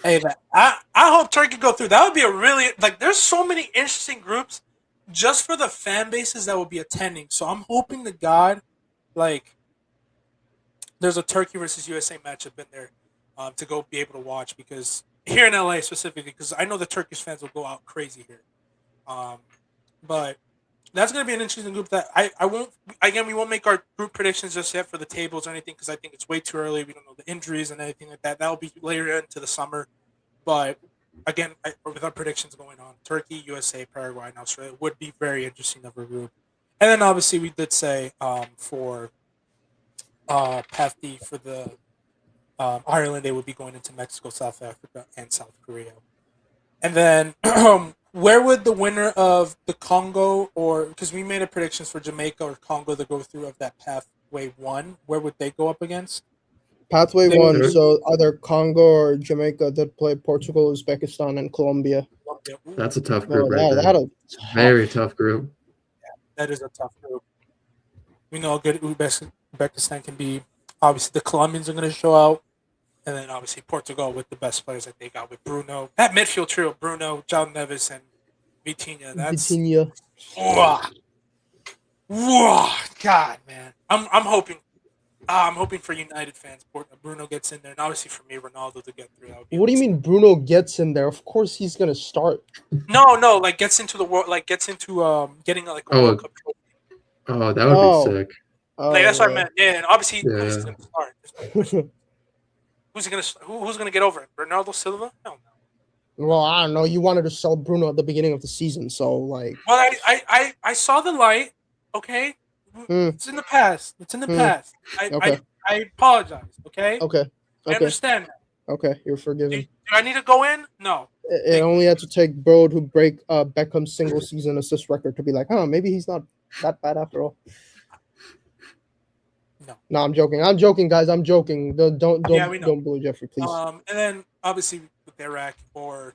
hey, I hope Turkey go through. That would be a really, like, there's so many interesting groups just for the fan bases that will be attending. So I'm hoping to God, like, there's a Turkey versus USA matchup in there to go be able to watch because here in LA specifically, because I know the Turkish fans will go out crazy here. But that's going to be an interesting group that I won't, again, we won't make our group predictions just yet for the tables or anything because I think it's way too early. We don't know the injuries and anything like that. That'll be later into the summer. But again, with our predictions going on, Turkey, USA, Paraguay, and Australia would be very interesting of a group. And then obviously we did say for Path D for the Ireland, they would be going into Mexico, South Africa, and South Korea. And then where would the winner of the Congo or because we made a predictions for Jamaica or Congo to go through of that pathway 1, where would they go up against? Pathway They 1, would- so either Congo or Jamaica that play Portugal, Uzbekistan, and Colombia. Ooh, That's a tough Oh, group right there. that'll Very tough group. that is a tough group. We know how good Uzbekistan can be. Obviously, the Colombians are going to show out. And then obviously Portugal with the best players that they got with Bruno. That midfield trio, Bruno, John Neves, and Vitinha. That's Vitinha. God, man. I'm hoping. I'm hoping for United fans. Bruno gets in there, and obviously for me, Ronaldo to get through. That would be What do you mean Bruno gets in there? Of course he's gonna start. No, like gets into the world, like gets into getting like a World Cup trophy. Oh, that would Oh. be sick. Like that's what I meant. Yeah, and obviously he's Yeah. going to start. Who's gonna get over it? Bernardo Silva? Hell no. Well, I don't know. You wanted to sell Bruno at the beginning of the season, so like. Well, I saw the light. Okay, it's in the past. It's in the past. Okay. I apologize. Okay. Okay. I understand that. Okay. You're Do forgiven. I need to go in? No. It only had to take Bro to break Beckham's single season assist record to be like, maybe he's not that bad after all. No, I'm joking. I'm joking, guys. I'm joking. Don't bully Jeffrey, please. And then obviously with Iraq or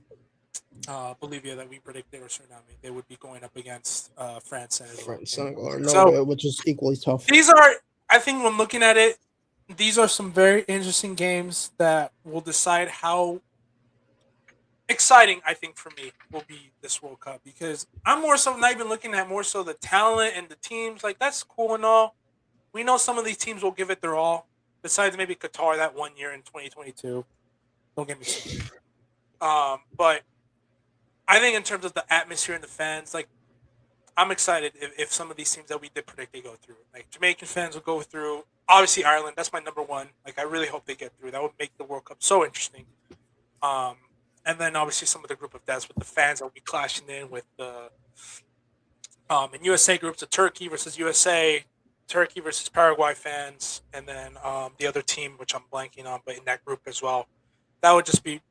Bolivia that we predicted or Suriname, they would be going up against France and Senegal or Norway, which is equally tough. These are, I think, when looking at it, these are some very interesting games that will decide how exciting I think for me will be this World Cup because I'm more so not even looking at more so the talent and the teams. Like that's cool and all. We know some of these teams will give it their all. Besides maybe Qatar that 1 year in 2022. Don't get me started. But I think in terms of the atmosphere and the fans, like I'm excited if some of these teams that we did predict they go through. Like Jamaican fans will go through. Obviously Ireland, that's my number one. Like I really hope they get through. That would make the World Cup so interesting. And then obviously some of the group of deaths with the fans that will be clashing in with the in USA groups of Turkey versus USA. Turkey versus Paraguay fans, and then the other team, which I'm blanking on, but in that group as well. That would just be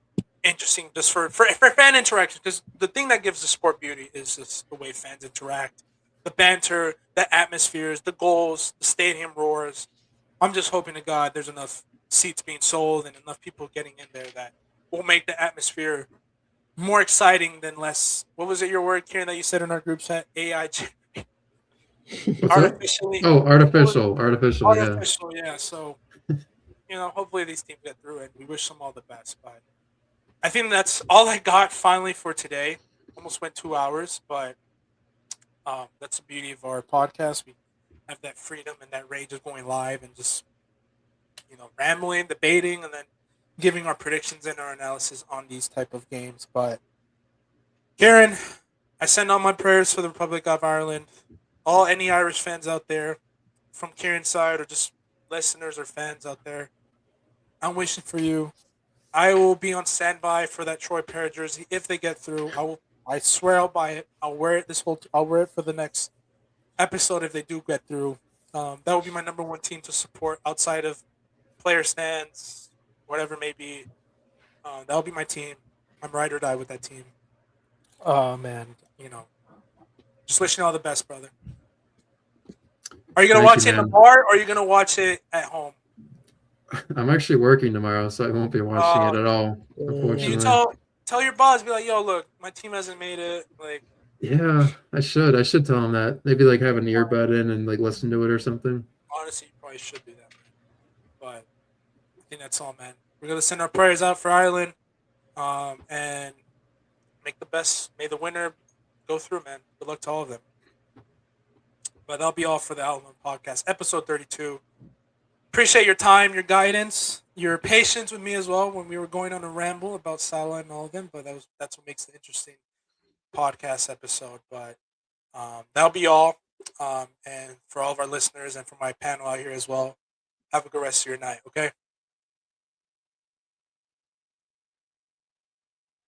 interesting just for fan interaction, because the thing that gives the sport beauty is just the way fans interact, the banter, the atmospheres, the goals, the stadium roars. I'm just hoping to God there's enough seats being sold and enough people getting in there that will make the atmosphere more exciting than less. What was it your word, Kieran, that you said in our group chat? AI. Artificially. Artificial, yeah. So, hopefully these teams get through it. We wish them all the best. But I think that's all I got finally for today. Almost went 2 hours, but that's the beauty of our podcast. We have that freedom and that rage of going live and just, rambling, debating, and then giving our predictions and our analysis on these type of games. But Karen, I send all my prayers for the Republic of Ireland. Any Irish fans out there from Kieran's side or just listeners or fans out there, I'm wishing for you I will be on standby for that Troy Parrott jersey if they get through. I swear I'll buy it. I'll wear it I'll wear it for the next episode if they do get through. That will be my number one team to support outside of player stands, whatever it may be. That will be my team. I'm ride or die with that team. Man, just wishing you all the best, brother. Are you gonna watch it in the bar or are you gonna watch it at home? I'm actually working tomorrow, so I won't be watching it at all. Unfortunately, you tell your boss, be like, "Yo, look, my team hasn't made it." Like, yeah, I should. I should tell him that. Maybe like have an earbud in and like listen to it or something. Honestly, you probably should do that, man. But I think that's all, man. We're gonna send our prayers out for Ireland, and make the best. May the winner go through, man. Good luck to all of them. But that'll be all for the Outland Podcast, episode 32. Appreciate your time, your guidance, your patience with me as well when we were going on a ramble about Salah and all of them. But that's what makes the interesting podcast episode. But that'll be all. And for all of our listeners and for my panel out here as well, have a good rest of your night. Okay.